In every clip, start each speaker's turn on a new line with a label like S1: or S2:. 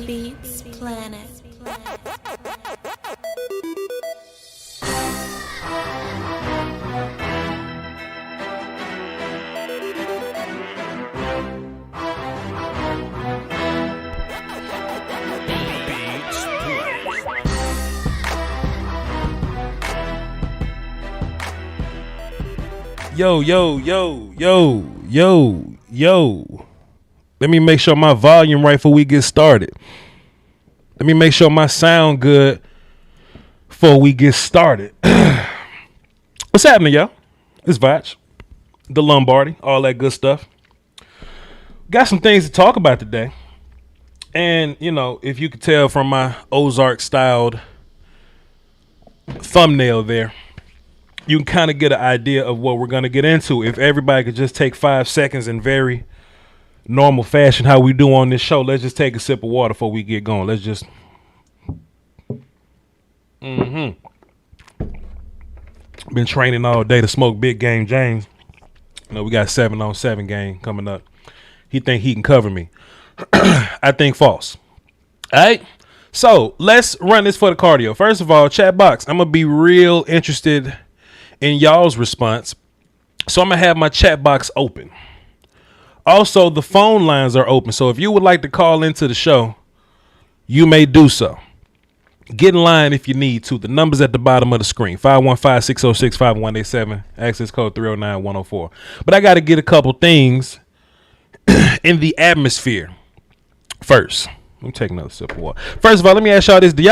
S1: Beats Planet.
S2: Yo. Let me make sure my volume right before we get started. Let me make sure my sound good before we get started. What's happening, y'all? It's Voch, the Lombardi, all that good stuff. Got some things to talk about today. And, you know, if you could tell from my Ozark-styled thumbnail there, you can kind of get an idea of what we're going to get into. If everybody could just take 5 seconds in very normal fashion, how we do on this show, let's just take a sip of water before we get going. Let's just. Been training all day to smoke Big Game James. You know, we got 7-on-7 game coming up. He think he can cover me. I think false. All right. So let's run this for the cardio. First of all, chat box. I'm going to be real interested in y'all's response. So I'm going to have my chat box open. Also, the phone lines are open. So if you would like to call into the show, you may do so. Get in line if you need to. The number's at the bottom of the screen. 515-606-5187. Access code 309-104. But I got to get a couple things in the atmosphere first. Let me take another sip of water. First of all, let me ask y'all this. Do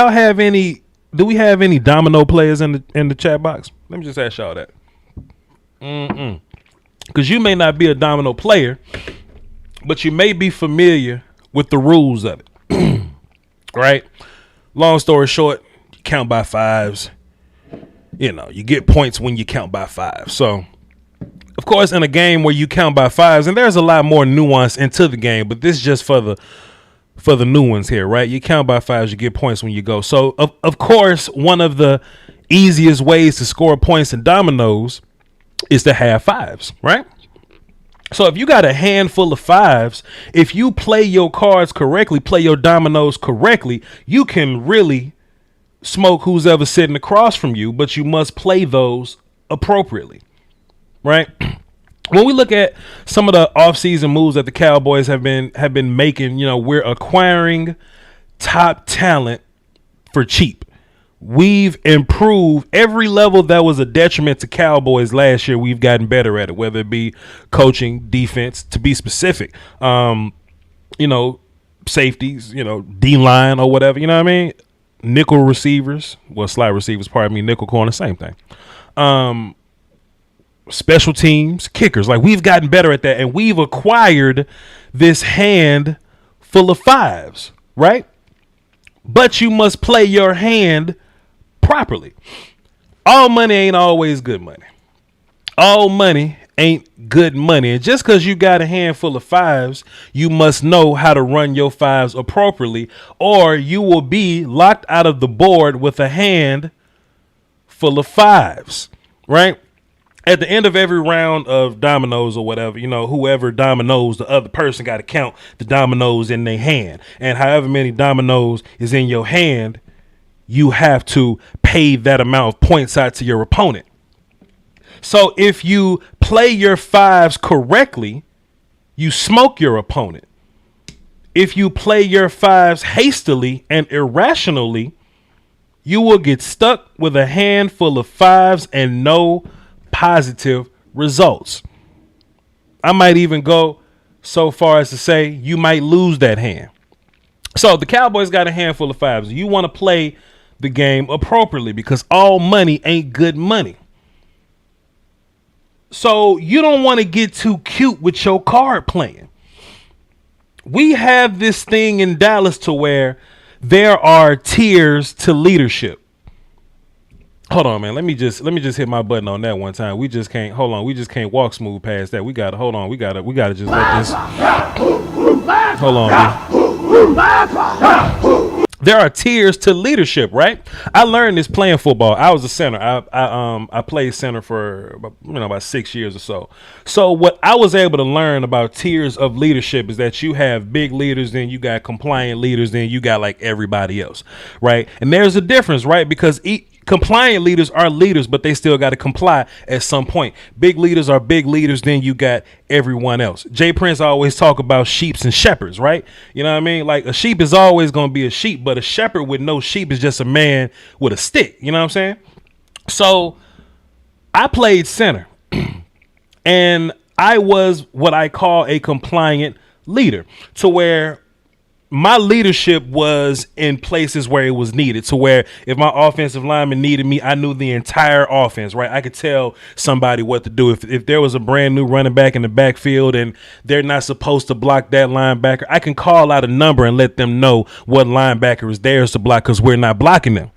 S2: we have any domino players in the chat box? Let me just ask y'all that. Because you may not be a domino player, but you may be familiar with the rules of it. Right? Long story short, you count by fives. You know, you get points when you count by five. So, of course, in a game where you count by fives, and there's a lot more nuance into the game, but this is just for the new ones here, right? You count by fives, you get points when you go. So, of course, one of the easiest ways to score points in dominoes is to have fives, right? So if you got a handful of fives, if you play your cards correctly, play your dominoes correctly, you can really smoke who's ever sitting across from you, but you must play those appropriately, right? When we look at some of the offseason moves that the Cowboys have been making, you know, we're acquiring top talent for cheap. We've improved every level that was a detriment to Cowboys last year. We've gotten better at it, whether it be coaching, defense, to be specific, you know, safeties, you know, D-line or whatever, you know what I mean? Nickel receivers, well, slot receivers, pardon me, nickel corner, same thing. Special teams, kickers, like we've gotten better at that, and we've acquired this hand full of fives, right? But you must play your hand properly. All money ain't always good money. All money ain't good money. And just because you got a handful of fives, you must know how to run your fives appropriately, or you will be locked out of the board with a hand full of fives, right? At the end of every round of dominoes or whatever, you know, whoever dominoes, the other person got to count the dominoes in their hand. And however many dominoes is in your hand, you have to pay that amount of points out to your opponent. So if you play your fives correctly, you smoke your opponent. If you play your fives hastily and irrationally, you will get stuck with a handful of fives and no positive results. I might even go so far as to say you might lose that hand. So the Cowboys got a handful of fives. You want to play the game appropriately because all money ain't good money. So you don't want to get too cute with your card playing. We have this thing in Dallas to where there are tiers to leadership. Hold on, man. Let me just hit my button on that one time. We just can't walk smooth past that. We gotta just let this. Hold on, dude. There are tiers to leadership, right? I learned this playing football. I was a center. I played center for about 6 years or so. So what I was able to learn about tiers of leadership is that you have big leaders, then you got compliant leaders, then you got like everybody else, right? And there's a difference, right? Because compliant leaders are leaders, but they still got to comply at some point. Big leaders are big leaders, then you got everyone else. Jay Prince always talk about sheeps and shepherds, right? You know what I mean? Like a sheep is always going to be a sheep, but a shepherd with no sheep is just a man with a stick. You know what I'm saying? So I played center and I was what I call a compliant leader, to where my leadership was in places where it was needed, to where if my offensive lineman needed me, I knew the entire offense, right? I could tell somebody what to do. If there was a brand new running back in the backfield and they're not supposed to block that linebacker, I can call out a number and let them know what linebacker is theirs to block because we're not blocking them.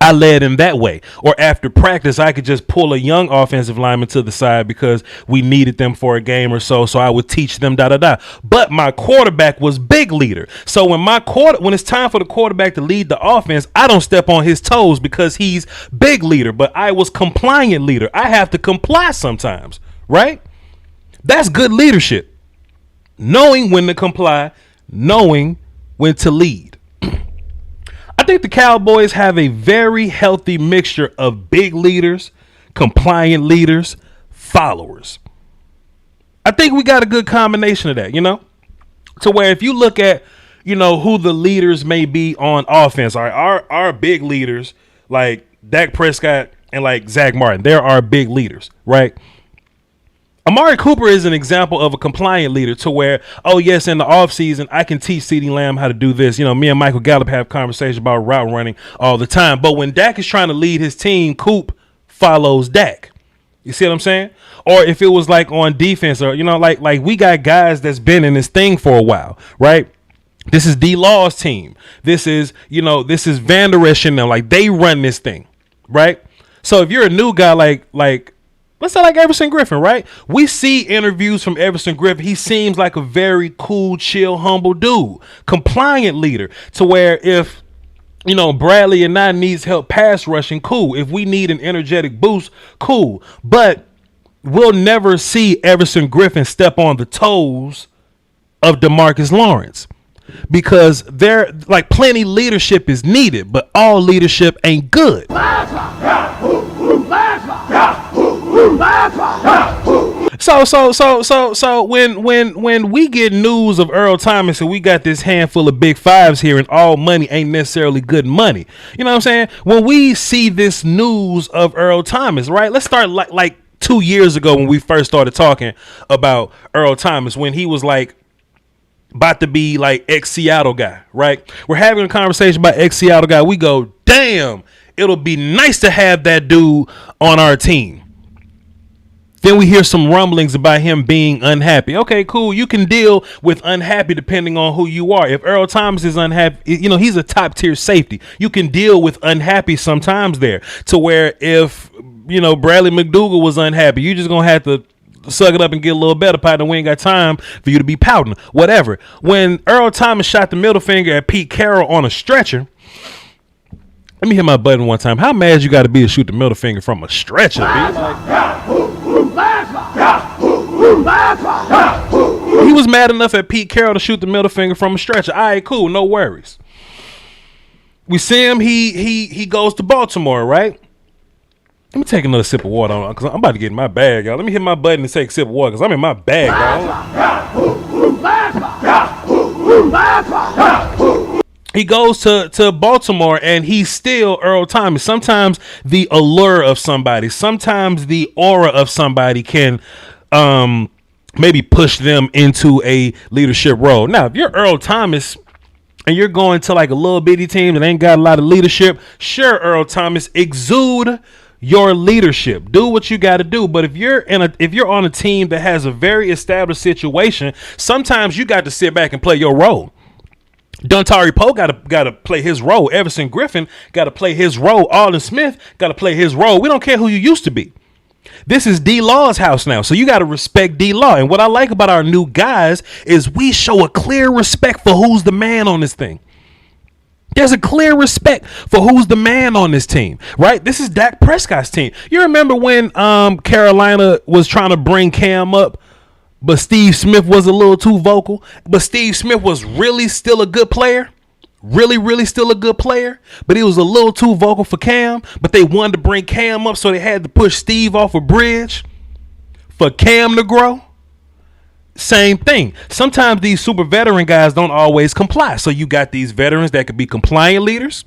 S2: I led in that way. Or after practice, I could just pull a young offensive lineman to the side because we needed them for a game or so. So I would teach them But my quarterback was big leader. So when it's time for the quarterback to lead the offense, I don't step on his toes because he's big leader. But I was compliant leader. I have to comply sometimes, right? That's good leadership. Knowing when to comply, knowing when to lead. I think the Cowboys have a very healthy mixture of big leaders, compliant leaders, followers. I think we got a good combination of that, you know, to where if you look at, who the leaders may be on offense. All right, our big leaders like Dak Prescott and like Zach Martin, they're our big leaders, right? Amari Cooper is an example of a compliant leader to where, oh yes, in the offseason, I can teach Ceedee Lamb how to do this. Me and Michael Gallup have conversations about route running all the time. But when Dak is trying to lead his team, Coop follows Dak. You see what I'm saying? Or if it was like on defense, or like we got guys that's been in this thing for a while, right? This is D-Law's team. This is Van Der Esch and them. Like, they run this thing, right? So if you're a new guy like let's say like Everson Griffin, right? We see interviews from Everson Griffin. He seems like a very cool, chill, humble dude, compliant leader, to where if Bradley and I needs help pass rushing, cool. If we need an energetic boost, cool. But we'll never see Everson Griffin step on the toes of DeMarcus Lawrence, because there, like, plenty leadership is needed, but all leadership ain't good. So when we get news of Earl Thomas and we got this handful of big fives here and all money ain't necessarily good money. You know what I'm saying? When we see this news of Earl Thomas, right? Let's start like 2 years ago when we first started talking about Earl Thomas, when he was like about to be like ex-Seattle guy, right? We're having a conversation about ex-Seattle guy. We go, damn, it'll be nice to have that dude on our team. Then we hear some rumblings about him being unhappy. Okay, cool. You can deal with unhappy depending on who you are. If Earl Thomas is unhappy, he's a top tier safety. You can deal with unhappy sometimes there, to where if, Bradley McDougal was unhappy, you just going to have to suck it up and get a little better, partner. We ain't got time for you to be pouting, whatever. When Earl Thomas shot the middle finger at Pete Carroll on a stretcher, let me hit my button one time. How mad you got to be to shoot the middle finger from a stretcher, he was mad enough at Pete Carroll to shoot the middle finger from a stretcher. All right, cool, no worries. We see him. He goes to Baltimore, right? Let me take another sip of water on, because I'm about to get in my bag, y'all. Let me hit my button and take a sip of water, because I'm in my bag, y'all. He goes to Baltimore, and he's still Earl Thomas. Sometimes the allure of somebody, sometimes the aura of somebody can maybe push them into a leadership role. Now, if you're Earl Thomas and you're going to like a little bitty team that ain't got a lot of leadership, sure, Earl Thomas, exude your leadership. Do what you got to do. But if you're on a team that has a very established situation, sometimes you got to sit back and play your role. Dontari Poe got to play his role. Everson Griffin got to play his role. Alden Smith got to play his role. We don't care who you used to be. This is D-Law's house now, so you got to respect D-Law. And what I like about our new guys is we show a clear respect for who's the man on this thing. There's a clear respect for who's the man on this team, right? This is Dak Prescott's team. You remember when Carolina was trying to bring Cam up, but Steve Smith was a little too vocal? But Steve Smith was really still a good player. Really still a good player. But he was a little too vocal for Cam. But they wanted to bring Cam up, so they had to push Steve off a bridge for Cam to grow. Same thing. Sometimes these super veteran guys don't always comply. So you got these veterans that could be compliant leaders.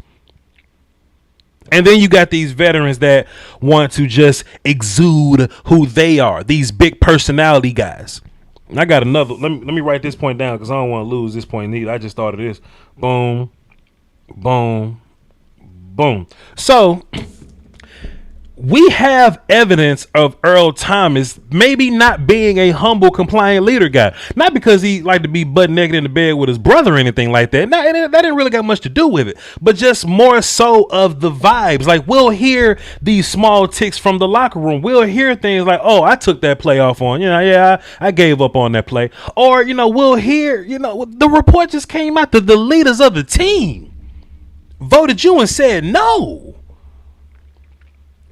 S2: And then you got these veterans that want to just exude who they are. These big personality guys. And I got another. Let me write this point down, because I don't want to lose this point either. I just thought of this. Boom, boom, boom. So we have evidence of Earl Thomas maybe not being a humble, compliant leader guy. Not because he liked to be butt naked in the bed with his brother or anything like that. No, that didn't really got much to do with it. But just more so of the vibes. Like, we'll hear these small ticks from the locker room. We'll hear things like, oh, I took that play off on. I gave up on that play. Or, we'll hear, the report just came out that the leaders of the team voted you and said no.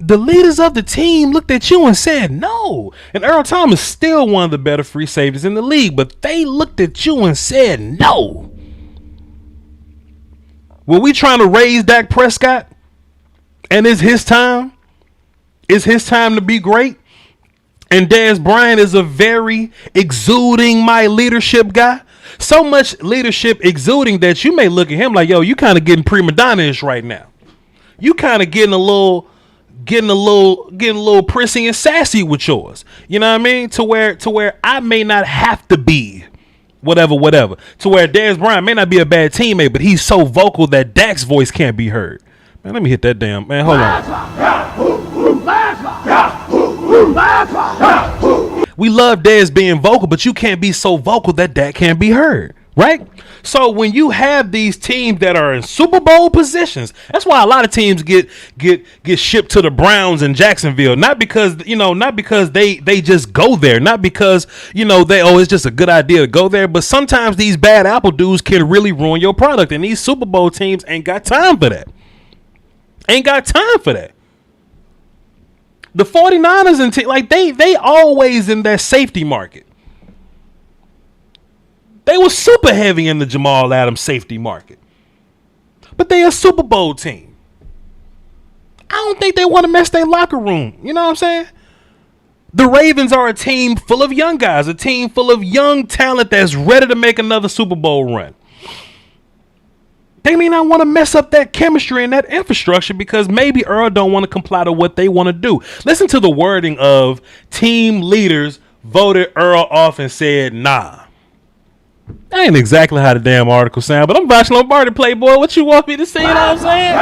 S2: The leaders of the team looked at you and said no. And Earl Thomas is still one of the better free safeties in the league, but they looked at you and said no. Were we trying to raise Dak Prescott? And it's his time? It's his time to be great? And Dez Bryant is a very exuding my leadership guy. So much leadership exuding that you may look at him like, yo, you kind of getting prima donna-ish right now. You kind of getting a little prissy and sassy with yours. You know what I mean? To where I may not have to be whatever. To where Dez Bryant may not be a bad teammate, but he's so vocal that Dak's voice can't be heard. Man, let me hit that damn, man, hold on. We love Dez being vocal, but you can't be so vocal that Dak can't be heard, right? So when you have these teams that are in Super Bowl positions, that's why a lot of teams get shipped to the Browns in Jacksonville. Not because they just go there, not because it's just a good idea to go there, but sometimes these bad apple dudes can really ruin your product, and these Super Bowl teams ain't got time for that. The 49ers and they always in that safety market. They were super heavy in the Jamal Adams safety market. But they a Super Bowl team. I don't think they want to mess their locker room. You know what I'm saying? The Ravens are a team full of young guys, a team full of young talent that's ready to make another Super Bowl run. They may not want to mess up that chemistry and that infrastructure because maybe Earl don't want to comply to what they want to do. Listen to the wording of team leaders voted Earl off and said, nah. That ain't exactly how the damn article sound, but I'm Voch Lombardi, Playboy. What you want me to say? You know what I'm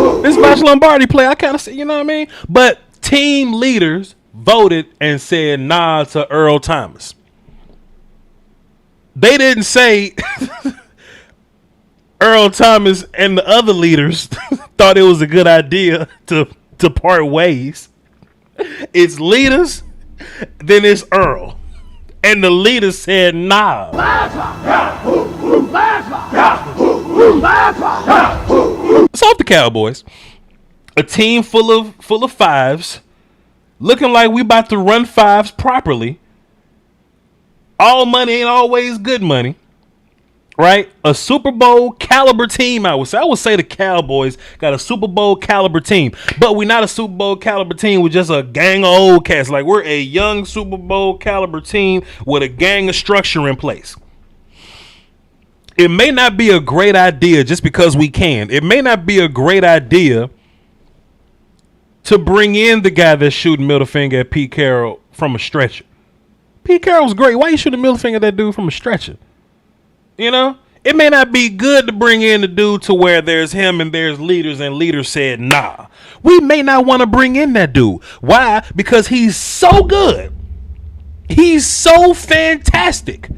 S2: saying? This Voch Lombardi play, I kind of say, you know what I mean? But team leaders voted and said nah to Earl Thomas. They didn't say Earl Thomas and the other leaders thought it was a good idea to part ways. It's leaders, then it's Earl. And the leaders said nah. It's off the Cowboys. A team full of fives, looking like we about to run fives properly. All money ain't always good money, right? A Super Bowl caliber team, I would say the Cowboys got a Super Bowl caliber team, but we're not a Super Bowl caliber team with just a gang of old cats. Like, we're a young Super Bowl caliber team with a gang of structure in place. It may not be a great idea just because we can. It may not be a great idea to bring in the guy that's shooting middle finger at Pete Carroll from a stretcher. Pete Carroll's great. Why you shoot a middle finger at that dude from a stretcher? You know? It may not be good to bring in the dude to where there's him and there's leaders and leaders said nah. We may not want to bring in that dude. Why? Because he's so good. He's so fantastic.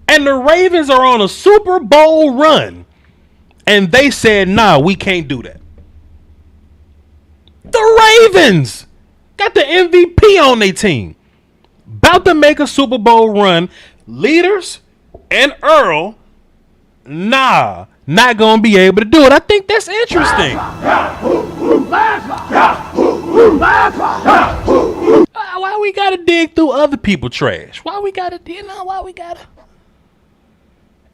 S2: And the Ravens are on a Super Bowl run. And they said, nah, we can't do that. The Ravens got the MVP on their team. About to make a Super Bowl run. Leaders and Earl, nah, not going to be able to do it. I think that's interesting. Why we got to dig through other people's trash? Why we got to?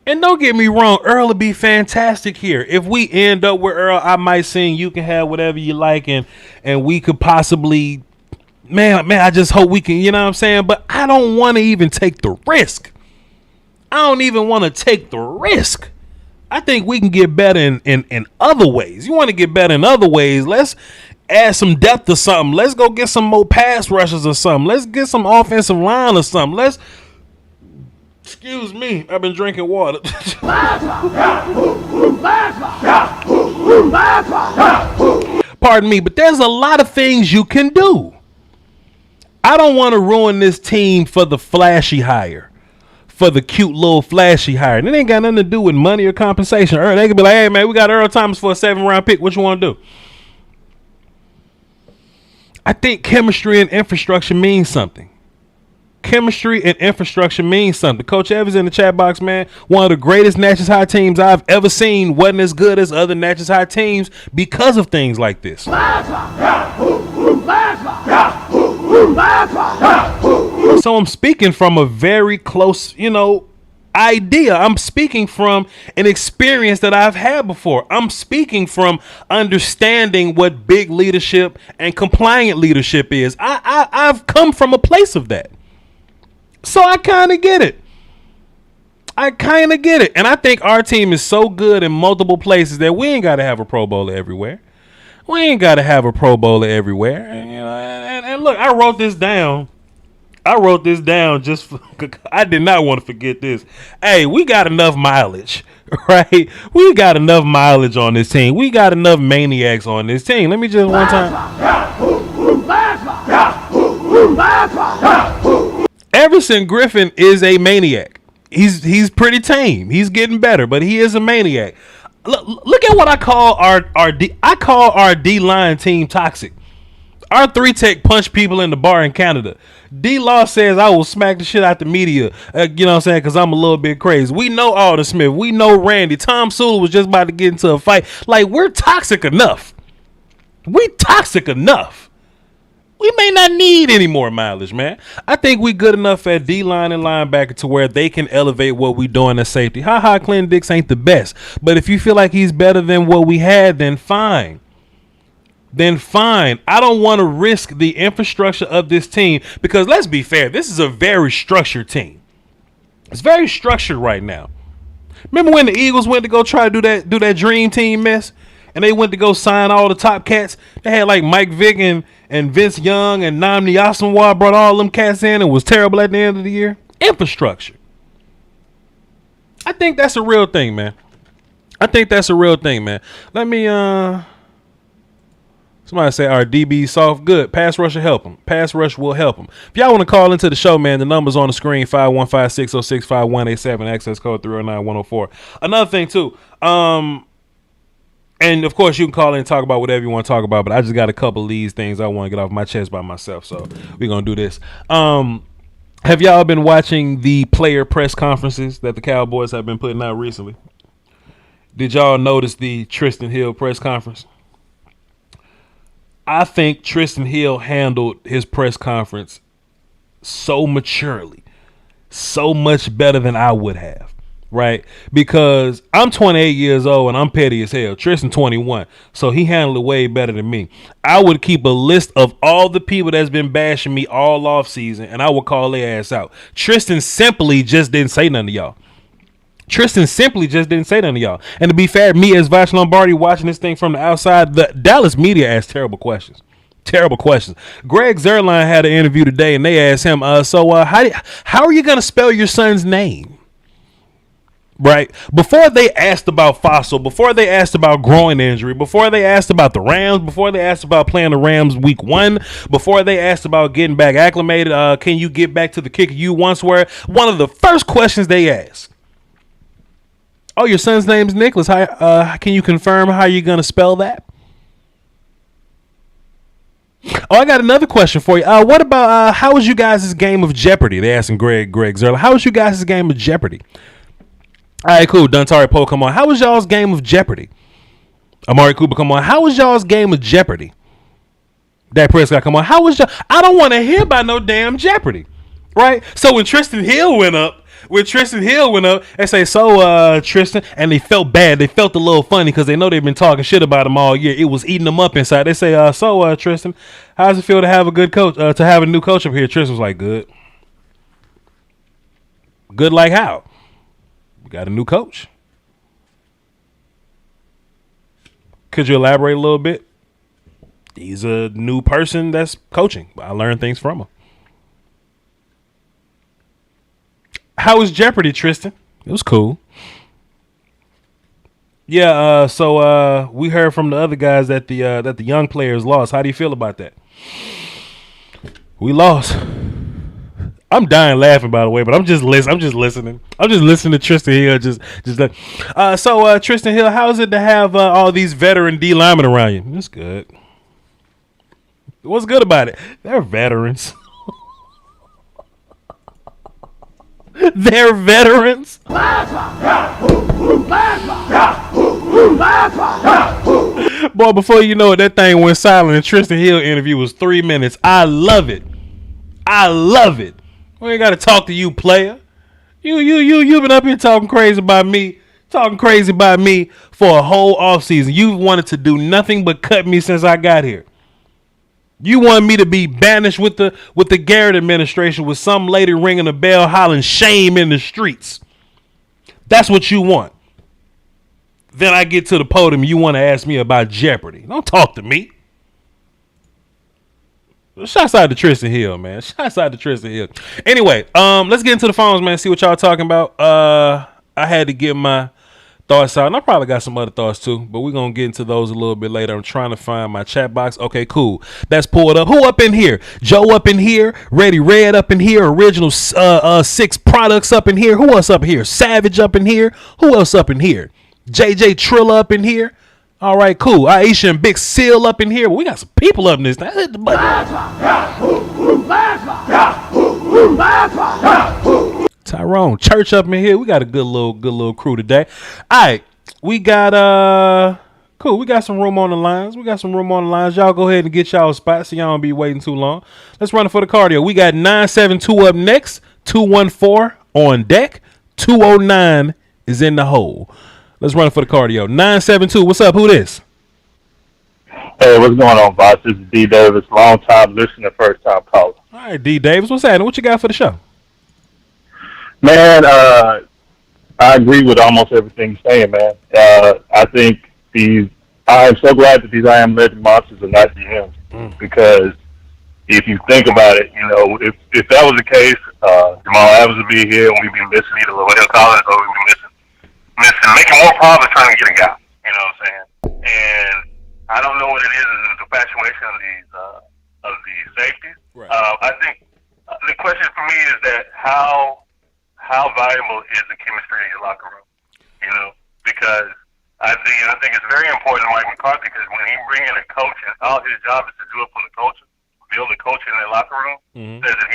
S2: And don't get me wrong, Earl will be fantastic here. If we end up with Earl, I might sing You Can Have Whatever You Like, and we could possibly... Man, I just hope we can, you know what I'm saying? But I don't want to even take the risk. I don't even want to take the risk. I think we can get better in other ways. You want to get better in other ways, let's add some depth or something. Let's go get some more pass rushers or something. Let's get some offensive line or something. Excuse me, I've been drinking water. Pardon me, but there's a lot of things you can do. I don't want to ruin this team for the flashy hire, for the cute little flashy hire. And it ain't got nothing to do with money or compensation. They could be like, hey, man, we got Earl Thomas for a 7th-round pick. What you want to do? I think chemistry and infrastructure means something. Chemistry and infrastructure means something. Coach Evans in the chat box, man, one of the greatest Natchez High teams I've ever seen wasn't as good as other Natchez High teams because of things like this. So I'm speaking from a very close, idea. I'm speaking from an experience that I've had before. I'm speaking from understanding what big leadership and compliant leadership is. I've come from a place of that. So I kind of get it. And I think our team is so good in multiple places that we ain't got to have a Pro Bowler everywhere. And, you know, and look, I wrote this down just for, I did not want to forget this. Hey, we got enough mileage, right? We got enough mileage on this team. We got enough maniacs on this team. Let me just one time. Everson Griffin is a maniac. He's pretty tame. He's getting better, but he is a maniac. Look at what I call our D-line team toxic. Our 3-tech punch people in the bar in Canada. D-Law says I will smack the shit out the media. You know what I'm saying? Because I'm a little bit crazy. We know Alden Smith. We know Randy. Tom Sewell was just about to get into a fight. Like, we're toxic enough. We may not need any more mileage, man. I think we good enough at D-line and linebacker to where they can elevate what we doing at safety. Clinton Dix ain't the best. But if you feel like he's better than what we had, then fine. I don't want to risk the infrastructure of this team because let's be fair, this is a very structured team. It's very structured right now. Remember when the Eagles went to go try to do that dream team mess and they went to go sign all the top cats? They had like Mike Vick and Vince Young and Namdi Asamoah brought all them cats in and was terrible at the end of the year. Infrastructure. I think that's a real thing, man. Let me somebody say our DB soft. Good. Pass rush will help him. If y'all want to call into the show, man, the number's on the screen, 515-606-5187, access code 309-104. Another thing, too, and, of course, you can call in and talk about whatever you want to talk about, but I just got a couple of these things I want to get off my chest by myself, so we're going to do this. Have y'all been watching the player press conferences that the Cowboys have been putting out recently? Did y'all notice the Tristan Hill press conference? I think Tristan Hill handled his press conference so maturely, so much better than I would have, right? Because I'm 28 years old and I'm petty as hell. Tristan 21, so he handled it way better than me. I would keep a list of all the people that's been bashing me all off season, and I would call their ass out. Tristan simply just didn't say nothing to y'all. And to be fair, me as Voch Lombardi watching this thing from the outside, the Dallas media asked terrible questions. Greg Zuerlein had an interview today, and they asked him, how are you going to spell your son's name? Right? Before they asked about Fossil, before they asked about groin injury, before they asked about the Rams, before they asked about playing the Rams week 1, before they asked about getting back acclimated, can you get back to the kicker you once were? One of the first questions they asked. Oh, your son's name's Nicholas. Can you confirm how you're going to spell that? Oh, I got another question for you. What about how was you guys' game of Jeopardy? They asking Greg Zuerlein. How was you guys' game of Jeopardy? All right, cool. Duntari Poe, come on. How was y'all's game of Jeopardy? Amari Cooper, come on. How was y'all's game of Jeopardy? Dak Prescott, come on. How was y'all? I don't want to hear about no damn Jeopardy, right? So when Tristan Hill went up and say, Tristan, and they felt bad. They felt a little funny because they know they've been talking shit about him all year. It was eating them up inside. They say, Tristan, how does it feel to have a good coach, to have a new coach up here? Tristan was like, good. Good like how? We got a new coach. Could you elaborate a little bit? He's a new person that's coaching. I learned things from him. How was Jeopardy, Tristan? It was cool. Yeah, so we heard from the other guys that the young players lost. How do you feel about that? We lost. I'm dying laughing, by the way, but I'm just listening. I'm just listening to Tristan Hill. So Tristan Hill, how is it to have all these veteran D linemen around you? It's good. What's good about it? They're veterans. They're veterans. Boy, before you know it, that thing went silent. And Tristan Hill interview was 3 minutes. I love it. We ain't got to talk to you, player. You've been up here talking crazy about me for a whole offseason. You've wanted to do nothing but cut me since I got here. You want me to be banished with the Garrett administration with some lady ringing a bell hollering shame in the streets. That's what you want. Then I get to the podium, you want to ask me about Jeopardy. Don't talk to me. Shouts out to Tristan Hill, man. Shouts out to Tristan Hill. Anyway, let's get into the phones, man. See what y'all talking about. I had to get my thoughts out, and I probably got some other thoughts too, but we're gonna get into those a little bit later. I'm trying to find my chat box. Okay, cool. That's pulled up. Who up in here? Joe up in here. Ready Red up in here. Original 6 products up in here. Who else up here? Savage up in here. Who else up in here? JJ Trilla up in here. All right, cool. Aisha and Big Seal up in here. Well, we got some people up in this. Now hit the button. Tyrone Church up in here. We got a good little crew today. All right, we got cool. We got some room on the lines. Y'all go ahead and get y'all spots so y'all don't be waiting too long. Let's run it for the cardio. We got 972 up next. 214 on deck. 209 is in the hole. Let's run it for the cardio. 972. What's up? Who this?
S3: Hey, what's going on, boss? This is D. Davis, long time listener, first time caller.
S2: All right, D. Davis. What's happening? What you got for the show?
S3: Man, I agree with almost everything you're saying, man. I think I'm so glad that these I Am Legend monsters are not GMs because if you think about it, you know, if that was the case, Jamal Adams would be here and we'd be missing either Lavelle Collins or we'd be missing making more problems trying to get a guy. You know what I'm saying? And I don't know what it is the infatuation of these safeties.
S2: Right.
S3: I think the question for me is that how valuable is the chemistry in your locker room? You know, because I think it's very important to Mike McCarthy because when he brings in a coach and all his job is to do it for the culture, build a culture in their locker room, says that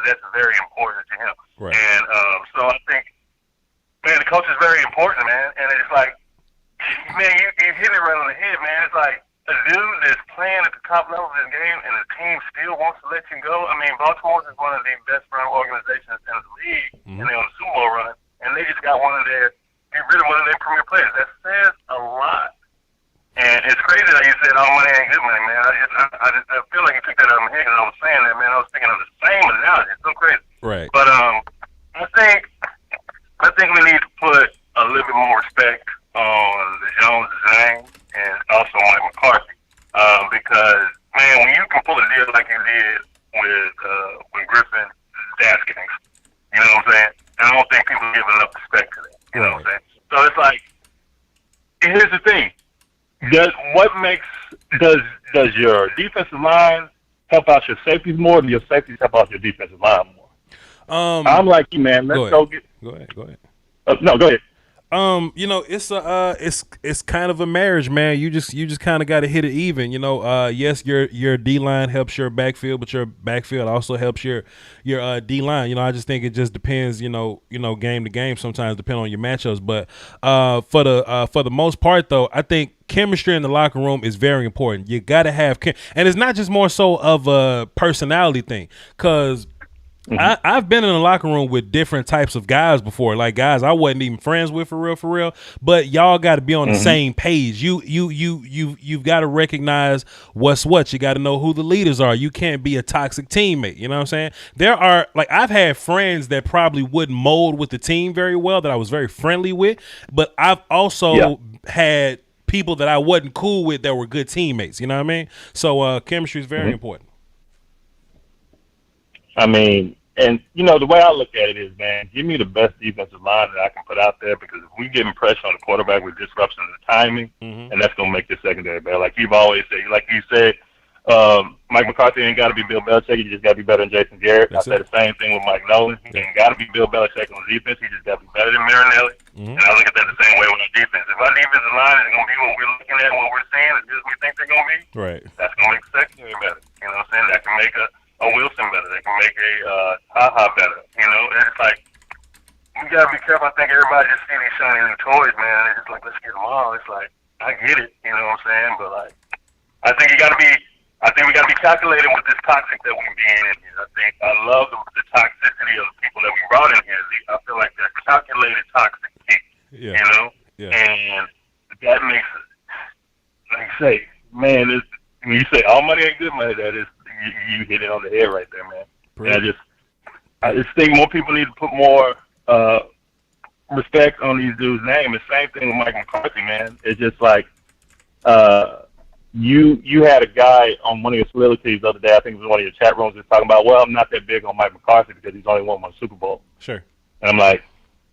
S3: that's very important to him.
S2: Right.
S3: And so I think, man, the coach is very important, man. And it's like, man, you hit it right on the head, man. It's like a dude that's playing at the top level of this game and the team still wants to let you go. I mean, Baltimore is one of the best run organizations in the league, and they're on the Super Bowl run, and they just got get rid of one of their premier players. That says a lot. And it's crazy that you said, "Oh, money ain't good money, man." I feel like you took that out of my head because I was saying that, man. I was thinking of the same analogy. It's so crazy.
S2: Right.
S3: But I think we need to put a little bit more respect on the Jones' name and also Mike McCarthy. Because, man, when you can pull a deal like you did with Griffin, that's gangster. You know what I'm saying? And I don't think people give enough respect to that. You know what I'm saying? So it's like, here's the thing. Does your defensive line help out your safeties more, or do your safeties help out your defensive line more? I'm like you, man. Let's go get.
S2: Go ahead.
S3: No, go ahead.
S2: You know, it's kind of a marriage, man. You just kind of got to hit it even. You know, yes, your D line helps your backfield, but your backfield also helps your D line. You know, I just think it just depends. You know, game to game. Sometimes depending on your matchups, but for the most part, though, I think chemistry in the locker room is very important. You got to have and it's not just more so of a personality thing, because I've been in the locker room with different types of guys before, like guys I wasn't even friends with for real. But y'all got to be on the same page. You've got to recognize what's what. You got to know who the leaders are. You can't be a toxic teammate. You know what I'm saying? There are I've had friends that probably wouldn't mold with the team very well that I was very friendly with, but I've also had people that I wasn't cool with that were good teammates. You know what I mean? So chemistry is very important.
S3: I mean, and, you know, the way I look at it is, man, give me the best defensive line that I can put out there, because if we get pressure on the quarterback with disruption of the timing, and that's going to make the secondary better. Like you've always said, like you said, Mike McCarthy ain't got to be Bill Belichick. He just got to be better than Jason Garrett. I say the same thing with Mike Nolan. He ain't got to be Bill Belichick on defense. He just got to be better than Marinelli. And I look at that the same way with our defense. If our defensive line is going to be what we're looking at, what we're seeing, as good as we think they're going to be, that's going to make the secondary better. You know what I'm saying? That can make a Wilson better. They can make a Ha-Ha better. You know, and it's like, we got to be careful. I think everybody just see these shiny new toys, man. They're just like, let's get them all. It's like, I get it. You know what I'm saying? But, like, I think we got to be calculated with this toxic that we're being in here. I love the toxicity of the people that we brought in here. I feel like they're calculated toxic people, you know? And that makes it, like I say, man, when you say all money ain't good money, that is you hit it on the head right there, man. And I just think more people need to put more respect on these dudes' name. The same thing with Mike McCarthy, man. It's just like you had a guy on one of your soliloquies the other day, I think it was one of your chat rooms, just talking about, well, I'm not that big on Mike McCarthy because he's only won one Super Bowl.
S2: Sure.
S3: And I'm like,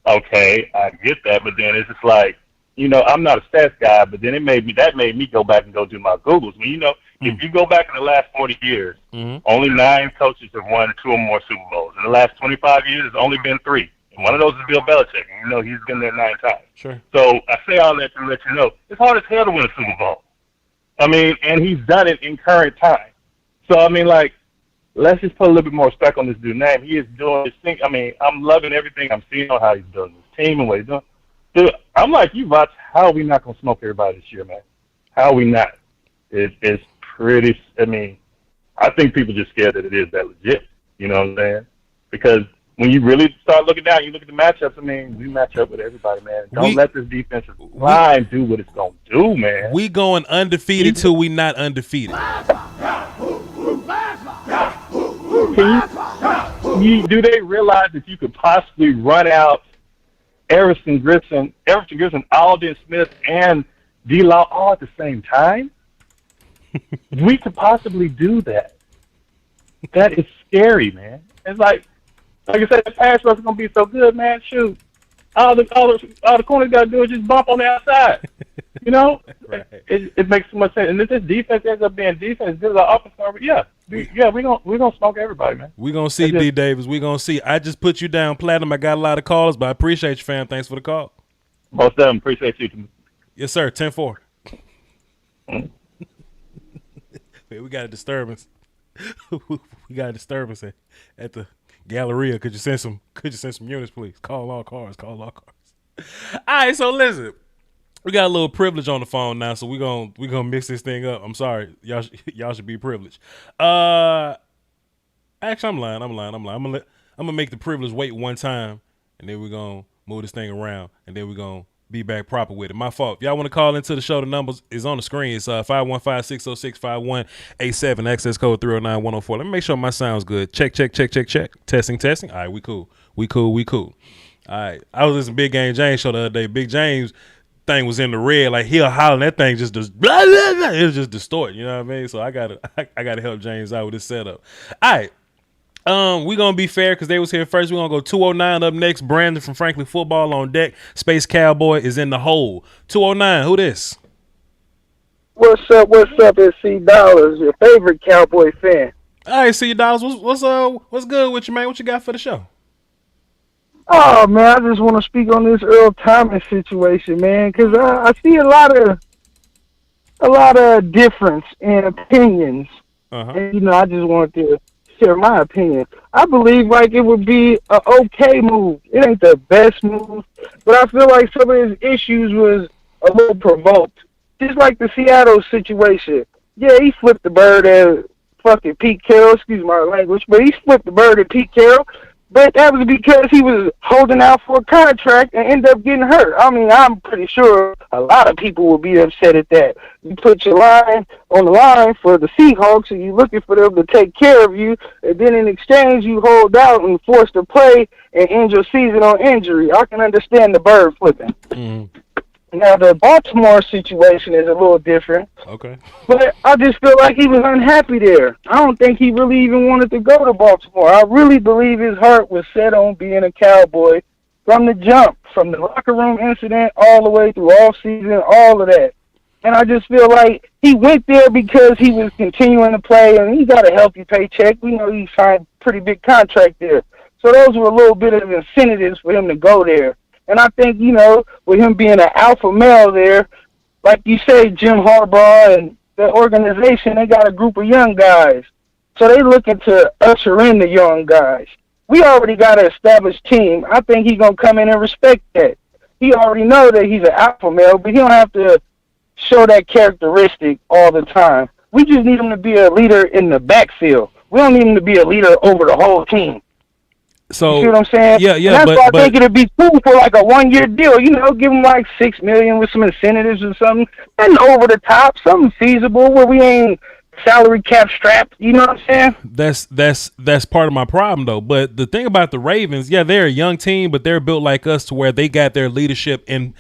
S3: okay, I get that, but then it's just like, you know, I'm not a stats guy, but then that made me go back and go do my Googles. I mean, you know, if you go back in the last 40 years, only 9 coaches have won 2 or more Super Bowls. In the last 25 years, it's only been 3. And one of those is Bill Belichick. And, you know, he's been there 9 times.
S2: Sure.
S3: So I say all that to let you know, it's hard as hell to win a Super Bowl. I mean, and he's done it in current time. So, I mean, like, let's just put a little bit more respect on this dude's name. He is doing his thing. I mean, I'm loving everything I'm seeing on how he's building his team and what he's doing. Dude, I'm like you, Voch. How are we not going to smoke everybody this year, man? How are we not? It's pretty, I mean, I think people just scared that it is that legit. You know what I'm saying? Because when you really start looking down, you look at the matchups, I mean, we match up with everybody, man. Don't let this defensive line do what it's going to do, man.
S2: We going undefeated till we not undefeated.
S3: Do they realize that you could possibly run out Everson Griffin, Alden Smith, and D-Law all at the same time? We could possibly do that. That is scary, man. It's like I said, the pass rush is gonna be so good, man. Shoot, all the corners got to do is just bump on the outside. You know, right. It makes so much sense. And if this defense ends up being defense, this is our offense. We're gonna smoke everybody, man.
S2: We're gonna see, D. Davis. We're gonna see. I just put you down platinum. I got a lot of callers, but I appreciate you, fam. Thanks for the call.
S3: Most of them appreciate you.
S2: Yes, sir. 10-4. We got a disturbance. We got a disturbance at the Galleria. Could you send some units, please? Call all cars. All right, so listen. We got a little privilege on the phone now, so we're gonna mix this thing up. I'm sorry. Y'all should be privileged. Actually, I'm lying. I'm gonna make the privilege wait one time, and then we're gonna move this thing around, and then we're gonna be back proper with it. My fault. If y'all want to call into the show, the numbers is on the screen. It's 515-606-5187. Access code 309-104. Let me make sure my sound's good. Check. Testing. All right, we cool. All right. I was listening to Big Game James show the other day. Big James thing was in the red, like he'll holler, and that thing just does blah, blah, blah. It was just distort. You know what I mean? So I gotta help James out with this setup. All right. We're going to be fair because they was here first. We're going to go 209 up next. Brandon from Franklin Football on deck. Space Cowboy is in the hole. 209, who this?
S4: What's up? It's C Dollars, your favorite Cowboy fan.
S2: All right, C Dollars, what's good with you, man? What you got for the show?
S4: Oh, man, I just want to speak on this Earl Thomas situation, man, because I see a lot of difference in opinions. And, you know, I just wanted to share my opinion. I believe like it would be an okay move. It ain't the best move, but I feel like some of his issues was a little provoked. Just like the Seattle situation. Yeah, he flipped the bird at fucking Pete Carroll, excuse my language, but he flipped the bird at Pete Carroll. But that was because he was holding out for a contract and ended up getting hurt. I mean, I'm pretty sure a lot of people will be upset at that. You put your line on the line for the Seahawks and you're looking for them to take care of you, and then in exchange you hold out and forced to play and end your season on injury. I can understand the bird flipping. Now, the Baltimore situation is a little different.
S2: Okay.
S4: But I just feel like he was unhappy there. I don't think he really even wanted to go to Baltimore. I really believe his heart was set on being a Cowboy from the jump, from the locker room incident all the way through off season, all of that. And I just feel like he went there because he was continuing to play, and he got a healthy paycheck. We know he signed a pretty big contract there. So those were a little bit of incentives for him to go there. And I think, you know, with him being an alpha male there, like you say, Jim Harbaugh and the organization, they got a group of young guys. So they looking to usher in the young guys. We already got an established team. I think he's going to come in and respect that. He already know that he's an alpha male, but he don't have to show that characteristic all the time. We just need him to be a leader in the backfield. We don't need him to be a leader over the whole team.
S2: So,
S4: you see what I'm saying?
S2: Yeah.
S4: And that's why I think it'd be cool for like a 1-year deal. You know, give him like $6 million with some incentives or something, and over the top, something feasible where we ain't salary cap strapped. You know what I'm saying?
S2: That's part of my problem though. But the thing about the Ravens, yeah, they're a young team, but they're built like us to where they got their leadership in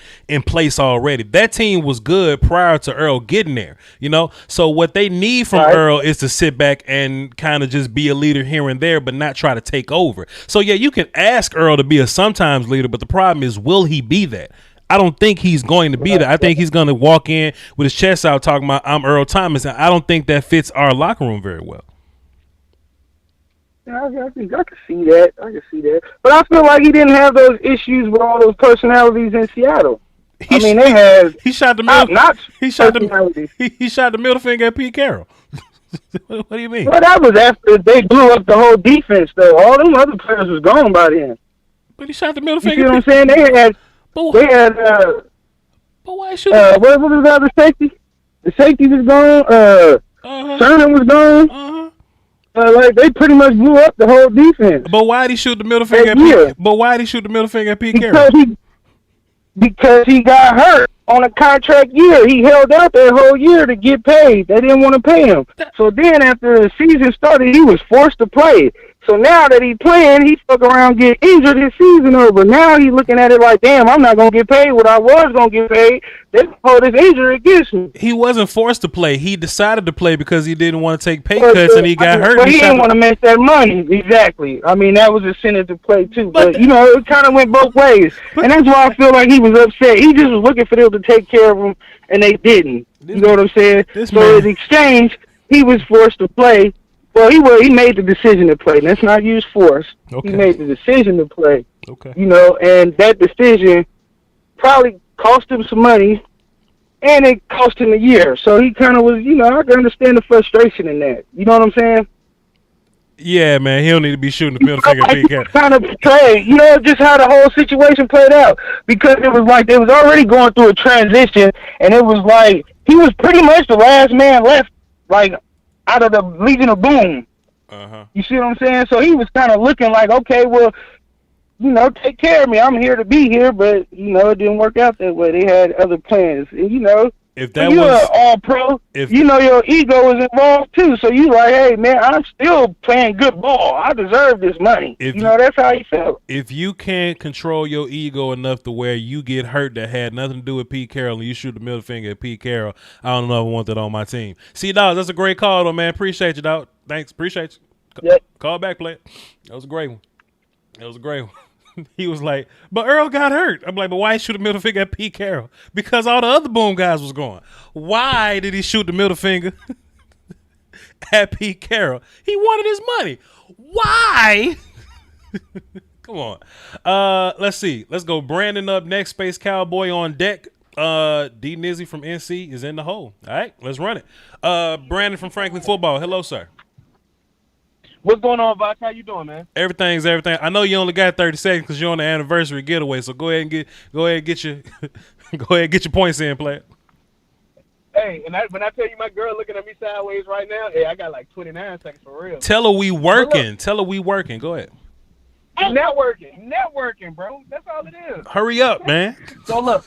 S2: place already. That team was good prior to Earl getting there, you know. So what they need from Earl is to sit back and kind of just be a leader here and there, but not try to take over. So yeah, you can ask Earl to be a sometimes leader, but the problem is, will he be that? I don't think he's going to be that. I think he's going to walk in with his chest out talking about, I'm Earl Thomas, and I don't think that fits our locker room very well.
S4: Yeah, I can see that. I can see that. But I feel like he didn't have those issues with all those personalities in Seattle. He shot the
S2: middle finger at Pete Carroll. What do you mean?
S4: Well, that was after they blew up the whole defense, though. All them other players was gone by then.
S2: But he shot the middle finger.
S4: You see what I'm saying? But why should what was the other safety? The safety was gone. Turner was gone. Like they pretty much blew up the whole defense.
S2: But why did he shoot the middle finger at Pete? But why did he shoot the middle finger at Pete Carroll?
S4: Because he got hurt on a contract year. He held out that whole year to get paid. They didn't want to pay him. So then after the season started, he was forced to play. So now that he's playing, he fuck around get injured his season over. Now he's looking at it like, damn, I'm not going to get paid what I was going to get paid. They hold this injury against me.
S2: He wasn't forced to play. He decided to play because he didn't want to take pay cuts and he got hurt.
S4: But he didn't want to make that money. Exactly. I mean, that was incentive to play too. But you know, it kind of went both ways. And that's why I feel like he was upset. He just was looking for them to take care of him, and they didn't. You know what I'm saying? So in exchange, he was forced to play. Well, he made the decision to play. Let's not use force. Okay. He made the decision to play.
S2: Okay.
S4: You know, and that decision probably cost him some money, and it cost him a year. So he kind of was, you know, I can understand the frustration in that. You know what I'm saying?
S2: Yeah, man, he don't need to be shooting the middle finger at Pete Carroll.
S4: Kind of portrayed, you know, just how the whole situation played out. Because it was like they was already going through a transition, and it was like he was pretty much the last man left, like, out of the Legion of Boom. You see what I'm saying? So he was kind of looking like, okay, well, you know, take care of me. I'm here to be here, but, you know, it didn't work out that way. They had other plans. And, you know,
S2: if that
S4: you're
S2: was
S4: an all-pro, you know your ego is involved, too. So you like, hey, man, I'm still playing good ball. I deserve this money. You know, that's how you feel.
S2: If you can't control your ego enough to where you get hurt that had nothing to do with Pete Carroll and you shoot the middle finger at Pete Carroll, I don't know if I want that on my team. See, dog, that's a great call, though, man. Appreciate you, dog. Thanks. Appreciate you.
S4: Yep.
S2: Call back, player. That was a great one. That was a great one. He was like, but Earl got hurt. I'm like, but why he shoot the middle finger at Pete Carroll? Because all the other Boom guys was going. Why did he shoot the middle finger at Pete Carroll? He wanted his money. Why? Come on. Let's see. Let's go. Brandon up next. Space Cowboy on deck. D Nizzy from NC is in the hole. All right, let's run it. Brandon from Franklin Football. Hello, sir.
S5: What's going on, Voch? How you doing, man?
S2: Everything's everything. I know you only got 30 seconds because you're on the anniversary getaway. So go ahead and get your points in, player.
S5: Hey, and when I tell you my girl looking at me sideways right now, hey, I got like 29 seconds for real.
S2: Tell her we working. Tell her we working. Go ahead.
S5: Networking, bro. That's all it is.
S2: Hurry up, man.
S5: So look,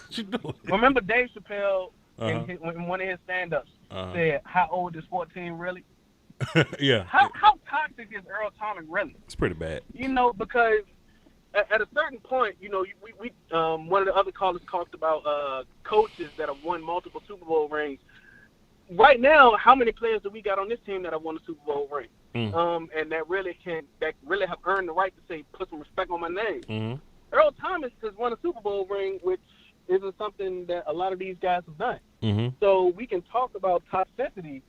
S5: remember Dave Chappelle in one of his stand-ups said, "How old is 14 really?"
S2: Yeah.
S5: How toxic is Earl Thomas really?
S2: It's pretty bad.
S5: You know, because at a certain point, you know, we one of the other callers talked about coaches that have won multiple Super Bowl rings. Right now, how many players do we got on this team that have won a Super Bowl ring? And that really have earned the right to say, put some respect on my name. Earl Thomas has won a Super Bowl ring, which isn't something that a lot of these guys have done. So we can talk about toxicity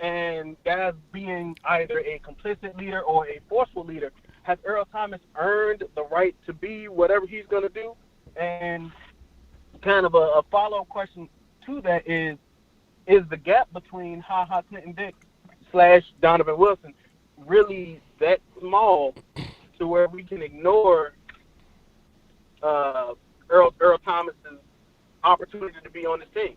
S5: and guys being either a complicit leader or a forceful leader. Has Earl Thomas earned the right to be whatever he's going to do? And kind of a follow-up question to that is the gap between Ha Ha Clinton Dick / Donovan Wilson really that small to where we can ignore Earl Thomas's opportunity to be on this team?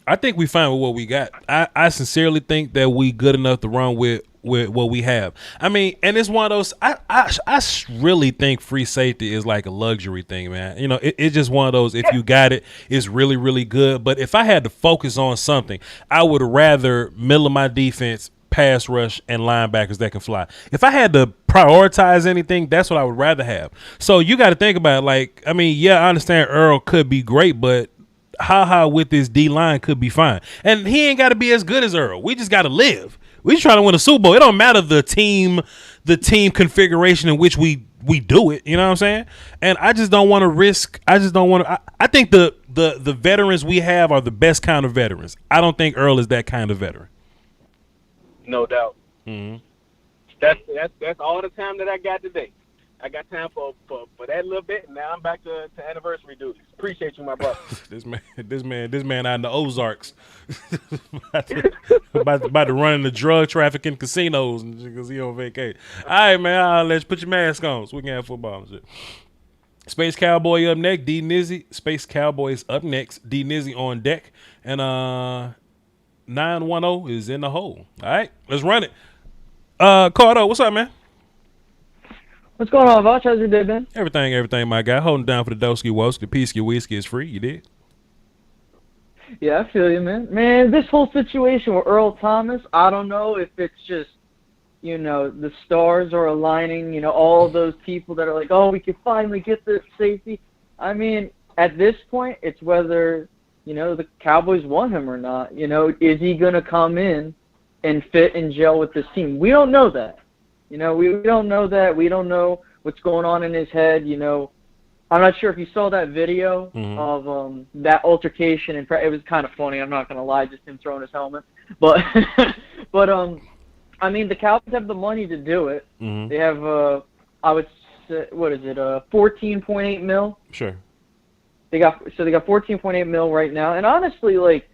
S2: I think we fine with what we got. I sincerely think that we good enough to run with with what we have. I mean, and it's one of those. I really think free safety is like a luxury thing, man. You know, it's just one of those. If you got it, it's really, really good. But if I had to focus on something, I would rather middle of my defense, pass rush, and linebackers that can fly. If I had to prioritize anything, that's what I would rather have. So you got to think about it. Like, I mean, yeah, I understand Earl could be great, but Ha with this D line could be fine, and he ain't got to be as good as Earl. We just got to live. We just trying to win a Super Bowl. It don't matter the team configuration in which we do it. You know what I'm saying? And I just don't want to risk. I just don't want to. I think the veterans we have are the best kind of veterans. I don't think Earl is that kind of veteran.
S5: No doubt.
S2: Mm-hmm.
S5: That's all the time that I got today. I got time for that little bit, and now I'm back to anniversary duties. Appreciate you, my brother.
S2: This man out in the Ozarks, about to run into drug trafficking casinos because he on vacation. All right, man, I'll let you put your mask on so we can have football and shit. Space Cowboy up next, D Nizzy. Space Cowboys up next, D Nizzy on deck, and 910 is in the hole. All right, let's run it. Cardo, what's up, man?
S6: What's going on, Voch? How's your day been?
S2: Everything, my guy. Holding down for the Doski Woski. The Peasky Whiskey is free. You did?
S6: Yeah, I feel you, man. Man, this whole situation with Earl Thomas, I don't know if it's just, you know, the stars are aligning, you know, all those people that are like, oh, we can finally get this safety. I mean, at this point, it's whether, you know, the Cowboys want him or not. You know, is he going to come in and fit and gel with this team? We don't know that. You know, we don't know that. We don't know what's going on in his head. You know, I'm not sure if you saw that video of that altercation. It was kind of funny. I'm not going to lie, just him throwing his helmet. But, I mean, the Cowboys have the money to do it.
S2: Mm-hmm.
S6: They have, I would say, what is it, 14.8 mil?
S2: Sure.
S6: They got 14.8 mil right now. And honestly, like,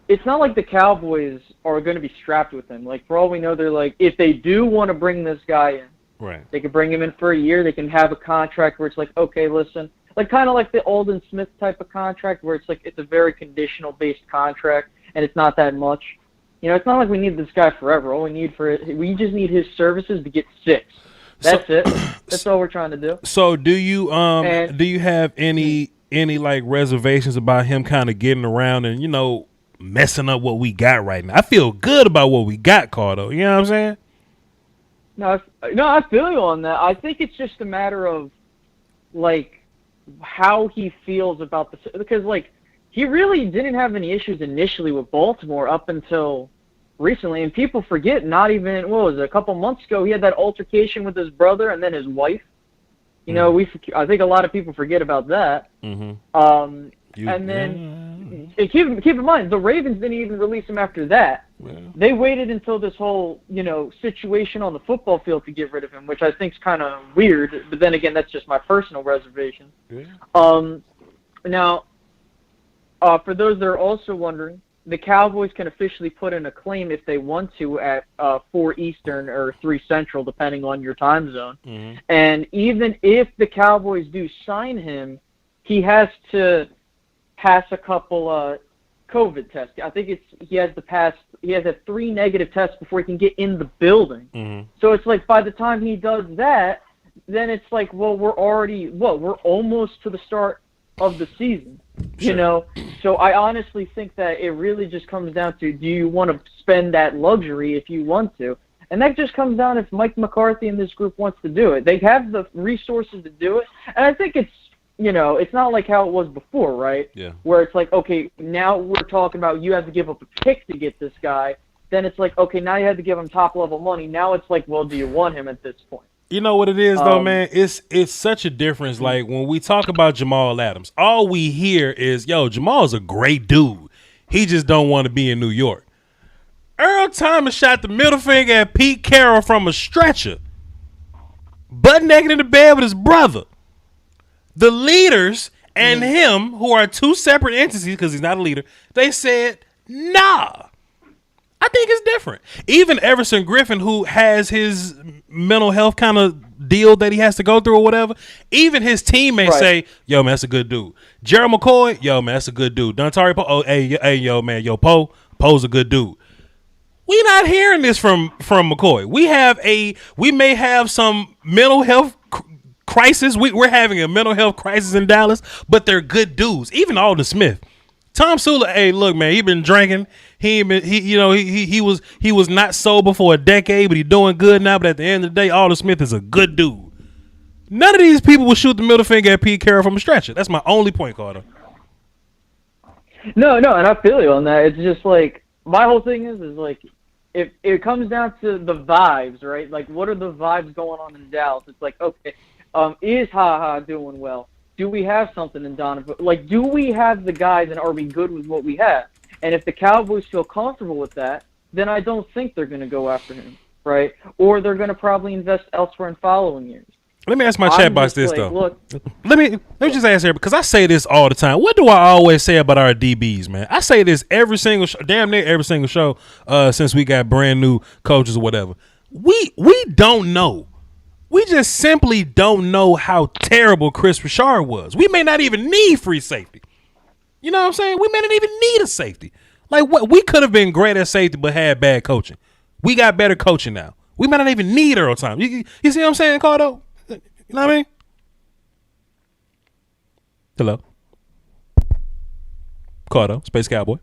S6: it's not like the Cowboys are going to be strapped with him. Like, for all we know, they're like, if they do want to bring this guy in,
S2: right,
S6: they can bring him in for a year. They can have a contract where it's like, okay, listen, like kind of like the Alden Smith type of contract where it's like it's a very conditional-based contract and it's not that much. You know, it's not like we need this guy forever. All we just need his services to get 6. That's it. That's all we're trying to do.
S2: So do you have any like reservations about him kind of getting around and, you know, messing up what we got right now? I feel good about what we got, Cardo. You know what I'm saying?
S6: No, I feel you on that. I think it's just a matter of, like, how he feels about the – because, like, he really didn't have any issues initially with Baltimore up until recently. And people forget, not even – what was it, a couple months ago, he had that altercation with his brother and then his wife. You know, I think a lot of people forget about that.
S2: Mm-hmm.
S6: And then keep in mind, the Ravens didn't even release him after that.
S2: Yeah.
S6: They waited until this whole, you know, situation on the football field to get rid of him, which I think is kind of weird. But then again, that's just my personal reservation.
S2: Yeah.
S6: Now, for those that are also wondering, the Cowboys can officially put in a claim if they want to at 4 Eastern or 3 Central, depending on your time zone.
S2: Mm-hmm.
S6: And even if the Cowboys do sign him, he has to pass a couple COVID tests. I think he has to 3 negative tests before he can get in the building.
S2: Mm-hmm.
S6: So it's like by the time he does that, then it's like, well, we're almost to the start of the season.
S2: Sure.
S6: You know? So I honestly think that it really just comes down to, do you want to spend that luxury if you want to? And that just comes down if Mike McCarthy and this group wants to do it. They have the resources to do it. And I think it's, you know, it's not like how it was before, right?
S2: Yeah.
S6: Where it's like, okay, now we're talking about you have to give up a pick to get this guy. Then it's like, okay, now you have to give him top-level money. Now it's like, well, do you want him at this point?
S2: You know what it is, though, man? It's such a difference. Like, when we talk about Jamal Adams, all we hear is, yo, Jamal's a great dude. He just don't want to be in New York. Earl Thomas shot the middle finger at Pete Carroll from a stretcher. Butt naked in the bed with his brother. The leaders and him, who are 2 separate entities because he's not a leader, they said, nah. I think it's different. Even Everson Griffin, who has his mental health kind of deal that he has to go through or whatever, even his teammates say, yo, man, that's a good dude. Gerald McCoy, yo, man, that's a good dude. Dontari Poe, oh, hey, yo, man, yo, Poe's a good dude. We not hearing this from McCoy. We may have some mental health crisis. We're having a mental health crisis in Dallas, but they're good dudes. Even Alden Smith. Tom Sula, hey, look, man, he been drinking. He was not sober for a decade, but he doing good now. But at the end of the day, Alden Smith is a good dude. None of these people will shoot the middle finger at Pete Carroll from a stretcher. That's my only point, Carter.
S6: No, and I feel you on that. It's just like my whole thing is like if it comes down to the vibes, right? Like, what are the vibes going on in Dallas? It's like, okay, is Ha doing well? Do we have something in Donovan? Like, do we have the guys, and are we good with what we have? And if the Cowboys feel comfortable with that, then I don't think they're going to go after him, right? Or they're going to probably invest elsewhere in following years.
S2: Let me ask my chat box this,
S6: like,
S2: though.
S6: Look,
S2: let me just ask here, because I say this all the time. What do I always say about our DBs, man? I say this every single show, damn near every single show since we got brand new coaches or whatever. We don't know. We just simply don't know how terrible Chris Richard was. We may not even need free safety. You know what I'm saying? We may not even need a safety. Like, what? We could have been great at safety but had bad coaching. We got better coaching now. We might not even need Earl Thomas. You see what I'm saying, Cardo? You know what I mean? Hello? Cardo, Space Cowboy.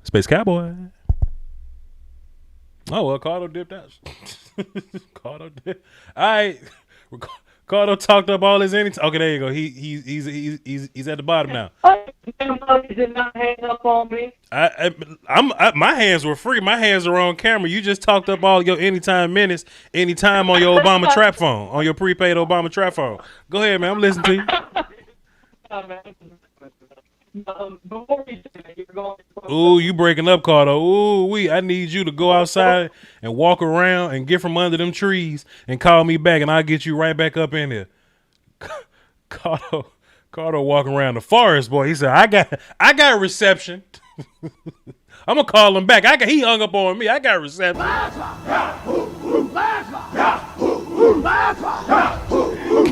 S2: Space Cowboy. Oh, well, Cardo dipped out. Cardo dipped. All right. Cardo talked up all his anytime. Okay, there you go. He's at the bottom now.
S6: Did not hang up on me.
S2: My hands were free. My hands are on camera. You just talked up all your anytime minutes, anytime on your Obama trap phone, on your prepaid Obama trap phone. Go ahead, man. I'm listening to you. Ooh, you breaking up, Cardo. Ooh, I need you to go outside and walk around and get from under them trees and call me back, and I'll get you right back up in there. Cardo walking around the forest, boy. He said, I got reception. I'm gonna call him back. He hung up on me. I got reception.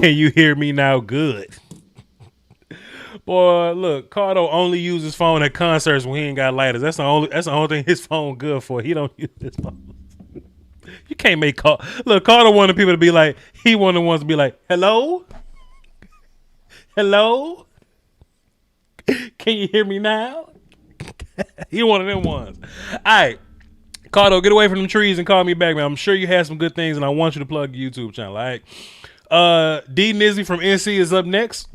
S2: Can you hear me now? Good. Boy, look, Cardo only uses his phone at concerts when he ain't got lighters. That's the only thing his phone good for. He don't use his phone. You can't make call. Look, Cardo wanted people to be like, he one of the ones to be like, hello? Hello? Can you hear me now? He one of them ones. All right. Cardo, get away from them trees and call me back, man. I'm sure you had some good things, and I want you to plug your YouTube channel, all right? D Nizzy from NC is up next.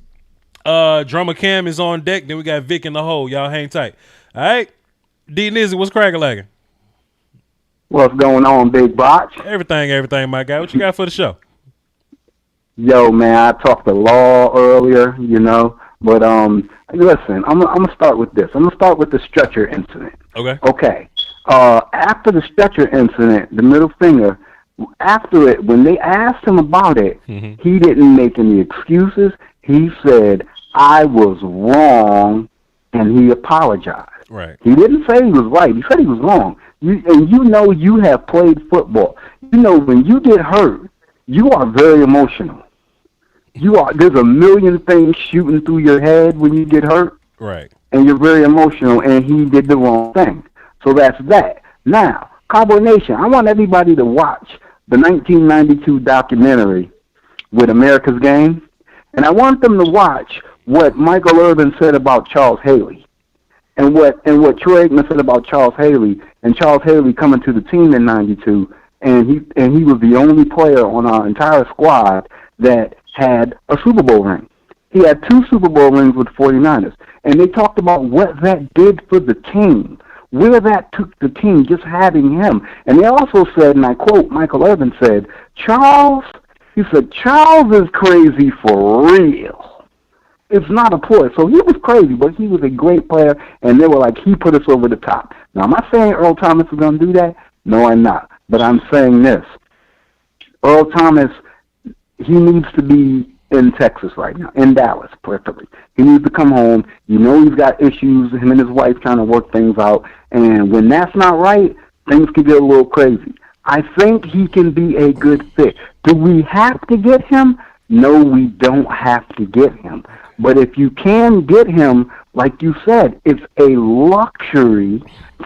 S2: Drummer Cam is on deck. Then we got Vic in the hole. Y'all hang tight. All right. D Nizzy, what's cracking lagging?
S4: What's going on, Big Botch?
S2: Everything, my guy. What you got for the show?
S4: Yo, man, I talked to Law earlier, you know, but listen, I'm gonna start with this. I'm gonna start with the stretcher incident. Okay. After the stretcher incident, the middle finger, after it, when they asked him about it, he didn't make any excuses. He said, I was wrong, and he apologized.
S2: Right.
S4: He didn't say he was right. He said he was wrong. You have played football. You know, when you get hurt, you are very emotional. There's a million things shooting through your head when you get hurt.
S2: Right.
S4: And you're very emotional, and he did the wrong thing. So that's that. Now, Cowboy Nation, I want everybody to watch the 1992 documentary with America's Game. And I want them to watch what Michael Irvin said about Charles Haley, and what Troy Aikman said about Charles Haley, and Charles Haley coming to the team in '92, and he was the only player on our entire squad that had a Super Bowl ring. He had 2 Super Bowl rings with 49ers, and they talked about what that did for the team, where that took the team, just having him. And they also said, and I quote, Michael Irvin said, Charles is crazy for real. It's not a ploy. So he was crazy, but he was a great player, and they were like, he put us over the top. Now, am I saying Earl Thomas is going to do that? No, I'm not. But I'm saying this. Earl Thomas, he needs to be in Texas right now, in Dallas, preferably. He needs to come home. You know he's got issues, him and his wife trying to work things out. And when that's not right, things can get a little crazy. I think he can be a good fit. Do we have to get him? No, we don't have to get him. But if you can get him
S7: like you said, it's a luxury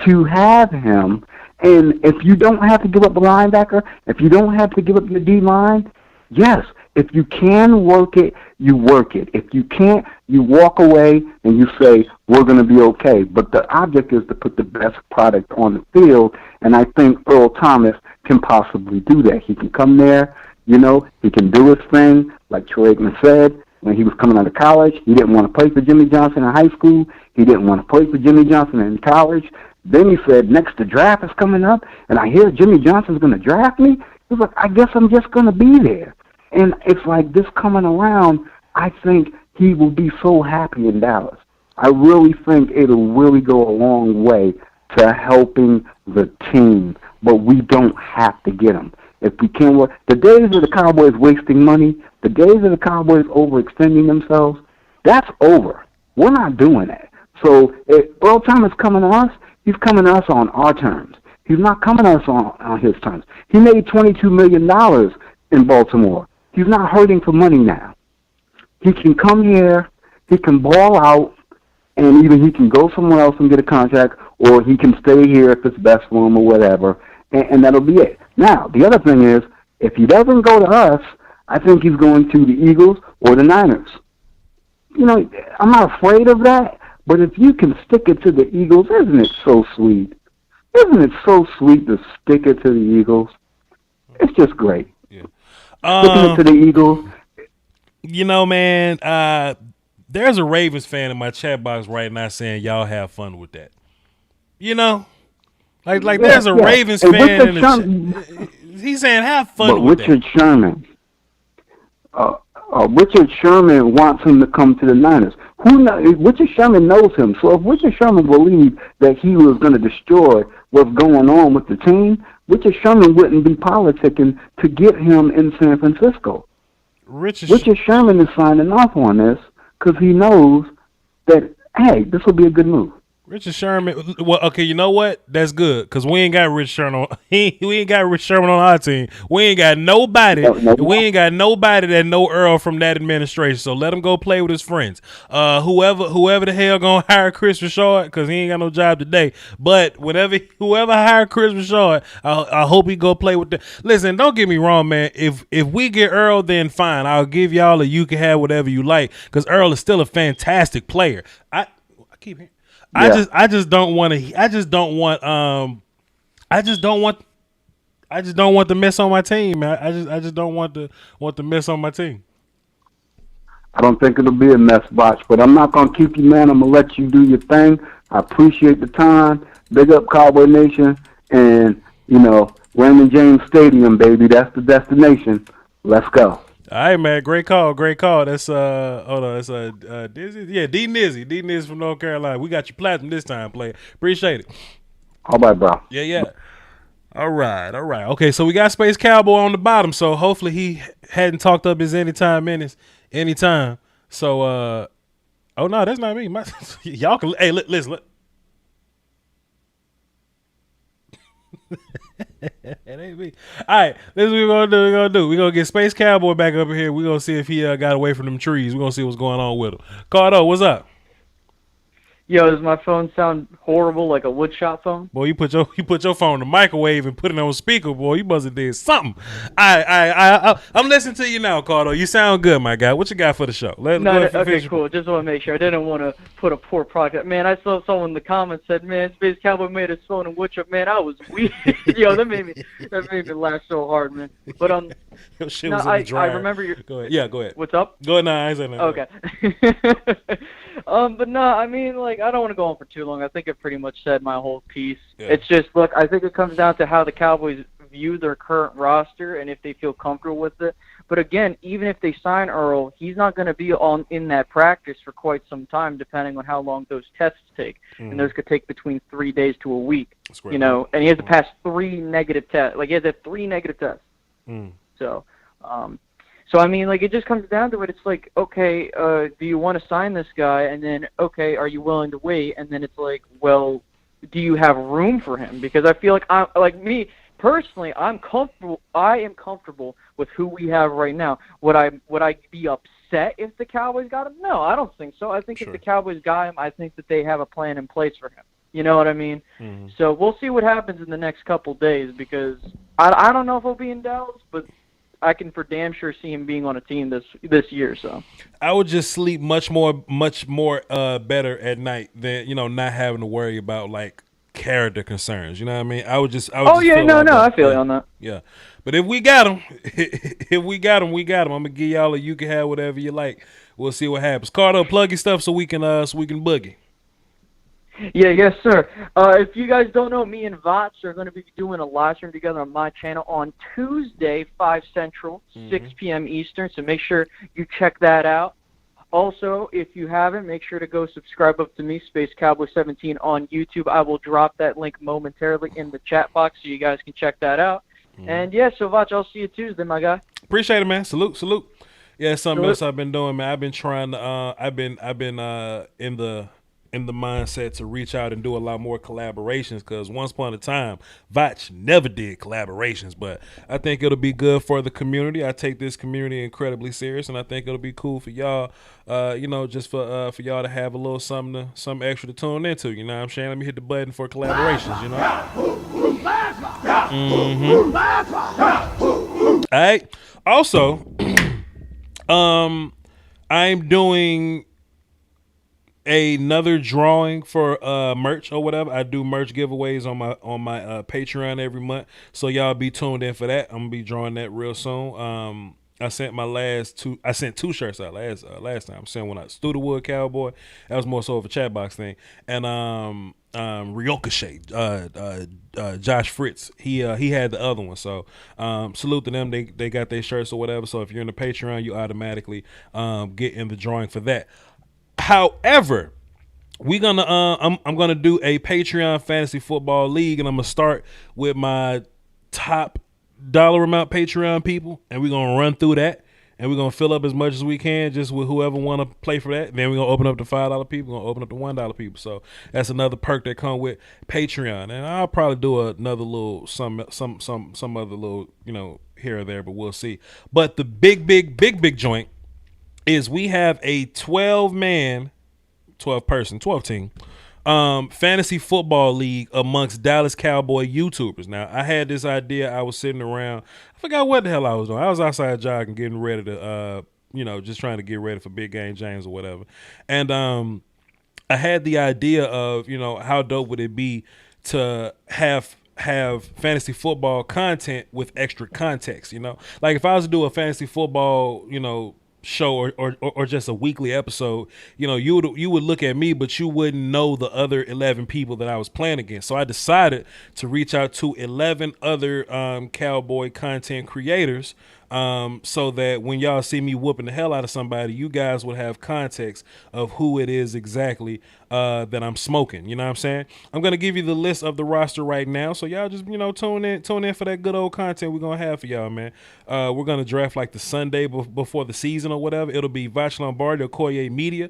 S7: to have him. And if you don't have to give up a linebacker, if you don't have to give up your D-line, yes, if you can work it, you work it. If you can't, you walk away and you say, we're going to be okay. But the object is to put the best product on the field, and I think Earl Thomas can possibly do that. He can come there, you know, he can do his thing, like Troy Aikman said. When he was coming out of college, he didn't want to play for Jimmy Johnson in high school. He didn't want to play for Jimmy Johnson in college. Then he said, next the draft is coming up, and I hear Jimmy Johnson's going to draft me. He was like, I guess I'm just going to be there. And it's like this coming around, I think he will be so happy in Dallas. I really think it'll really go a long way to helping the team, but we don't have to get him. If we can work, the days of the Cowboys wasting money, the days of the Cowboys overextending themselves, that's over. We're not doing that. So if Earl Thomas coming to us, he's coming to us on our terms. He's not coming to us on his terms. He made $22 million in Baltimore. He's not hurting for money now. He can come here, he can ball out, and either he can go somewhere else and get a contract, or he can stay here if it's best for him or whatever, and that'll be it. Now, the other thing is, if he doesn't go to us, I think he's going to the Eagles or the Niners. You know, I'm not afraid of that, but if you can stick it to the Eagles, isn't it so sweet? Isn't it so sweet to stick it to the Eagles? It's just great.
S2: Yeah.
S7: Sticking it to the Eagles.
S2: You know, man, there's a Ravens fan in my chat box right now saying y'all have fun with that. You know? Like there's a Ravens fan in the chat. He's saying have fun with
S7: Richard
S2: that.
S7: Sherman. Richard Sherman wants him to come to the Niners. Richard Sherman knows him. So if Richard Sherman believed that he was going to destroy what's going on with the team, Richard Sherman wouldn't be politicking to get him in San Francisco. Richard Sherman is signing off on this because he knows that, hey, this will be a good move.
S2: Richard Sherman. Well, okay, you know what? That's good because we ain't got Rich Sherman. We ain't got Rich Sherman on our team. We ain't got nobody. We ain't got nobody that know Earl from that administration. So let him go play with his friends. Whoever the hell gonna hire Chris Richard because he ain't got no job today. But whoever hire Chris Richard, I hope he go play with the. Listen, don't get me wrong, man. If we get Earl, then fine. I'll give y'all you can have whatever you like because Earl is still a fantastic player. I keep hearing. Yeah. I just don't want the mess on my team, man. I just don't want the mess on my team.
S7: I don't think it'll be a mess, Voch, but I'm not gonna keep you, man. I'm gonna let you do your thing. I appreciate the time. Big up Cowboy Nation, and you know, Raymond James Stadium, baby. That's the destination. Let's go.
S2: All right, man. Great call. That's hold on. It's Dizzy. Yeah, D Nizzy from North Carolina. We got your platinum this time, player. Appreciate it. All
S7: right, bro.
S2: Yeah. All right. Okay, so we got Space Cowboy on the bottom. So hopefully he hadn't talked up his anytime. So oh no, that's not me. Y'all can listen. It ain't me. All right, this is what we're gonna do. We're gonna get Space Cowboy back up in here. We're gonna see if he got away from them trees. We're gonna see what's going on with him. Cardo, what's up?
S6: Yo, does my phone sound horrible like a woodshop phone?
S2: Boy, you put your phone in the microwave and put it on speaker, boy. You must have did something. I'm listening to you now, Cardo. You sound good, my guy. What you got for the show?
S6: Okay, cool. Just want to make sure. I didn't want to put a poor product. Man, I saw someone in the comments said, "Man, Space Cowboy made his phone in woodshop." Man, I was weak. Yo, that made me laugh so hard, man. But
S2: Your shit was in the dryer.
S6: I remember your.
S2: Go ahead. Yeah, go ahead.
S6: What's up?
S2: Go ahead. No, I ain't saying nothing.
S6: Okay. But no, I mean, like, I don't want to go on for too long. I think I pretty much said my whole piece. Yeah. It's just, look, I think it comes down to how the Cowboys view their current roster and if they feel comfortable with it. But again, even if they sign Earl, he's not going to be in that practice for quite some time, depending on how long those tests take. And those could take between 3 days to a week. You know, and he has to pass 3 negative tests. Like, he has to have 3 negative tests. So, I mean, like, it just comes down to it. It's like, okay, do you want to sign this guy? And then, okay, are you willing to wait? And then it's like, well, do you have room for him? Because I feel like me, personally, I am comfortable with who we have right now. Would I be upset set if the Cowboys got him? No, I don't think so. I think if the Cowboys got him, I think that they have a plan in place for him. You know what I mean?
S2: Mm-hmm.
S6: So we'll see what happens in the next couple days because I don't know if he'll be in Dallas, but I can for damn sure see him being on a team this year. So
S2: I would just sleep much more better at night than not having to worry about like character concerns. You know what I mean? I would just.
S6: I feel you on that.
S2: Yeah, but if we got him, we got him. I'm gonna give y'all you can have whatever you like. We'll see what happens. Carter, plug your stuff so we can boogie.
S6: Yeah, yes, sir. If you guys don't know, me and Voch are going to be doing a live stream together on my channel on Tuesday, 5 Central, 6 p.m. Eastern, so make sure you check that out. Also, if you haven't, make sure to go subscribe up to me, Space Cowboy 17 on YouTube. I will drop that link momentarily in the chat box so you guys can check that out. And, yeah, so, Voch, I'll see you Tuesday, my guy.
S2: Appreciate it, man. Salute. Yeah, something else I've been doing, man. I've been trying to I've been in the mindset to reach out and do a lot more collaborations because once upon a time, Voch never did collaborations, but I think it'll be good for the community. I take this community incredibly serious, and I think it'll be cool for y'all, just for y'all to have a little something extra to tune into. You know what I'm saying? Let me hit the button for collaborations, you know? All right. Also, I'm doing another drawing for merch or whatever. I do merch giveaways on my Patreon every month, so y'all be tuned in for that. I'm gonna be drawing that real soon. I sent two shirts out last time. I sent one out, Studewood Cowboy. That was more so of a chat box thing, and Ricochet, Josh Fritz. He had the other one. So salute to them. They got their shirts or whatever. So if you're in the Patreon, you automatically get in the drawing for that. However, I'm gonna do a Patreon fantasy football league, and I'm gonna start with my top dollar amount Patreon people, and we're gonna run through that, and we're gonna fill up as much as we can, just with whoever want to play for that. And then we're gonna open up the $5 people, we're gonna open up the $1 people. So that's another perk that come with Patreon, and I'll probably do another little some other little here or there, but we'll see. But the big joint is we have a 12 team fantasy football league amongst Dallas Cowboy YouTubers. Now, I had this idea. I was sitting around. I forgot what the hell I was doing. I was outside jogging, getting ready to, just trying to get ready for Big Game James or whatever. And I had the idea of, how dope would it be to have fantasy football content with extra context, Like if I was to do a fantasy football, show or just a weekly episode, you would look at me, but you wouldn't know the other 11 people that I was playing against. So I decided to reach out to 11 other Cowboy content creators, so that when y'all see me whooping the hell out of somebody, you guys would have context of who it is exactly that I'm smoking. You know what I'm saying? I'm gonna give you the list of the roster right now, so y'all just tune in for that good old content we're gonna have for y'all, man. We're gonna draft like the Sunday before the season or whatever. It'll be Voch Lombardi of Koye Media,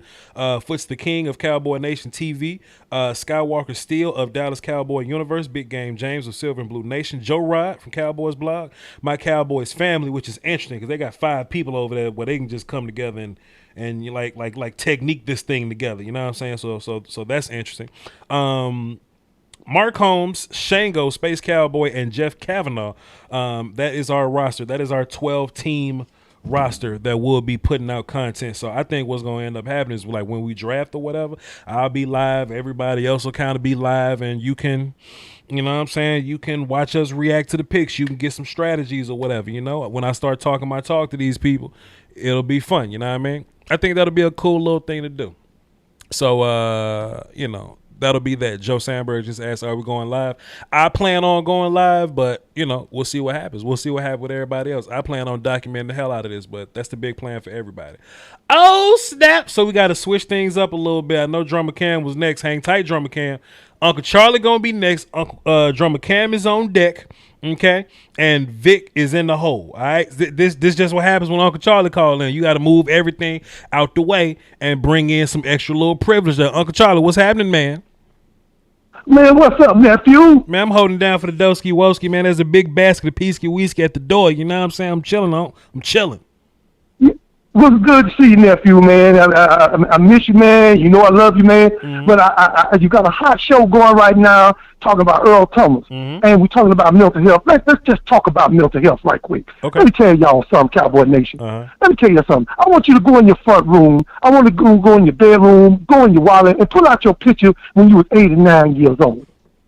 S2: Foots the King of Cowboy Nation TV, Skywalker Steele of Dallas Cowboy Universe, Big Game James of Silver and Blue Nation, Joe Rod from Cowboys Blog, My Cowboys Family, which is interesting because they got 5 people over there where they can just come together and you like technique this thing together. You know what I'm saying? So that's interesting. Mark Holmes, Shango, Space Cowboy, and Jeff Kavanaugh. That is our roster. That is our 12-team roster that will be putting out content. So I think what's going to end up happening is like when we draft or whatever, I'll be live. Everybody else will kind of be live, and you can, you know what I'm saying? You can watch us react to the picks. You can get some strategies or whatever, When I start talking my talk to these people, it'll be fun. You know what I mean? I think that'll be a cool little thing to do. So, that'll be that. Joe Sandberg just asked, are we going live? I plan on going live, but, we'll see what happens. We'll see what happens with everybody else. I plan on documenting the hell out of this, but that's the big plan for everybody. Oh, snap. So we got to switch things up a little bit. I know Drummer Cam was next. Hang tight, Drummer Cam. Uncle Charlie going to be next. Drummer Cam is on deck. Okay, and Vic is in the hole. All right, this just what happens when Uncle Charlie calls in. You got to move everything out the way and bring in some extra little privilege there. Uncle Charlie, what's happening, man?
S8: Man, what's up, nephew?
S2: Man, I'm holding down for the Doski Woski, man. There's a big basket of Peasky whiskey at the door. You know what I'm saying? I'm chilling.
S8: was good to see you, nephew, man. I miss you, man. You know I love you, man. Mm-hmm. But you got a hot show going right now talking about Earl Thomas. Mm-hmm. And we're talking about mental health. Let's just talk about mental health right quick. Okay. Let me tell y'all something, Cowboy Nation. Uh-huh. Let me tell you something. I want you to go in your front room. I want to go in your bedroom, go in your wallet, and pull out your picture when you was 8 and 9 years old.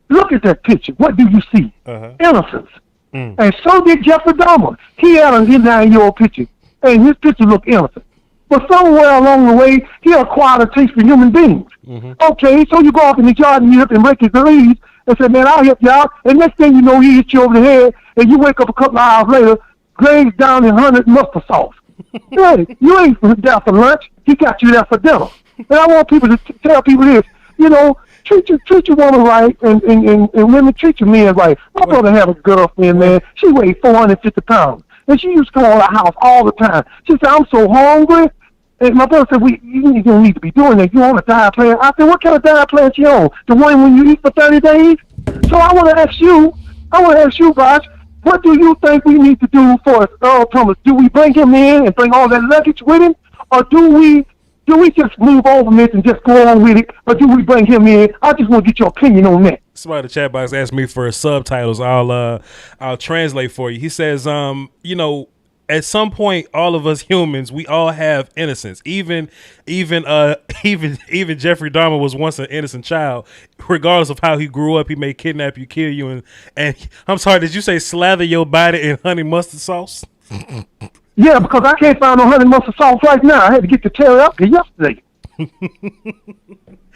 S8: Look at that picture. What do you see? Uh-huh. Innocence. Mm. And so did Jeffrey Dahmer. He had a 9-year-old picture. And his picture looked innocent. But somewhere along the way, he acquired a taste for human beings. Mm-hmm. Okay, so you go off in the yard and you help him break his leaves and say, man, I'll help you out. And next thing you know, he hits you over the head, and you wake up a couple of hours later, glazed down in 100 mustard sauce. Hey, you ain't there for lunch. He got you there for dinner. And I want people to tell people this, treat your woman right, and women treat your men right. My brother had a girlfriend, man. She weighed 450 pounds. And she used to come to our house all the time. She said, I'm so hungry. And my brother said, you don't need to be doing that. You on a diet plan? I said, what kind of diet plan you on? The one when you eat for 30 days? So I want to ask you, Voch, what do you think we need to do for Earl Thomas? Do we bring him in and bring all that luggage with him? Or do we just move over this and just go on with it? Or do we bring him in? I just want to get your opinion on that.
S2: Somebody in the chat box asked me for subtitles. I'll translate for you. He says, at some point, all of us humans, we all have innocence. Even Jeffrey Dahmer was once an innocent child. Regardless of how he grew up, he may kidnap you, kill you, and I'm sorry, did you say slather your body in honey mustard sauce?
S8: Yeah, because I can't find no honey mustard sauce right now. I had to get the teriyaki yesterday.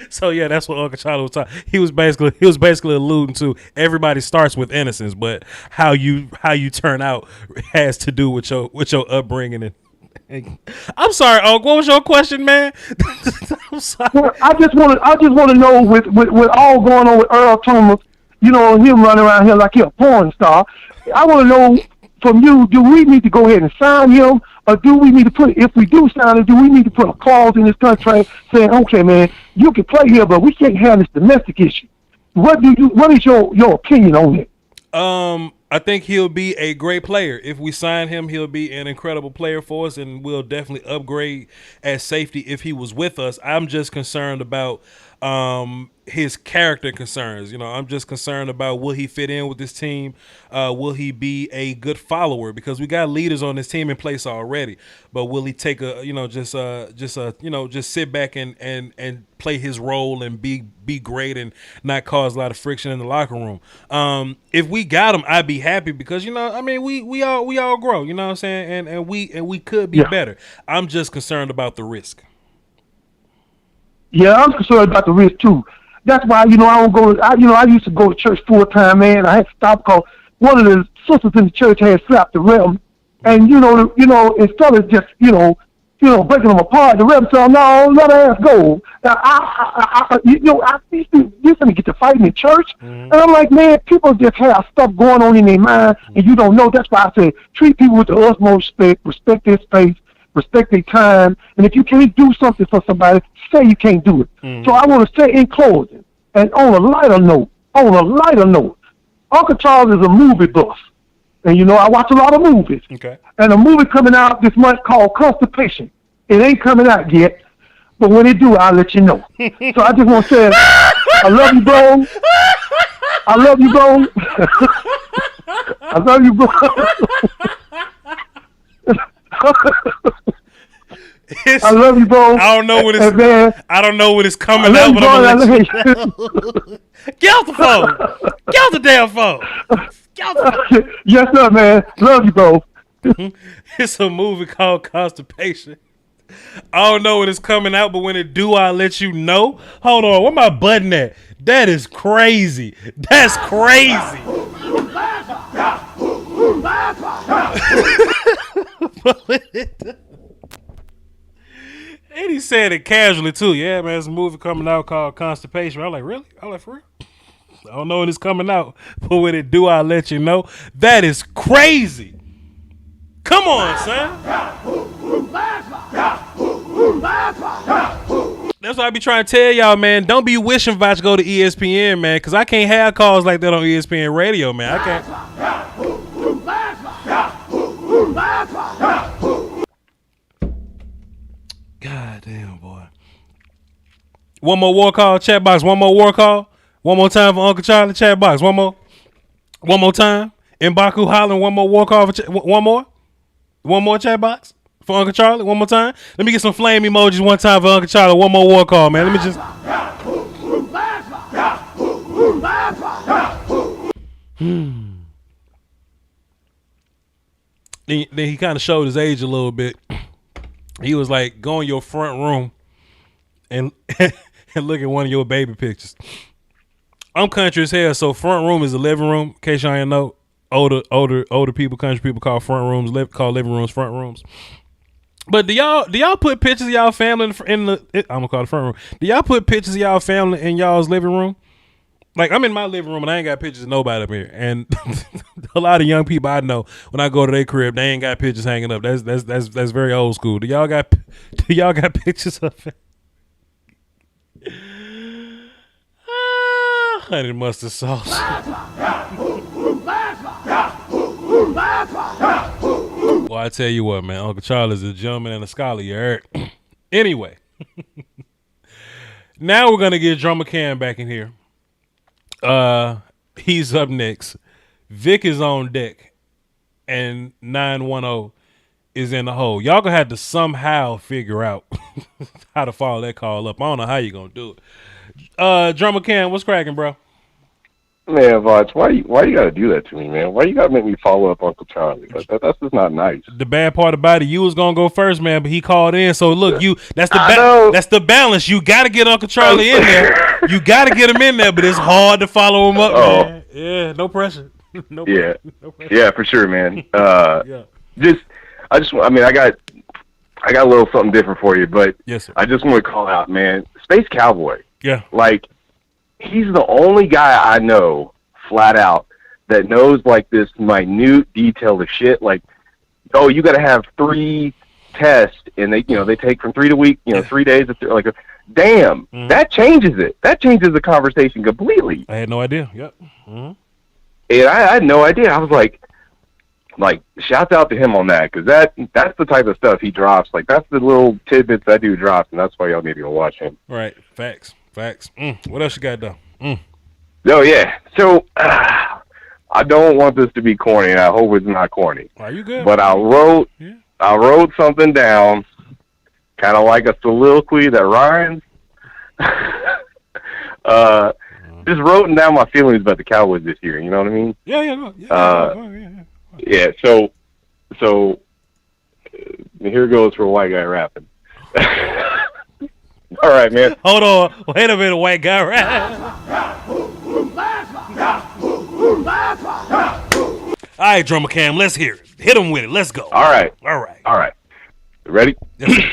S2: So yeah, that's what Uncle Charlie was talking. He was basically alluding to everybody starts with innocence, but how you turn out has to do with your upbringing. And I'm sorry, Uncle. What was your question, man? I'm sorry.
S8: Well, I just want to know with all going on with Earl Thomas, him running around here like he a porn star. I want to know from you: do we need to go ahead and sign him? Or do we need to if we do sign it, do we need to put a clause in this contract saying, okay, man, you can play here, but we can't have this domestic issue? What is your opinion on it?
S2: I think he'll be a great player. If we sign him, he'll be an incredible player for us, and we'll definitely upgrade at safety if he was with us. I'm just concerned about his character concerns. I'm just concerned about will he fit in with this team? Will he be a good follower? Because we got leaders on this team in place already. But will he take just sit back and play his role and be great and not cause a lot of friction in the locker room? If we got him, I'd be happy because we all grow. You know what I'm saying? And we could be better. I'm just concerned about the risk.
S8: Yeah, I'm concerned about the risk too. That's why, I don't go. I used to go to church full time, man. I had to stop because one of the sisters in the church had slapped the reverend, and instead of just breaking them apart, the reverend said, "No, let her ass go." Now, I used to get to fighting in church, and I'm like, man, people just have stuff going on in their mind, and you don't know. That's why I say treat people with the utmost respect their space, respect their time, and if you can't do something for somebody, say you can't do it. So I want to say in closing, and on a lighter note, Uncle Charles is a movie buff, and I watch a lot of movies. Okay. And a movie coming out this month called Constipation. It ain't coming out yet, but when it do, I'll let you know. So I just want to say, I love you, bro. I love you, bro. I love you, bro. I love you, bro.
S2: I don't know when it's coming out, but I'm gonna let you know. Get off the phone. Get off the damn phone. Get off the phone.
S8: Yes, sir, man. Love you, bro.
S2: It's a movie called Constipation. I don't know when it's coming out, but when it do, I'll let you know. Hold on, where my button at? That is crazy. That's crazy. And he said it casually too. Yeah, man, there's a movie coming out called Constipation. I'm like, really? I'm like, for real? I don't know when it's coming out, but when it do, I'll let you know. That is crazy. Come on, son. That's what I be trying to tell y'all, man. Don't be wishing Voch go to ESPN, man, because I can't have calls like that on ESPN radio, man. I can't. One more war call, chat box. One more war call. One more time for Uncle Charlie, chat box. One more time. M'Baku hollering. One more war call. One more chat box for Uncle Charlie. One more time. Let me get some flame emojis one time for Uncle Charlie. One more war call, man. Let me just. Then he kind of showed his age a little bit. He was like, go in your front room and look at one of your baby pictures. I'm country as hell, so front room is the living room. In case y'all ain't know, older people, country people call front rooms, call living rooms front rooms. But do y'all put pictures of y'all family in the? I'm gonna call it the front room. Do y'all put pictures of y'all family in y'all's living room? Like, I'm in my living room and I ain't got pictures of nobody up here. And a lot of young people I know, when I go to their crib, they ain't got pictures hanging up. That's very old school. Do y'all got pictures of it? Honey mustard sauce. Well, I tell you what, man, Uncle Charlie's a gentleman and a scholar, you heard? Anyway. Now we're gonna get Drummer Cam back in here. He's up next. Vic is on deck, and 910 is in the hole. Y'all gonna have to somehow figure out how to follow that call up. I don't know how you gonna do it. Drummer Cam, what's cracking, bro?
S9: Man, Voch, why you gotta do that to me, man? Why you gotta make me follow up Uncle Charlie? That's just not nice.
S2: The bad part about it, you was gonna go first, man, but he called in. So look, that's the balance. You gotta get Uncle Charlie in there. You gotta get him in there, but it's hard to follow him up, man. Yeah, no pressure. No pressure.
S9: Yeah, for sure, man.
S2: Yeah.
S9: I got a little something different for you, but
S2: yes, sir.
S9: I just want to call out, man, Space Cowboy.
S2: Yeah.
S9: Like, he's the only guy I know, flat out, that knows, like, this minute detail of shit. Like, oh, you got to have 3 tests, and they take from 3 to week, 3 days. Like, damn, that changes it. That changes the conversation completely.
S2: I had no idea. Yep. Mm-hmm.
S9: And I had no idea. I was like, shouts out to him on that, because that's the type of stuff he drops. Like, that's the little tidbits that dude drops, and that's why y'all need to go watch him.
S2: Right. Facts. What else you got, though?
S9: Oh, yeah. So, I don't want this to be corny, and I hope it's not corny.
S2: Are you good?
S9: But I wrote something down, kind of like a soliloquy that rhymes. Just wrote down my feelings about the Cowboys this year. You know what I mean? Yeah. So here goes for a white guy rapping. All right, man.
S2: Hold on. Wait a minute, white guy rap. All right, Drummer Cam, let's hear it. Hit him with it. Let's go.
S9: All right. Ready?
S2: Yes, sir.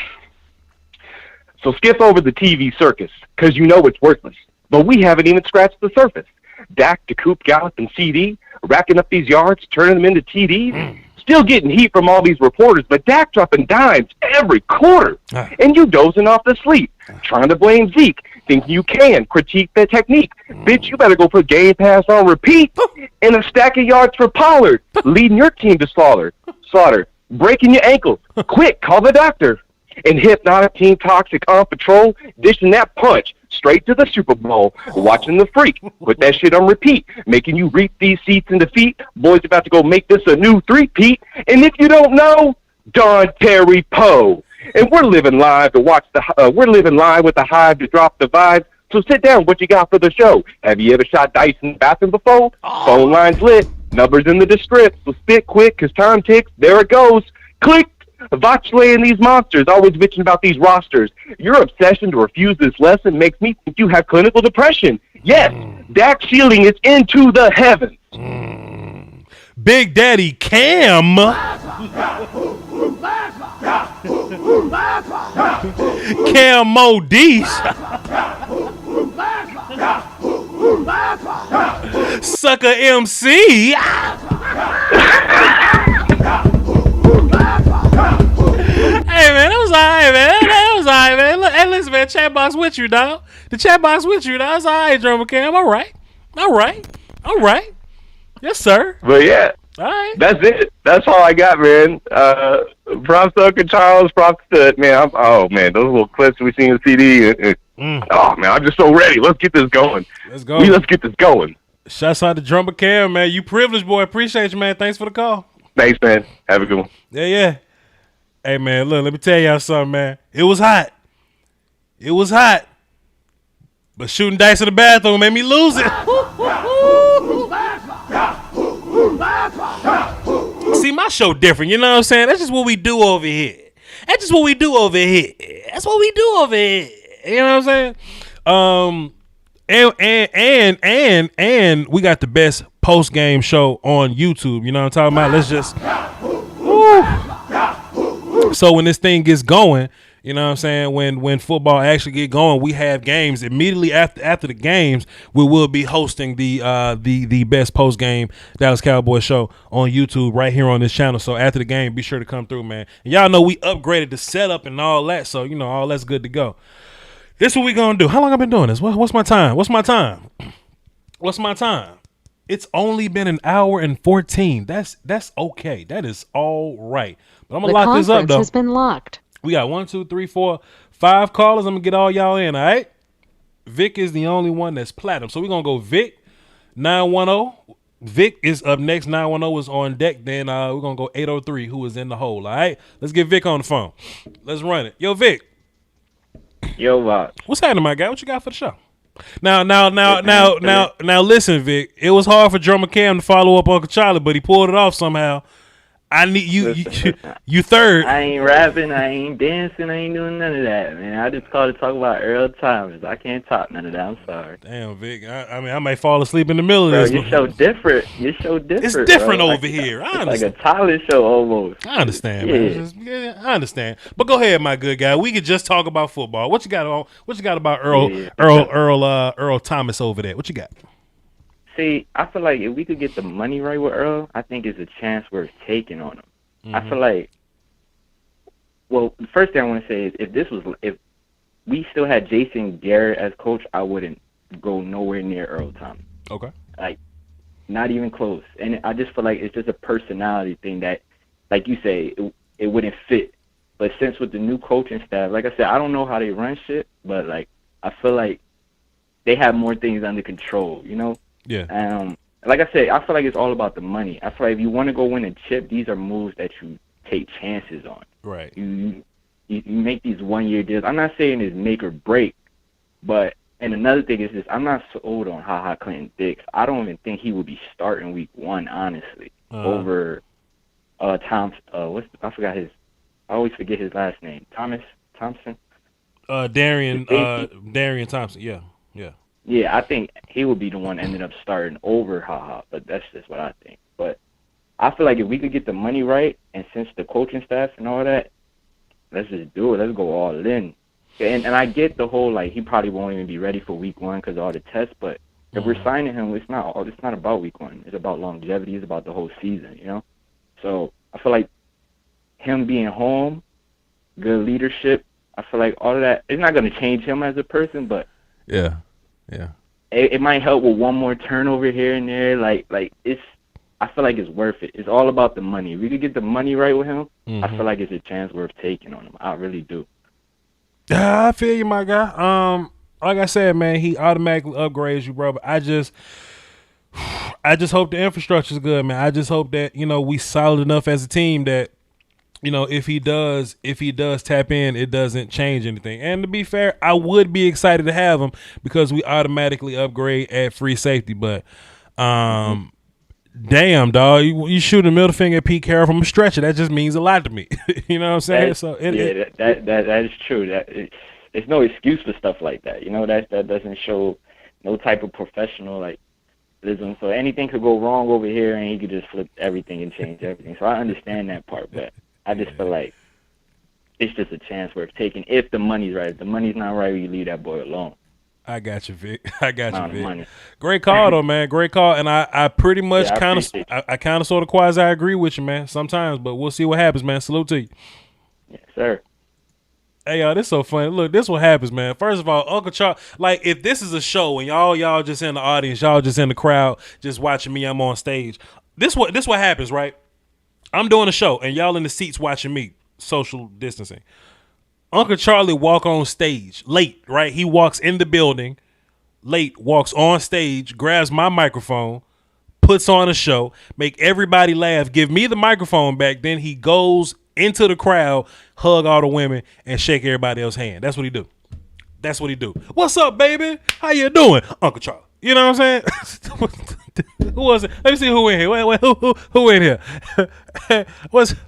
S9: So skip over the TV circus, because you know it's worthless. But we haven't even scratched the surface. Dak, DeCoop, Gallup, and Ceedee, racking up these yards, turning them into TDs. Still getting heat from all these reporters, but Dak dropping dimes every quarter. And you dozing off to sleep, trying to blame Zeke, thinking you can critique the technique. Bitch, you better go put Game Pass on repeat. And a stack of yards for Pollard, leading your team to slaughter, breaking your ankles. Quick, call the doctor. And Hypnotic Team Toxic on patrol, dishing that punch straight to the Super Bowl. Watching the freak, put that shit on repeat, making you reap these seats in defeat. Boys about to go make this a new three-peat. And if you don't know, Don Terry Poe. And we're living live with the Hive to drop the vibe. So sit down, what you got for the show? Have you ever shot dice in the bathroom before? Phone lines lit, numbers in the descript. So spit quick, cause time ticks. There it goes. Click. Voch laying these monsters, always bitching about these rosters. Your obsession to refuse this lesson makes me think you have clinical depression. Yes, Dak shielding is into the heavens.
S2: Big Daddy Cam. Cam Modise. Sucker MC. Hey, man, that was all right, man. Look, hey, listen, man, chat box with you, dog. The chat box with you, dog. It's all right, Drummer Cam. All right. Yes, sir.
S9: But yeah,
S2: All right.
S9: That's it. That's all I got, man. Props to Uncle Charles. Props to man. Man, those little clips we seen in Ceedee. Oh man, I'm just so ready. Let's get this going.
S2: Let's go.
S9: Let's get this going.
S2: Shouts out to Drummer Cam, man. You privileged, boy. Appreciate you, man. Thanks for the call.
S9: Thanks, man. Have a good one.
S2: Yeah. Hey, man, look, let me tell y'all something, man. It was hot. But shooting dice in the bathroom made me lose it. See, my show different, you know what I'm saying? That's just what we do over here. You know what I'm saying? And we got the best post-game show on YouTube. You know what I'm talking about? Let's just... So when this thing gets going, you know what I'm saying, when football actually get going, we have games. Immediately after the games, we will be hosting the best post-game Dallas Cowboys show on YouTube right here on this channel. So after the game, be sure to come through, man. And y'all know we upgraded the setup and all that, so, you know, all that's good to go. This is what we gonna do. How long I been doing this? What's my time? It's only been an hour and 14. That's okay. That is all right. But I'm gonna lock this up though. The conference has been locked. We got 1, 2, 3, 4, 5 callers. I'm gonna get all y'all in. All right. Vic is the only one that's platinum. So we're gonna go Vic 910. Vic is up next. 910 is on deck. Then we're gonna go 803, who is in the hole. All right. Let's get Vic on the phone. Let's run it. Yo, Vic.
S10: Yo, Voch.
S2: What's happening, my guy? What you got for the show? Now, listen, Vic. It was hard for Drummer Cam to follow up Uncle Charlie, but he pulled it off somehow. I need you third.
S10: I ain't rapping, I ain't dancing, I ain't doing none of that, man. I just called to talk about Earl Thomas. I can't talk none of that. I'm sorry.
S2: Damn, Vic. I mean, I might fall asleep in the middle of this.
S10: Your show different. It's
S2: different
S10: bro.
S2: over here. I understand.
S10: Like a Tyler show almost.
S2: I understand, man. I understand. But go ahead, my good guy. We could just talk about football. What you got on? What you got about Earl Thomas over there? What you got?
S10: See, I feel like if we could get the money right with Earl, I think it's a chance worth taking on him.
S2: Mm-hmm.
S10: I feel like, well, the first thing I want to say is if we still had Jason Garrett as coach, I wouldn't go nowhere near Earl Thomas.
S2: Okay.
S10: Like, not even close. And I just feel like it's just a personality thing that, like you say, it wouldn't fit. But since with the new coaching staff, like I said, I don't know how they run shit, but, like, I feel like they have more things under control, you know?
S2: Yeah.
S10: Like I said, I feel like it's all about the money. I feel like if you want to go win a chip, these are moves that you take chances on.
S2: Right.
S10: You make these 1-year deals. I'm not saying it's make or break, but and another thing is this: I'm not sold on HaHa Clinton Dix. I don't even think he would be starting week 1, honestly, over Tom. I forgot his. I always forget his last name. Thompson.
S2: Darian Thompson. Yeah.
S10: Yeah, I think he would be the one ended up starting over HaHa, but that's just what I think. But I feel like if we could get the money right, and since the coaching staff and all that, let's just do it. Let's go all in. And I get the whole, like, he probably won't even be ready for week 1 because of all the tests, but if we're signing him, it's not about week 1. It's about longevity. It's about the whole season, you know? So I feel like him being home, good leadership, I feel like all of that, it's not going to change him as a person, but
S2: yeah.
S10: It might help with one more turnover here and there. Like it's, I feel like it's worth it. It's all about the money. If we could get the money right with him, I feel like it's a chance worth taking on him. I really do.
S2: I feel you, my guy. Like I said, man, he automatically upgrades you, bro. But I just hope the infrastructure is good, man. I just hope that, you know, we solid enough as a team that, you know, if he does tap in, it doesn't change anything. And to be fair, I would be excited to have him because we automatically upgrade at free safety. But, damn, dog, you shoot a middle finger at Pete Carroll from a stretcher. That just means a lot to me. You know what I'm saying?
S10: That is true. There's no excuse for stuff like that. You know, that doesn't show no type of professionalism. So anything could go wrong over here, and he could just flip everything and change everything. So I understand that part, but I just feel like it's just a chance worth taking if the money's right. If the money's not right, you leave that boy alone.
S2: I got you, Vic. Vic. Great call, though, man. Great call. And I pretty much kind of sort of quasi agree with you, man, sometimes, but we'll see what happens, man. Salute to you.
S10: Yes, sir.
S2: Hey, y'all, this is so funny. Look, this is what happens, man. First of all, Uncle Charles, like, if this is a show and y'all just in the audience, y'all just in the crowd, just watching me, I'm on stage, This what happens, right? I'm doing a show and y'all in the seats watching me, social distancing. Uncle Charlie walk on stage late, right? He walks in the building late, walks on stage, grabs my microphone, puts on a show, make everybody laugh, give me the microphone back. Then he goes into the crowd, hug all the women, and shake everybody else's hand. That's what he do. That's what he do. What's up, baby? How you doing, Uncle Charlie? You know what I'm saying? Who was it? Let me see who in here. Wait, who in here? Let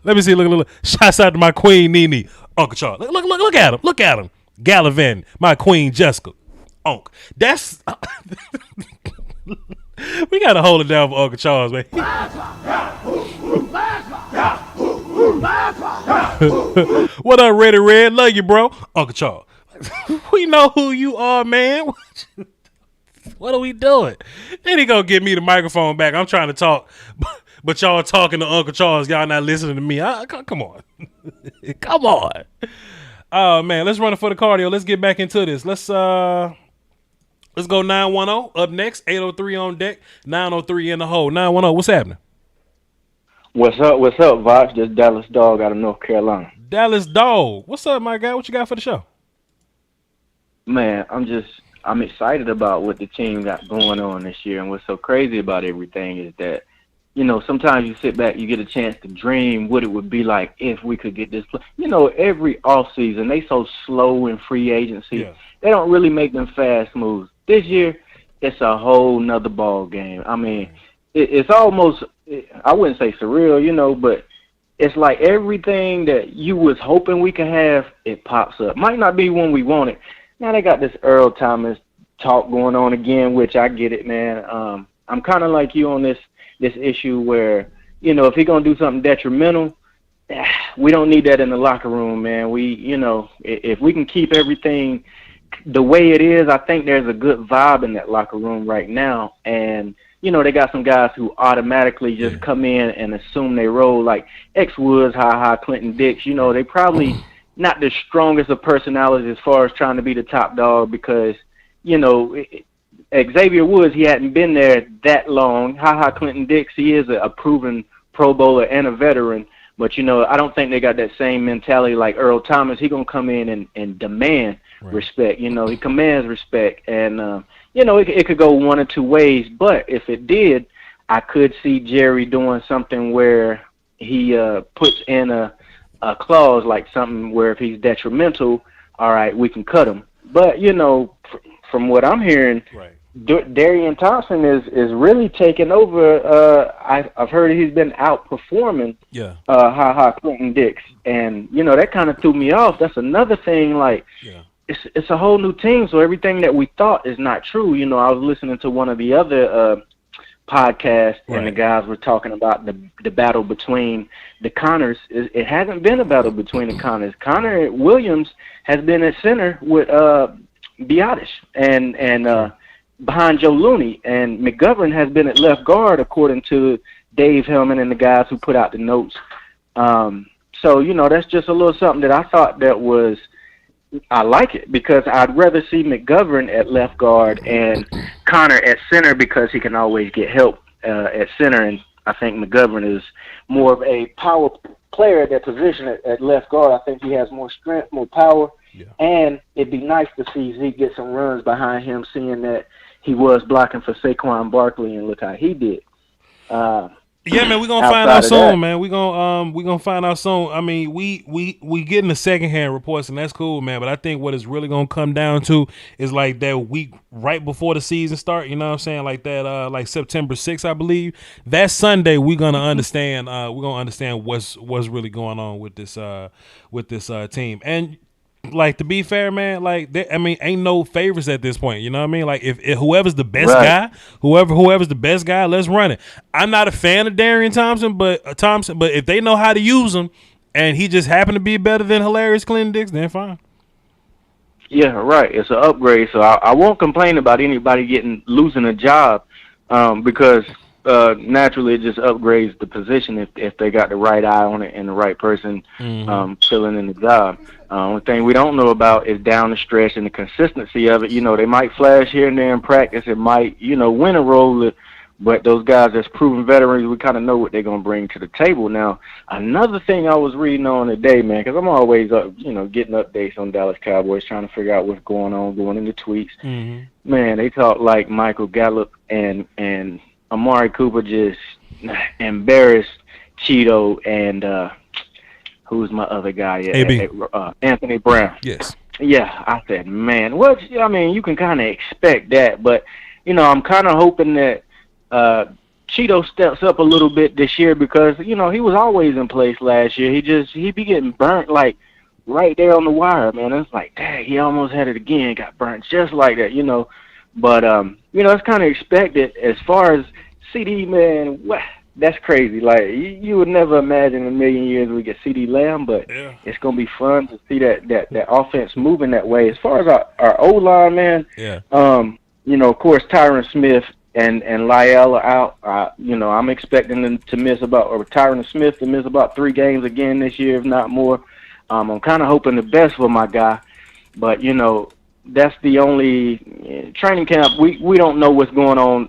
S2: me see. Look. Shouts out to my queen Nene, Uncle Charlie. Look at him. Look at him. Gallivan, my queen Jessica. Unc. That's we gotta hold it down for Uncle Charles, man. What up, Reddy Red? Love you, bro. Uncle Charles. We know who you are, man. What are we doing? Then he gonna give me the microphone back. I'm trying to talk, but y'all talking to Uncle Charles. Y'all not listening to me. Come on. Come on. Oh, man. Let's run it for the cardio. Let's get back into this. Let's go 910. Up next, 803 on deck, 903 in the hole. 910, what's happening?
S11: What's up, Voch? Just Dallas Dog out of North Carolina.
S2: Dallas Dog. What's up, my guy? What you got for the show?
S11: Man, I'm excited about what the team got going on this year. And what's so crazy about everything is that, you know, sometimes you sit back, you get a chance to dream what it would be like if we could get this play. You know, every offseason, they so slow in free agency. Yeah. They don't really make them fast moves. This year, it's a whole nother ball game. I mean, it's almost, I wouldn't say surreal, you know, but it's like everything that you was hoping we could have, it pops up. Might not be when we want it. Now they got this Earl Thomas talk going on again, which I get it, man. I'm kind of like you on this issue where, you know, if he's going to do something detrimental, we don't need that in the locker room, man. You know, if we can keep everything the way it is, I think there's a good vibe in that locker room right now. And, you know, they got some guys who automatically just come in and assume they role, like X Woods, Clinton Dix. You know, they probably not the strongest of personalities as far as trying to be the top dog because, you know, Xavier Woods, he hadn't been there that long. Clinton Dix, he is a proven Pro Bowler and a veteran. But, you know, I don't think they got that same mentality like Earl Thomas. He's going to come in and demand respect. You know, he commands respect. And, you know, it could go one or two ways. But if it did, I could see Jerry doing something where he puts in a clause like something where if he's detrimental, all right, we can cut him. But, you know, from what I'm hearing, Darian Thompson is really taking over. I've heard he's been outperforming Clinton Dix. And, you know, that kind of threw me off. That's another thing, like, it's a whole new team, so everything that we thought is not true. You know, I was listening to one of the other podcasts, and the guys were talking about the battle between the Connors. It hasn't been a battle between the Connors. Connor Williams has been at center with Biotish and behind Joe Looney, and McGovern has been at left guard, according to Dave Hellman and the guys who put out the notes. So, you know, that's just a little something that I thought that was, I like it, because I'd rather see McGovern at left guard and Connor at center because he can always get help at center, and I think McGovern is more of a power player at that position at left guard. I think he has more strength, more power, and it'd be nice to see Zeke get some runs behind him, seeing that he was blocking for Saquon Barkley, and look how he did.
S2: Yeah, man, we're gonna find out soon, man. We're gonna find out soon. I mean, we getting the secondhand reports, and that's cool, man. But I think what it's really gonna come down to is like that week right before the season start. You know what I'm saying? Like that, like September 6th, I believe. That Sunday, we're gonna understand. We're gonna understand what's really going on with this team. And like, to be fair, man, like, I mean, ain't no favorites at this point. You know what I mean? Like, if whoever's the best guy, whoever's the best guy, let's run it. I'm not a fan of Darian Thompson, but if they know how to use him, and he just happened to be better than hilarious Clinton Dix, then fine.
S11: Yeah, right. It's an upgrade, so I won't complain about anybody losing a job, because naturally it just upgrades the position if they got the right eye on it and the right person filling in the job. One thing we don't know about is down the stretch and the consistency of it. You know, they might flash here and there in practice. It might, you know, win a role, But those guys that's proven veterans, we kind of know what they're going to bring to the table. Now, another thing I was reading on today, man, because I'm always up, getting updates on Dallas Cowboys, trying to figure out what's going on, going into tweets.
S2: Mm-hmm.
S11: Man, they talk like Michael Gallup and Amari Cooper just embarrassed Cheeto and who's my other guy?
S2: AB.
S11: Anthony Brown.
S2: Yes.
S11: Yeah, I said, man, you can kind of expect that, but, I'm kind of hoping that Cheeto steps up a little bit this year because, he was always in place last year. He be getting burnt, like, right there on the wire, man. It's like, dang, he almost had it again, got burnt just like that, But, it's kind of expected. As far as Ceedee, man, that's crazy. Like, you would never imagine in a million years we get Ceedee Lamb, but it's going to be fun to see that offense moving that way. As far as our O-line, man, of course, Tyrone Smith and Lyell are out. I'm expecting them to miss Tyrone Smith to miss about 3 games again this year, if not more. I'm kind of hoping the best for my guy, but, that's the only training camp. We don't know what's going on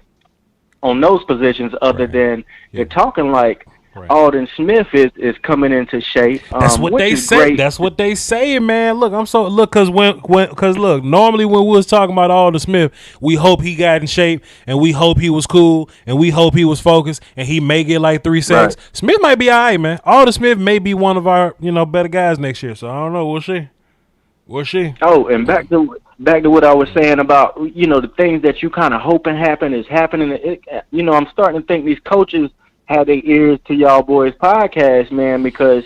S11: those positions other than they're talking like Alden Smith is coming into shape.
S2: That's what they say. Great. That's what they say, man. Look, because normally when we was talking about Alden Smith, we hope he got in shape and we hope he was cool and we hope he was focused and he may get like 3 sacks. Right. Smith might be all right, man. Alden Smith may be one of our better guys next year. So I don't know. We'll see.
S11: Oh, and back to what I was saying about the things that you kind of hoping happen is happening. I'm starting to think these coaches have their ears to y'all boys podcast, man, because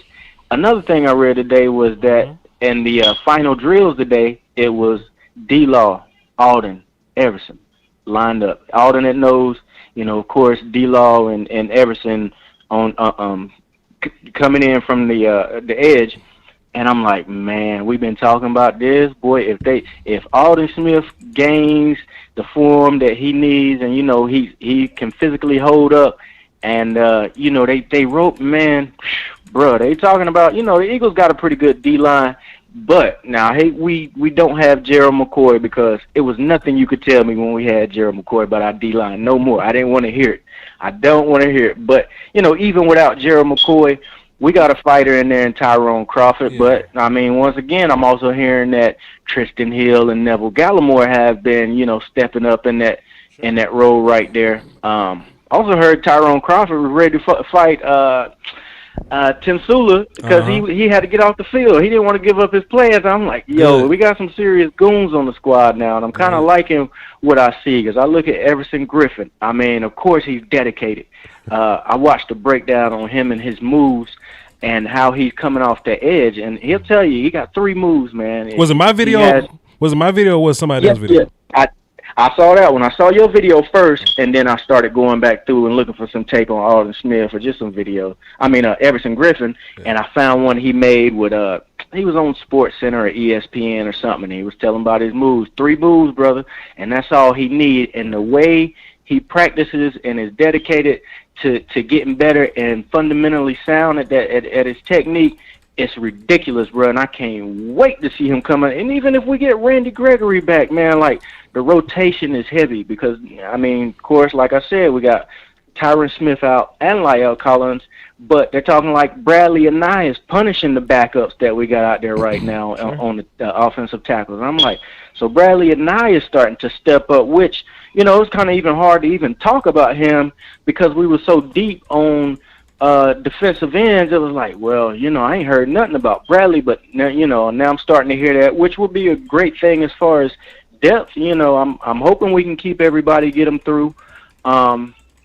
S11: another thing I read today was that in the final drills today, it was D-Law, Alden, Everson lined up. Alden at nose, of course, D-Law and Everson on coming in from the edge. And I'm like, man, we've been talking about this, boy. If Alden Smith gains the form that he needs, and he can physically hold up, and they wrote, man, bro. They talking about the Eagles got a pretty good D line, but now we don't have Gerald McCoy because it was nothing you could tell me when we had Gerald McCoy about our D line. No more. I didn't want to hear it. I don't want to hear it. But even without Gerald McCoy, we got a fighter in there in Tyrone Crawford, but, once again, I'm also hearing that Tristan Hill and Neville Gallimore have been, stepping up in that role right there. Also heard Tyrone Crawford was ready to fight Tim Sula because he had to get off the field. He didn't want to give up his plans. I'm like, we got some serious goons on the squad now, and I'm kind of liking what I see because I look at Everson Griffin. Of course he's dedicated. I watched the breakdown on him and his moves and how he's coming off the edge, and he'll tell you he got 3 moves, man.
S2: Was it my video? Was it my video or was somebody else's video?
S11: Yeah. I saw that one. I saw your video first, and then I started going back through and looking for some tape on Alden Smith or just some video. Everson Griffin, and I found one he made with he was on Sports Center or ESPN or something, and he was telling about his moves. 3 moves, brother, and that's all he need. And the way he practices and is dedicated to getting better and fundamentally sound at his technique, it's ridiculous, bro, and I can't wait to see him come in. And even if we get Randy Gregory back, man, like, the rotation is heavy because, of course, like I said, we got Tyrone Smith out and Lyell Collins, but they're talking like Bradley Anias punishing the backups that we got out there right now on the offensive tackles. I'm like, so Bradley Anias starting to step up, which, it's kind of even hard to even talk about him because we were so deep on defensive ends. It was like, well, I ain't heard nothing about Bradley, but now, now I'm starting to hear that, which will be a great thing as far as depth. I'm hoping we can keep everybody, get them through.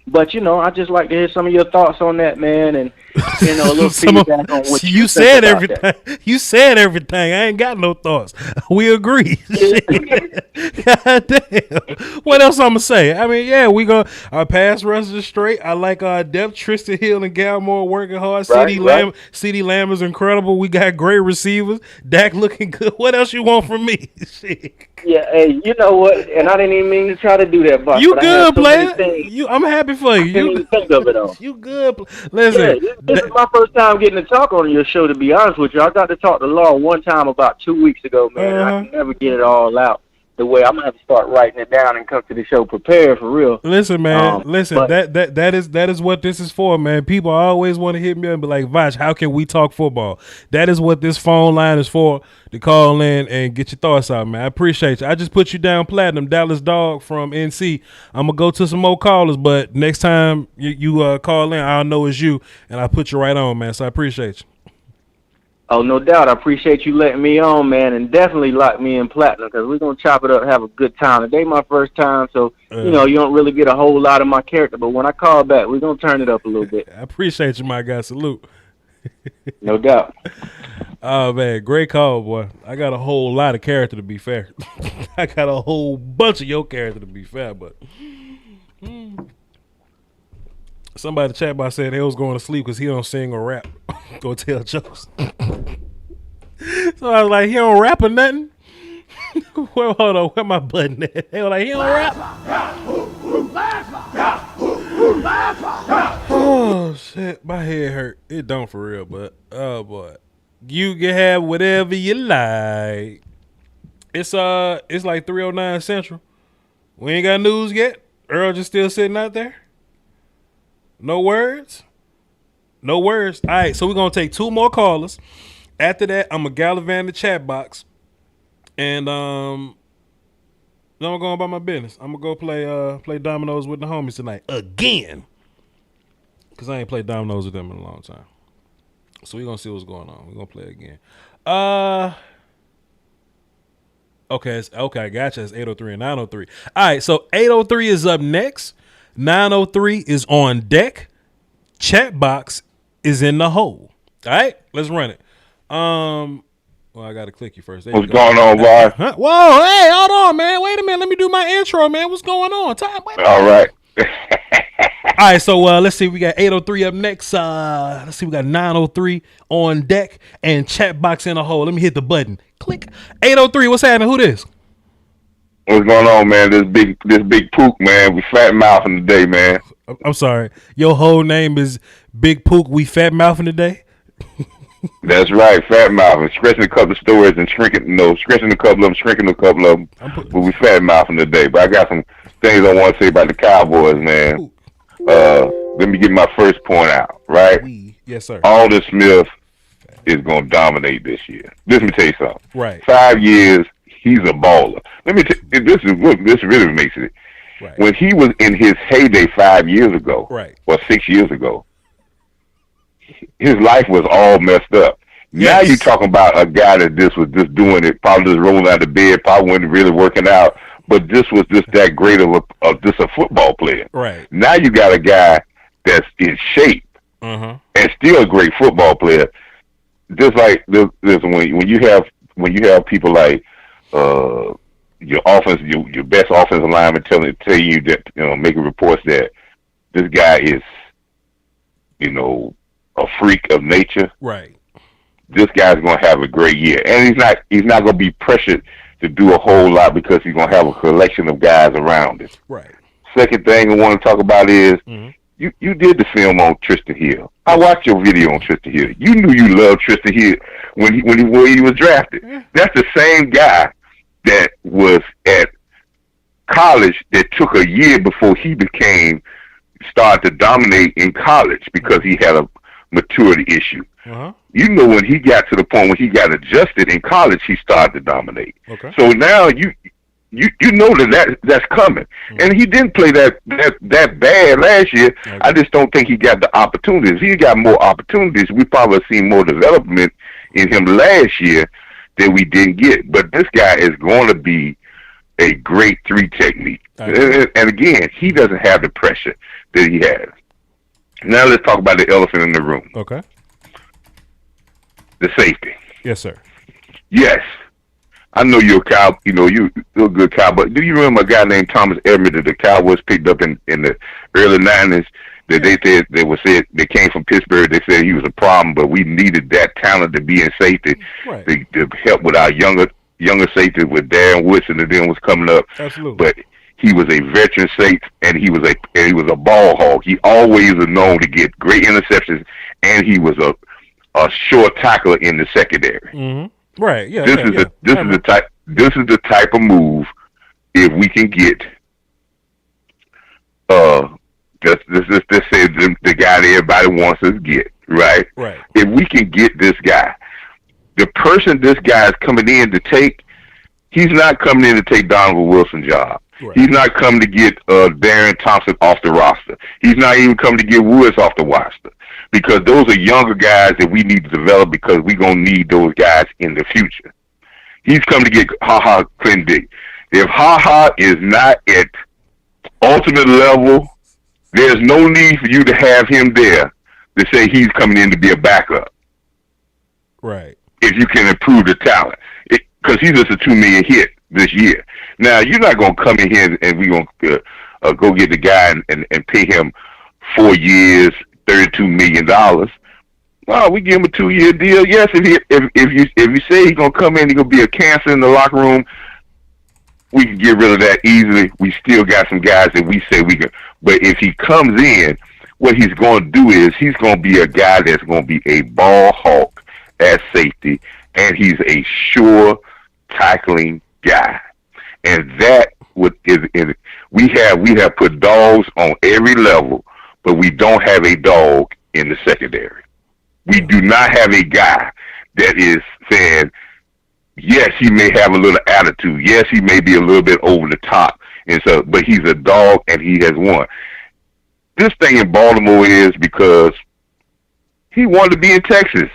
S11: But I'd just like to hear some of your thoughts on that, man, and a little feedback on what you
S2: said. Everything that. You said everything. I ain't got no thoughts. We agree. God damn. What else I'm gonna say? We go. Our pass rush is straight. I like our depth. Tristan Hill and Gallimore working hard. Ceedee Lamb is incredible. We got great receivers. Dak looking good. What else you want from me? Shit.
S11: Yeah, hey, you know what? And I didn't even mean to try to do that, boss.
S2: You good, player? I'm happy for you.
S11: You think of it all.
S2: You good? Listen,
S11: this is my first time getting to talk on your show. To be honest with you, I got to talk to Law one time about 2 weeks ago, man. And I can never get it all out. the way. I'm gonna have to start writing it down and come to the show prepared for real.
S2: Listen, man.
S11: But
S2: that is what this is for, man. People always want to hit me up and be like, Voch, how can we talk football? That is what this phone line is for, to call in and get your thoughts out, man. I appreciate you. I just put you down platinum, Dallas Dog from NC. I'm gonna go to some more callers, but next time you call in, I'll know it's you, and I'll put you right on, man. So I appreciate you.
S11: oh, no doubt. I appreciate you letting me on, man, and definitely lock me in platinum because we're going to chop it up, have a good time. Today my first time, so, you don't really get a whole lot of my character. But when I call back, we're going to turn it up a little bit.
S2: I appreciate you, my guy. Salute.
S11: No doubt.
S2: Oh, man, great call, boy. I got a whole lot of character, to be fair. I got a whole bunch of your character, to be fair, but... Somebody in the chat box said they was going to sleep because he don't sing or rap. Go tell jokes. So I was like, he don't rap or nothing? Well, hold on, where my button at? They were like, he don't rap? Oh, shit, my head hurt. It don't for real, but, oh, boy. You can have whatever you like. It's like 3:09 Central. We ain't got news yet. Earl just still sitting out there. No words? No words. All right, so we're going to take 2 more callers. After that, I'm going to gallivant the chat box. And then I'm going about my business. I'm going to go play dominoes with the homies tonight. Again. Because I ain't played dominoes with them in a long time. So we're going to see what's going on. We're going to play again. Okay, I gotcha. It's 8:03 and 9:03. All right, so 8:03 is up next. 9:03 is on deck. Chat box is in the hole. All right, let's run it. Well, I gotta click you first.
S12: What's going on, boy?
S2: Huh? Whoa, hey, hold on, man. Wait a minute. Let me do my intro, man. What's going on?
S12: All right.
S2: All right, so let's see. We got 8:03 up next. Let's see. We got 9:03 on deck and chat box in the hole. Let me hit the button. Click. 8:03. What's happening? Who this?
S12: What's going on, man? This big pook, man. We fat mouthing today, man.
S2: I'm sorry. Your whole name is Big Pook. We fat mouthing today.
S12: That's right, fat mouthing. Stretching a couple of stories and shrinking. No, stretching a couple of them, shrinking a couple of them. But we fat mouthing today. But I got some things I want to say about the Cowboys, man. Let me get my first point out. Right?
S2: Yes, sir.
S12: Alden Smith is gonna dominate this year. Let me tell you something.
S2: Right.
S12: 5 years. He's a baller. Let me this really makes it.
S2: Right.
S12: When he was in his heyday 5 years ago,
S2: right,
S12: or 6 years ago, his life was all messed up. Yes. Now you're talking about a guy that was just doing it, probably just rolling out of bed, probably wasn't really working out, but this was just that great of a football player.
S2: Right.
S12: Now you got a guy that's in shape and still a great football player. Just like this when you have people like your best offensive lineman tell you that, making reports that this guy is, a freak of nature.
S2: Right.
S12: This guy's gonna have a great year, and he's not gonna be pressured to do a whole lot because he's gonna have a collection of guys around him.
S2: Right.
S12: Second thing I want to talk about is you did the film on Tristan Hill. I watched your video on Tristan Hill. You knew you loved Tristan Hill when he was drafted. That's the same guy that was at college that took a year before he started to dominate in college because he had a maturity issue. You know, when he got to the point when he got adjusted in college, he started to dominate. Okay. So now you know that's coming, and he didn't play that bad last year. Okay. I just don't think he got the opportunities. He got more opportunities. We probably seen more development in him last year that we didn't get. But this guy is going to be a great 3 technique, and again, he doesn't have the pressure that he has. Now let's talk about the elephant in the room.
S2: Okay.
S12: The safety.
S2: Yes, sir.
S12: Yes. I know you're a cow. You're a good cow. But do you remember a guy named Thomas Edmond that the Cowboys picked up in the early 90s? That they said they came from Pittsburgh. They said he was a problem, but we needed that talent to be in safety to help with our younger safety with Darren Woodson and then was coming up.
S2: Absolutely.
S12: But he was a veteran safety, and he was a ball hog. He always was known to get great interceptions, and he was a short tackler in the secondary.
S2: Mm-hmm. Right. Yeah.
S12: This is the type of move if we can get let's say the guy that everybody wants us to get, right?
S2: Right.
S12: If we can get this guy, the person this guy is coming in to take, he's not coming in to take Donovan Wilson's job. Right. He's not coming to get Darren Thompson off the roster. He's not even coming to get Woods off the roster, because those are younger guys that we need to develop, because we're going to need those guys in the future. He's coming to get Ha Clinton Dick. If Ha is not at ultimate level, there's no need for you to have him there to say he's coming in to be a backup.
S2: Right.
S12: If you can improve the talent. Because he's just a $2 million hit this year. Now, you're not going to come in here and we're going to go get the guy and pay him 4 years, $32 million. Well, we give him a 2-year deal. Yes, if you say he's going to come in, he's going to be a cancer in the locker room, we can get rid of that easily. We still got some guys that we say we can. But if he comes in, what he's going to do is he's going to be a guy that's going to be a ball hawk at safety, and he's a sure tackling guy. And that we have put dogs on every level, but we don't have a dog in the secondary. We do not have a guy that is saying, yes, he may have a little attitude. Yes, he may be a little bit over the top, but he's a dog and he has won. This thing in Baltimore is because he wanted to be in Texas.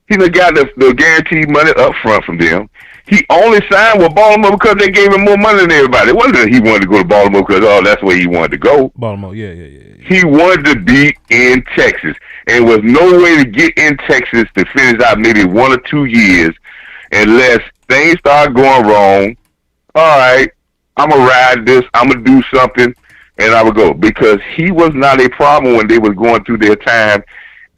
S12: He done got the guaranteed money up front from them. He only signed with Baltimore because they gave him more money than everybody. It wasn't that he wanted to go to Baltimore because, that's where he wanted to go.
S2: Baltimore, yeah.
S12: He wanted to be in Texas. And there was no way to get in Texas to finish out maybe 1 or 2 years unless things start going wrong. All right, I'm going to ride this. I'm going to do something, and I would go. Because he was not a problem when they was going through their time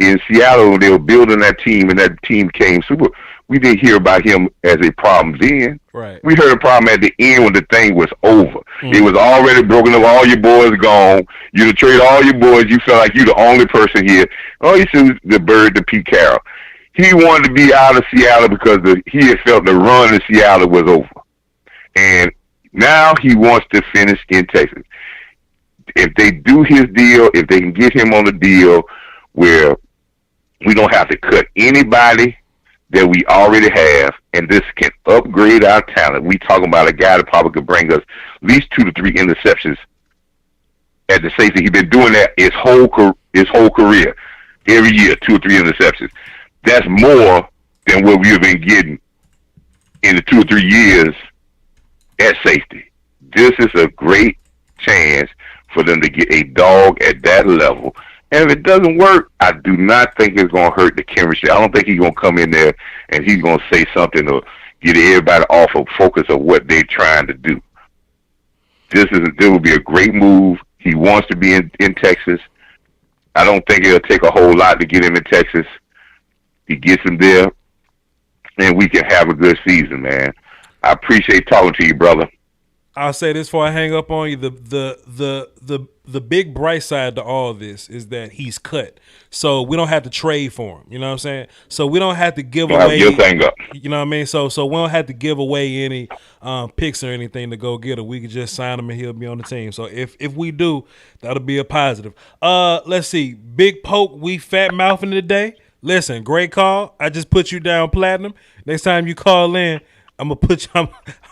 S12: in Seattle when they were building that team, and that team came super. We didn't hear about him as a problem then.
S2: Right.
S12: We heard a problem at the end when the thing was over. It was already broken up. All your boys gone. You to trade all your boys. You felt like you the only person here. Oh, you see the bird to Pete Carroll. He wanted to be out of Seattle because he had felt the run in Seattle was over. And now he wants to finish in Texas. If they do his deal, if they can get him on a deal where we don't have to cut anybody that we already have, and this can upgrade our talent. We talking about a guy that probably could bring us at least 2 to 3 interceptions at the safety. He's been doing that his whole career. Every year, 2 or 3 interceptions. That's more than what we've been getting in the 2 or 3 years at safety. This is a great chance for them to get a dog at that level. And if it doesn't work, I do not think it's going to hurt the chemistry. I don't think he's going to come in there and he's going to say something or get everybody off of focus of what they're trying to do. This will be a great move. He wants to be in Texas. I don't think it'll take a whole lot to get him in Texas. He gets him there, and we can have a good season, man. I appreciate talking to you, brother.
S2: I'll say this before I hang up on you. The big bright side to all this is that he's cut. So we don't have to trade for him. You know what I'm saying? So we don't have to give away.
S12: Your thing up.
S2: You know what I mean? So we don't have to give away any picks or anything to go get him. We can just sign him and he'll be on the team. So if we do, that'll be a positive. Let's see. Big Poke, we fat mouthing today. Listen, great call. I just put you down platinum. Next time you call in, I'm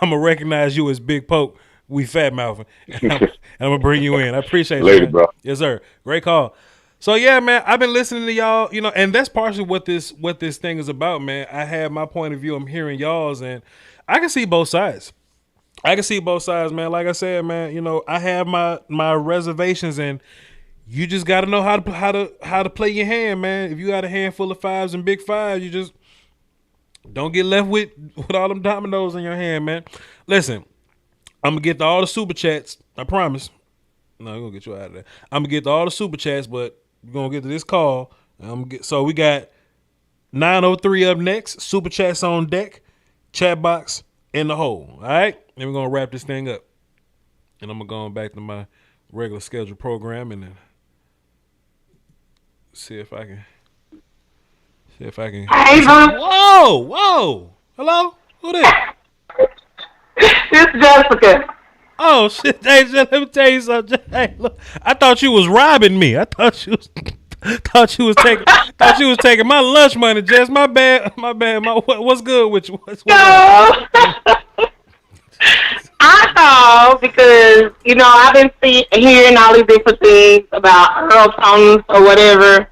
S2: gonna recognize you as Big Poke. We fat mouthing. I'm gonna bring you in. I appreciate it.
S12: Later, bro.
S2: Yes, sir. Great call. So yeah, man, I've been listening to y'all, and that's partially what this thing is about, man. I have my point of view. I'm hearing y'all's, and I can see both sides. Man. Like I said, man, I have my reservations, and you just got to know how to play your hand, man. If you got a handful of fives and big fives, you just don't get left with all them dominoes in your hand, man. Listen, I'm going to get to all the super chats. I promise. No, I'm going to get you out of there. I'm going to get to all the super chats, but we're going to get to this call. So we got 903 up next. Super chats on deck. Chat box in the hole. All right? Then we're going to wrap this thing up. And I'm going to go back to my regular scheduled program and then see if I can. Hey, whoa! Hello? Who there?
S13: It's Jessica.
S2: Oh shit! Hey, let me tell you something. Hey, look, I thought you was robbing me. I thought you was taking my lunch money. Jess, my bad. What's good with you? What's
S13: No. I called because, I've been hearing all these different things about Earl Thomas or whatever.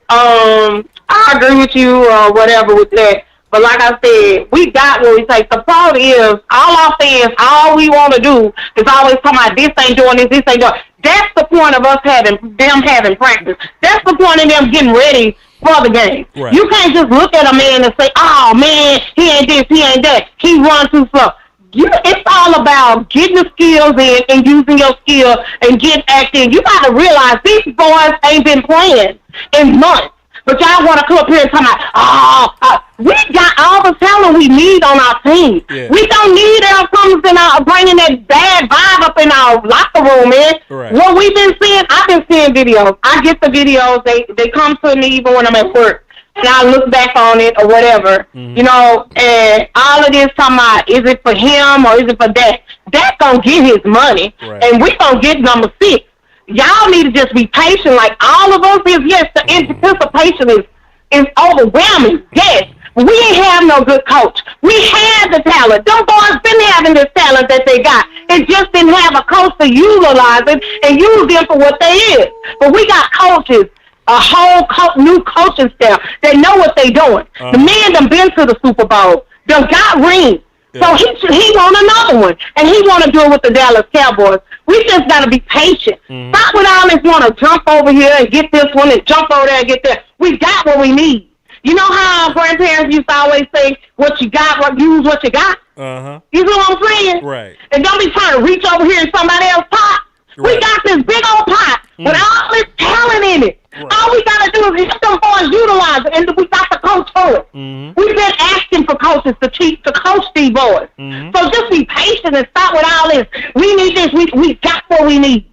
S13: I agree with you or whatever with that. But like I said, we got what we take. The problem is, all our fans, all we want to do is always talk about this ain't doing this ain't doing. That's the point of us having practice. That's the point of them getting ready for the game. Right. You can't just look at a man and say, oh man, he ain't this, he ain't that. He runs too slow. It's all about getting the skills in and using your skill and getting active. You got to realize these boys ain't been playing in months. But y'all want to come up here and talk about, we got all the talent we need on our team. Yeah. We don't need Earl Thomas bringing that bad vibe up in our locker room, man. Right. What we've been seeing, I've been seeing videos. I get the videos. They come to me even when I'm at work. And I look back on it or whatever, and all of this talking about, is it for him or is it for that? That's going to get his money, right. And we going to get number 6. Y'all need to just be patient like all of us is. Yes, the anticipation is overwhelming, yes. We ain't have no good coach. We had the talent. Them boys been having this talent that they got. It just didn't have a coach to utilize it and use them for what they is. But we got coaches, a whole new coaching staff that know what they doing. The man done been to the Super Bowl. Done got rings. Yeah. So he want another one. And he want to do it with the Dallas Cowboys. We just got to be patient. Stop with all this want to jump over here and get this one and jump over there and get that. We got what we need. You know how our grandparents used to always say, what you got, use what you got? You know what I'm saying? Right. And don't be trying to reach over here in somebody else's pot. Right. We got this big old pot with all this talent in it. Right. All we got to do is get them boys utilize it, and we got the coach for it. We've been asking for coaches to coach these boys. So just be patient and stop with all this. We need this. We got what we need.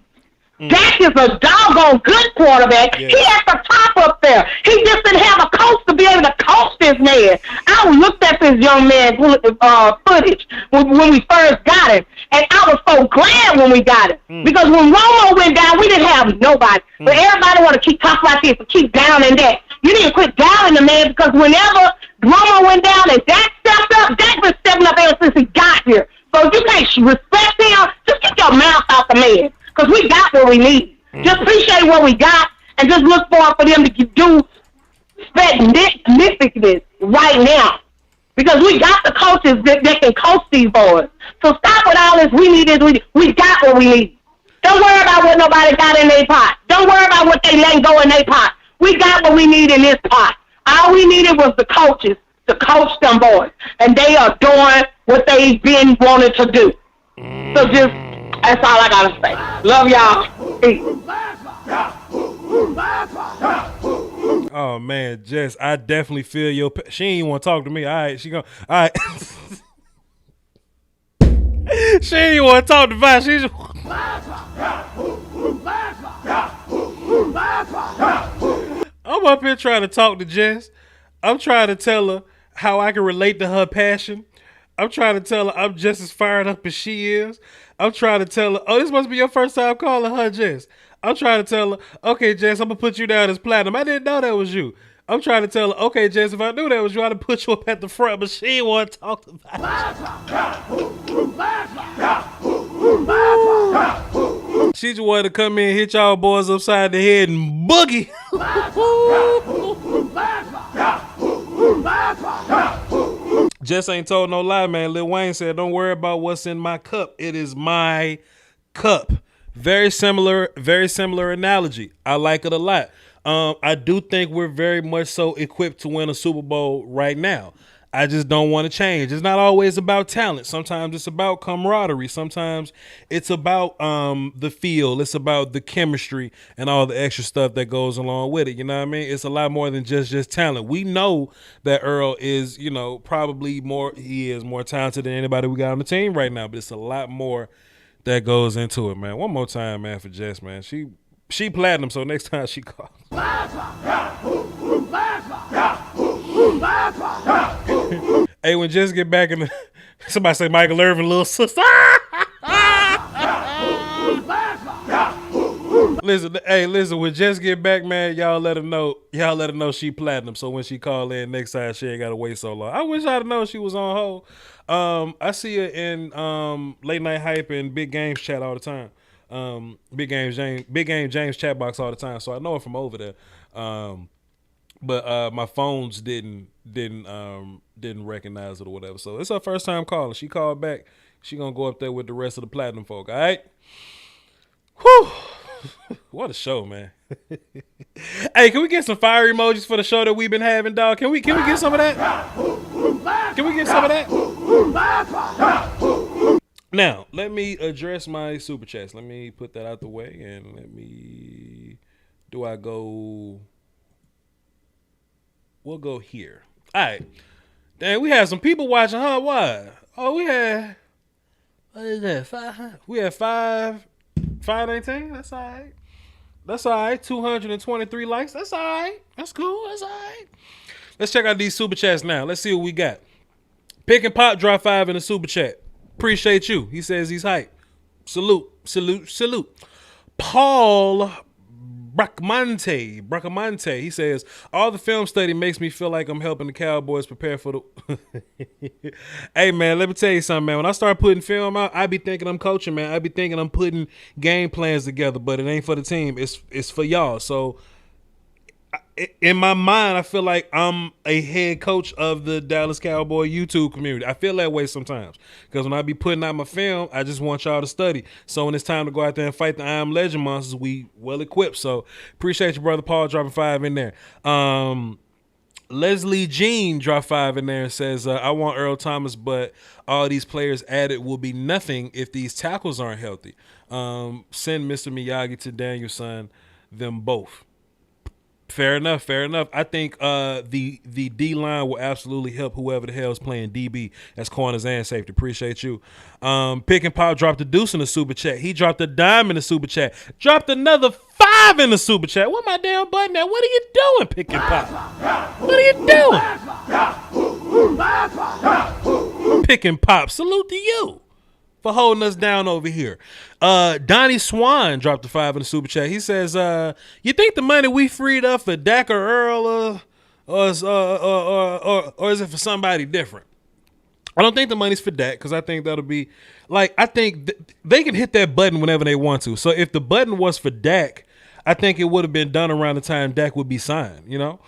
S13: Dak is a doggone good quarterback. Yeah. He at the top up there. He just didn't have a coach to be able to coach this man. I looked at this young man footage when we first got him, and I was so glad when we got it. Because when Romo went down, we didn't have nobody. But everybody want to keep talking like this and keep downing that. You need to quit downing the man, because whenever Romo went down and Dak stepped up, Dak been stepping up ever since he got here. So if you can't respect him, just keep your mouth out the man. Because we got what we need. Just appreciate what we got and just look forward for them to do significance right now. Because we got the coaches that can coach these boys. So stop with all this. We got what we need. Don't worry about what nobody got in their pot. Don't worry about what they let go in their pot. We got what we need in this pot. All we needed was the coaches to coach them boys. And they are doing what they've been wanting to do. So just... that's all I gotta say. Love y'all. Peace.
S2: Oh man, Jess, I definitely feel your. She ain't want to talk to me. All right, she gonna. All right. She ain't want to talk to Vi. She's. I'm up here trying to talk to Jess. I'm trying to tell her how I can relate to her passion. I'm trying to tell her I'm just as fired up as she is. I'm trying to tell her, oh, this must be your first time calling her Jess. I'm trying to tell her, okay, Jess, I'm going to put you down as platinum. I didn't know that was you. I'm trying to tell her, okay, Jess, if I knew that was you, I'd have put you up at the front, but she didn't want to talk about it. She just wanted to come in, hit y'all boys upside the head and boogie. Jess ain't told no lie, man. Lil Wayne said, don't worry about what's in my cup. It is my cup. Very similar analogy. I like it a lot. I do think we're very much so equipped to win a Super Bowl right now. I just don't want to change. It's not always about talent. Sometimes it's about camaraderie. Sometimes it's about the feel. It's about the chemistry and all the extra stuff that goes along with it. You know what I mean? It's a lot more than just talent. We know that Earl is, probably more talented than anybody we got on the team right now, but it's a lot more that goes into it, man. One more time, man, for Jess, man. She platinum, so next time she calls. Hey, when Jess get back in the Somebody say Michael Irvin, little sister. Listen, when Jess get back, man, y'all let her know she platinum. So when she call in next time, she ain't gotta wait so long. I wish I'd have known she was on hold. I see her in Late Night Hype and Big Games chat all the time. Big Game James chat box all the time. So I know her from over there. But my phones didn't recognize it or whatever. So it's her first time calling. She called back. She gonna go up there with the rest of the platinum folk. All right. Whew. What a show, man. Hey, can we get some fire emojis for the show that we've been having, dog? Can we get some of that? Can we get some of that? Now, let me address my super chats. Let me put that out the way and we'll go here. All right. Dang, we had some people watching, huh? Why? Oh, we had, what is that, 500? We had 519? That's all right. That's all right. 223 likes. That's all right. That's cool. That's all right. Let's check out these super chats now. Let's see what we got. Pick and Pop drop 5 in the super chat. Appreciate you. He says he's hype. Salute. Paul Bracamante. He says, all the film study makes me feel like I'm helping the Cowboys prepare for the... Hey, man, let me tell you something, man. When I start putting film out, I be thinking I'm coaching, man. I be thinking I'm putting game plans together, but it ain't for the team. It's for y'all. So in my mind, I feel like I'm a head coach of the Dallas Cowboy YouTube community. I feel that way sometimes because when I be putting out my film, I just want y'all to study. So when it's time to go out there and fight the I Am Legend monsters, we well equipped. So appreciate you, brother Paul, dropping 5 in there. Leslie Jean dropped 5 in there and says, I want Earl Thomas, but all these players added will be nothing if these tackles aren't healthy. Send Mr. Miyagi to Danielson, them both. Fair enough. I think the D-line will absolutely help whoever the hell is playing DB as corners and safety. Appreciate you. Pick and Pop dropped a deuce in the super chat. He dropped a dime in the super chat. Dropped another 5 in the super chat. What my damn button at? What are you doing, Pick and Pop? What are you doing? Pick and Pop, salute to you for holding us down over here. Donnie Swan dropped a 5 in the super chat. He says, you think the money we freed up for Dak or Earl or is it for somebody different? I don't think the money's for Dak because I think that'll be like, I think they can hit that button whenever they want to. So if the button was for Dak, I think it would have been done around the time Dak would be signed, you know?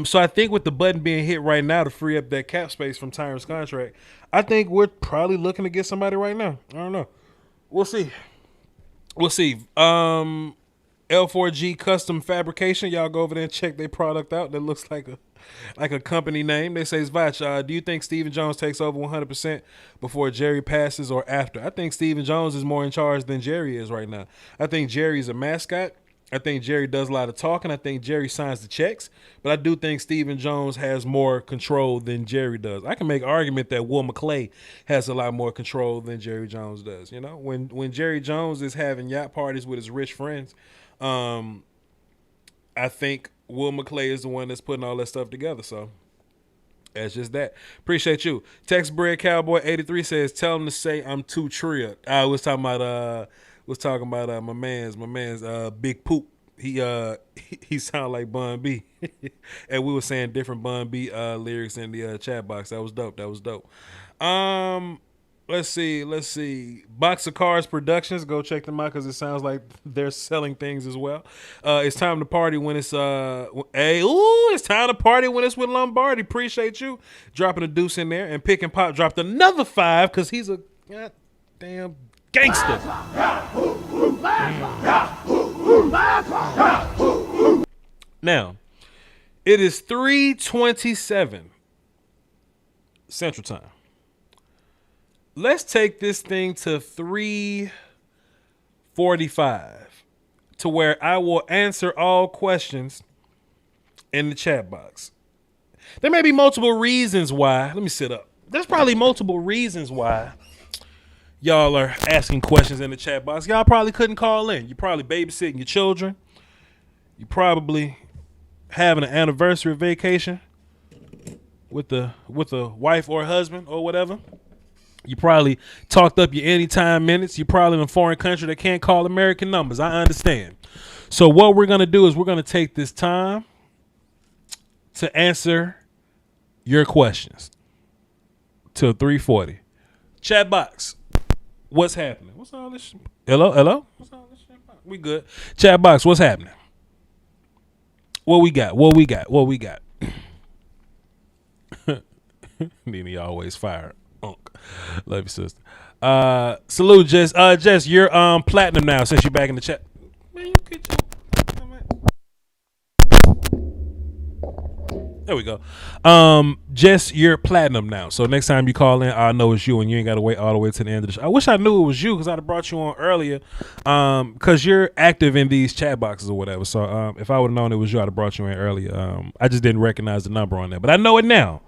S2: So I think with the button being hit right now to free up that cap space from Tyron's contract, I think we're probably looking to get somebody right now. I don't know. We'll see. L4G Custom Fabrication. Y'all go over there and check their product out. That looks like a company name. They say, Voch, do you think Stephen Jones takes over 100% before Jerry passes or after? I think Stephen Jones is more in charge than Jerry is right now. I think Jerry's a mascot. I think Jerry does a lot of talking. I think Jerry signs the checks. But I do think Stephen Jones has more control than Jerry does. I can make an argument that Will McClay has a lot more control than Jerry Jones does. You know, when Jerry Jones is having yacht parties with his rich friends, I think Will McClay is the one that's putting all that stuff together. So that's just that. Appreciate you. Tex Bread Cowboy 83 says, tell him to say I'm too trilled. I was talking about my man's Big Poop. He sound like Bun B. And we were saying different Bun B lyrics in the chat box. That was dope. Let's see. Box of Cars Productions. Go check them out because it sounds like they're selling things as well. It's time to party when it's it's time to party when it's with Lombardi. Appreciate you dropping a deuce in there. And Pick and Pop dropped another 5 because he's a goddamn gangster. Now, it is 3:27 Central Time. Let's take this thing to 3:45 to where I will answer all questions in the chat box. There may be multiple reasons why. Let me sit up. There's probably multiple reasons why y'all are asking questions in the chat box. Y'all probably couldn't call in. You're probably babysitting your children. You're probably having an anniversary vacation with the wife or husband or whatever. You probably talked up your anytime minutes. You're probably in a foreign country that can't call American numbers. I understand. So what we're going to do is we're going to take this time to answer your questions till 3:40. Chat box. What's happening? What's all this? Hello? What's all this shit? We good. Chat box, what's happening? What we got? Nene always fired. Love you, sister. Salute, Jess. Jess, you're platinum now since you're back in the chat. Man, you get your... There we go. Jess, you're platinum now. So next time you call in, I know it's you, and you ain't got to wait all the way to the end of the show. I wish I knew it was you because I'd have brought you on earlier. Because you're active in these chat boxes or whatever. So if I would have known it was you, I'd have brought you in earlier. I just didn't recognize the number on there, but I know it now.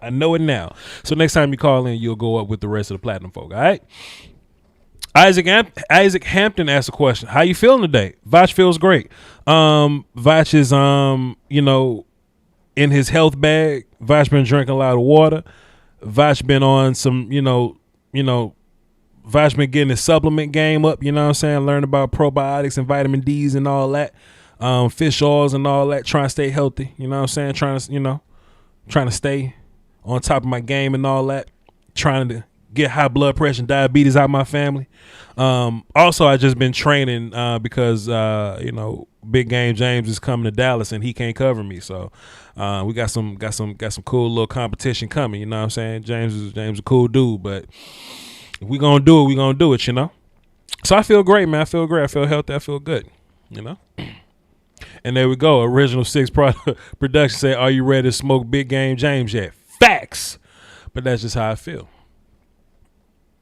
S2: So next time you call in, you'll go up with the rest of the platinum folk. All right. Isaac Hampton asked a question. How you feeling today? Voch feels great. Voch is in his health bag. Voch been drinking a lot of water. Voch been on some, Voch been getting his supplement game up, you know what I'm saying? Learn about probiotics and vitamin D's and all that. Fish oils and all that, trying to stay healthy, you know what I'm saying? Trying to stay on top of my game and all that. Trying to get high blood pressure and diabetes out of my family. Also, I just been training because Big Game James is coming to Dallas and he can't cover me. So we got some cool little competition coming. You know what I'm saying? James is a cool dude, but if we gonna do it, you know. So I feel great, man. I feel great. I feel healthy. I feel good. You know. And there we go. Original 6 production say, "Are you ready to smoke Big Game James yet?" Facts. But that's just how I feel.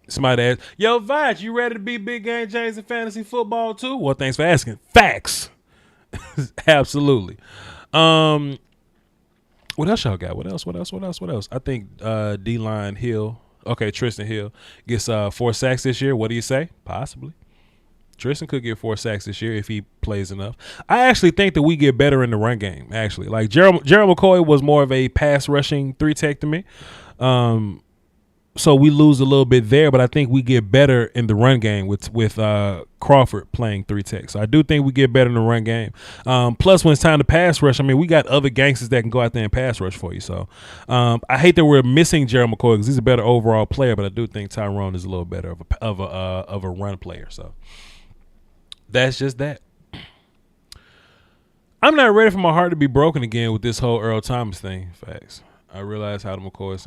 S2: Somebody asked, "Yo, Voch, you ready to be Big Game James in fantasy football too?" Well, thanks for asking. Facts. Absolutely. What else y'all got? What else? I think D-line Hill. Okay, Tristan Hill gets 4 sacks this year. What do you say? Possibly. Tristan could get 4 sacks this year if he plays enough. I actually think that we get better in the run game, actually. Like Gerald McCoy was more of a pass rushing 3-tech to me. So we lose a little bit there, but I think we get better in the run game with Crawford playing 3-tech. So I do think we get better in the run game. Plus, when it's time to pass rush, I mean, we got other gangsters that can go out there and pass rush for you. So I hate that we're missing Gerald McCoy because he's a better overall player, but I do think Tyrone is a little better of a run player. So that's just that. I'm not ready for my heart to be broken again with this whole Earl Thomas thing. Facts. I realized how the McCoy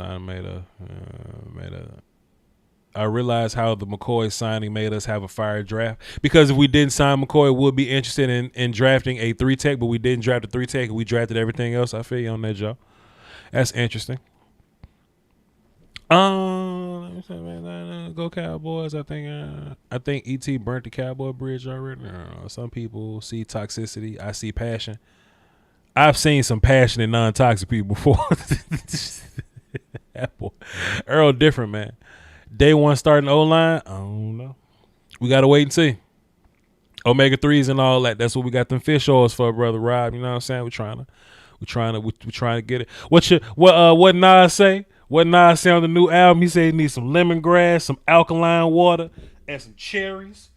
S2: signing made us have a fire draft. Because if we didn't sign McCoy, we'll be interested in drafting a 3-tech, but we didn't draft a 3-tech. We drafted everything else. I feel you on that, Joe. That's interesting. Go Cowboys. I think ET burnt the Cowboy bridge already. Some people see toxicity. I see passion. I've seen some passionate, non-toxic people before. That boy. Earl different, man. Day one starting O-line, I don't know. We got to wait and see. Omega 3s and all that. That's what we got them fish oils for, brother Rob. You know what I'm saying? We're trying to get it. What Nas say? What Nas say on the new album? He said he needs some lemongrass, some alkaline water, and some cherries.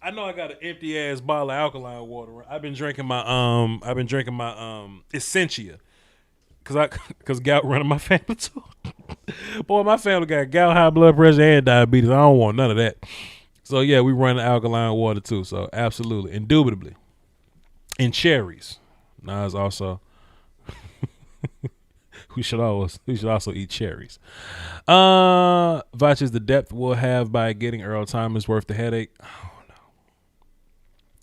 S2: I know I got an empty ass bottle of alkaline water. I've been drinking my Essentia cause gout running my family too. Boy, my family got gout, high blood pressure, and diabetes. I don't want none of that. So yeah, we run alkaline water too. So absolutely, indubitably, and cherries. Nas also. We should also eat cherries. Voch is the depth we'll have by getting Earl Thomas worth the headache.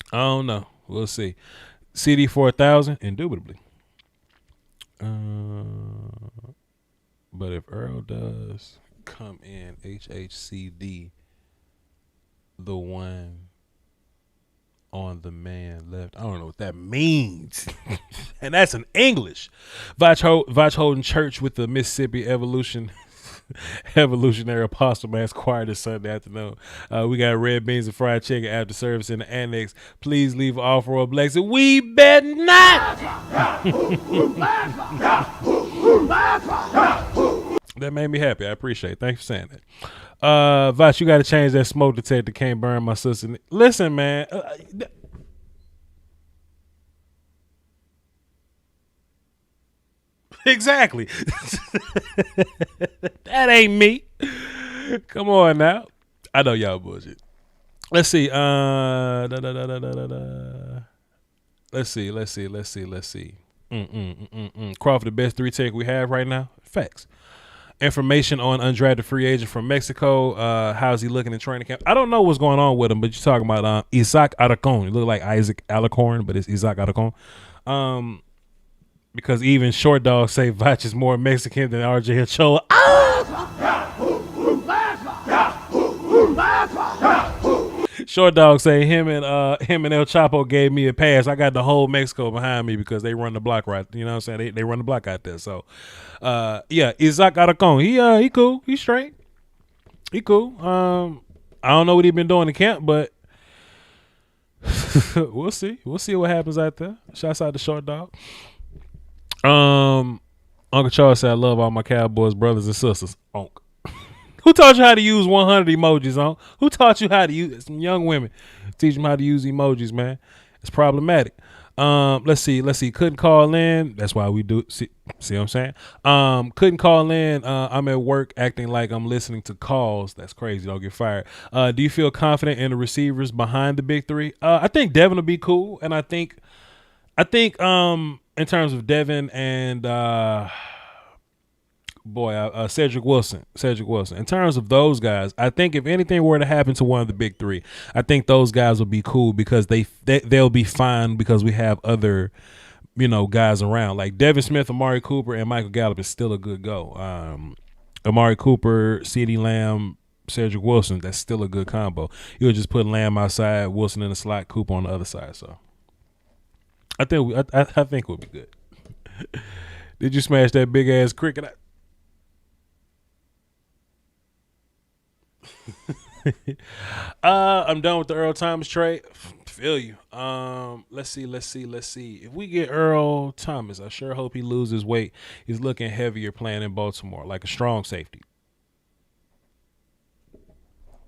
S2: I don't know. We'll see. Ceedee 4,000, indubitably. But if Earl does come in, HHCD, the one on the man left. I don't know what that means. And that's in English. Voch holding church with the Mississippi Evolutionary Apostle Mass Choir this Sunday afternoon. We got red beans and fried chicken after service in the annex. Please leave an offer or blessing. We bet not. That made me happy. I appreciate it. Thanks for saying that. Voch, you got to change that smoke detector. Can't burn my sister. Listen, man. Exactly. That ain't me. Come on now. I know y'all bullshit. Let's see. Let's see. Crawford, the best 3 tech we have right now. Facts. Information on undrafted free agent from Mexico. How's he looking in training camp? I don't know what's going on with him, but you're talking about Isaac Alarcon. He look like Isaac Alarcon, but it's Isaac Alarcon. Because even Short Dog say Voch is more Mexican than RJ Ochoa. Short Dog say him and El Chapo gave me a pass. I got the whole Mexico behind me because they run the block right. You know what I'm saying? They run the block out there. So, yeah, Isaac Alarcon. He cool. He straight. He cool. I don't know what he been doing in camp, but we'll see. We'll see what happens out there. Shouts out to Short Dog. Uncle Charles said, I love all my Cowboys brothers and sisters. Unc. Who taught you how to use 100 emojis, Unc? Who taught you how to use some young women? Teach them how to use emojis, man. It's problematic. Let's see. Couldn't call in. That's why we do. See what I'm saying? Couldn't call in. I'm at work acting like I'm listening to calls. That's crazy. Don't get fired. Do you feel confident in the receivers behind the big 3? I think Devin will be cool, and I think in terms of Devin and Cedric Wilson. In terms of those guys, I think if anything were to happen to one of the big 3, I think those guys will be cool because they'll be fine because we have other, guys around. Like Devin Smith, Amari Cooper, and Michael Gallup is still a good go. Amari Cooper, CeeDee Lamb, Cedric Wilson, that's still a good combo. You'll just put Lamb outside, Wilson in the slot, Cooper on the other side. So I think we'll be good. Did you smash that big ass cricket? I'm done with the Earl Thomas trade. Feel you. Let's see. If we get Earl Thomas, I sure hope he loses weight. He's looking heavier playing in Baltimore, like a strong safety.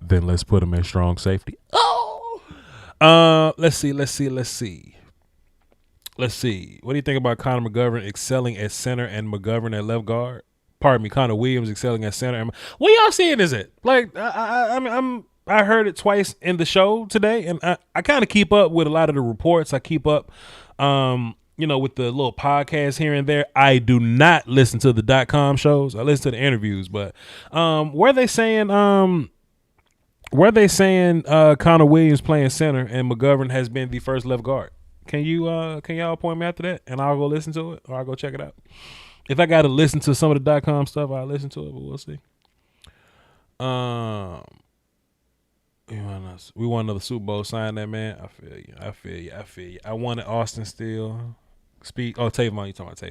S2: Then let's put him in strong safety. Oh, let's see. What do you think about Connor McGovern excelling at center and McGovern at left guard? Pardon me, Connor Williams excelling at center. What y'all seeing is it? Like, I heard it twice in the show today, and I kind of keep up with a lot of the reports. I keep up, with the little podcasts here and there. I do not listen to the .com shows. I listen to the interviews, but were they saying Connor Williams playing center and McGovern has been the first left guard? Can y'all point me after that, and I'll go listen to it, or I'll go check it out. If I got to listen to some of the .com stuff, I'll listen to it, but we'll see. We want another Super Bowl. Sign that, man. I feel you. I wanted Austin still. Tavon. You talking about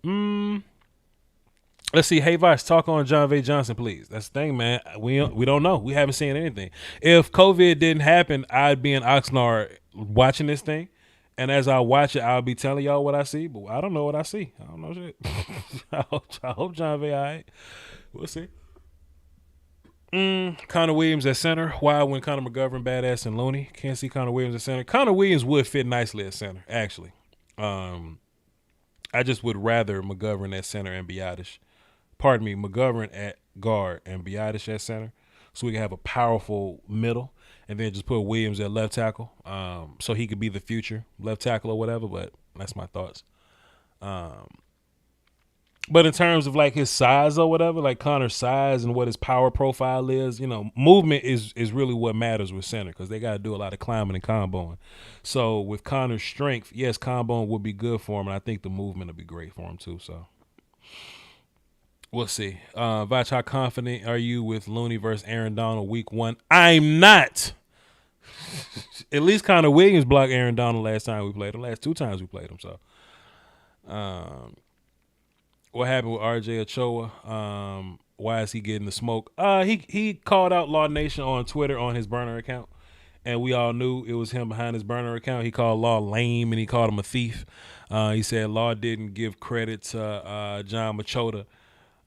S2: Tavon. Let's see. Hey, Voch, talk on John V. Johnson, please. That's the thing, man. We don't know. We haven't seen anything. If COVID didn't happen, I'd be in Oxnard watching this thing. And as I watch it, I'll be telling y'all what I see, but I don't know what I see. I don't know shit. I hope John V. all right. We'll see. Connor Williams at center. Why when Connor McGovern badass and Looney? Can't see Connor Williams at center. Connor Williams would fit nicely at center, actually. I just would rather McGovern at center and Biotish. Pardon me, McGovern at guard and Biotish at center. So we can have a powerful middle. And then just put Williams at left tackle, so he could be the future left tackle or whatever. But that's my thoughts. But in terms of like his size or whatever, like Connor's size and what his power profile is, movement is really what matters with center because they got to do a lot of climbing and comboing. So with Connor's strength, yes, comboing would be good for him, and I think the movement would be great for him too. So we'll see. Voch, how confident are you with Looney versus Aaron Donald week 1? I'm not. At least Connor Williams blocked Aaron Donald last time we played him. Last 2 times we played him. So, what happened with RJ Ochoa? Why is he getting the smoke? He called out Law Nation on Twitter on his burner account, and we all knew it was him behind his burner account. He called Law lame, and he called him a thief. He said Law didn't give credit to John Machota.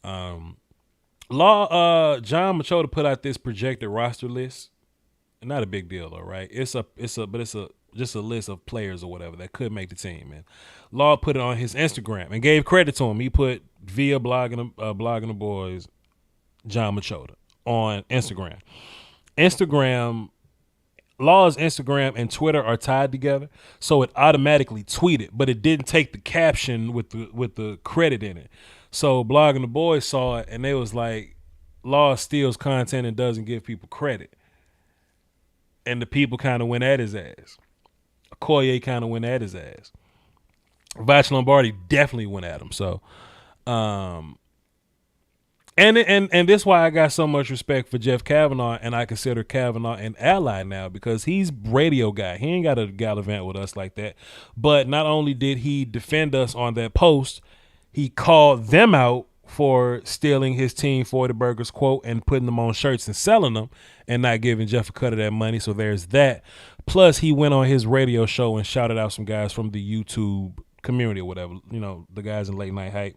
S2: John Machota put out this projected roster list. Not a big deal though, right? It's just a list of players or whatever that could make the team. And Law put it on his Instagram and gave credit to him. He put via blogging the boys, John Machota on Instagram. Law's Instagram and Twitter are tied together, so it automatically tweeted, but it didn't take the caption with the credit in it. So Blogging the Boys saw it and they was like, Law steals content and doesn't give people credit. And the people kind of went at his ass. Okoye kind of went at his ass. Voch Lombardi definitely went at him. So, and this is why I got so much respect for Jeff Kavanaugh, and I consider Kavanaugh an ally now because he's radio guy. He ain't got to gallivant with us like that. But not only did he defend us on that post, he called them out for stealing his Team 40 Burgers quote and putting them on shirts and selling them and not giving Jeff a cut of that money. So there's that. Plus, he went on his radio show and shouted out some guys from the YouTube community or whatever, you know, the guys in Late Night Hype,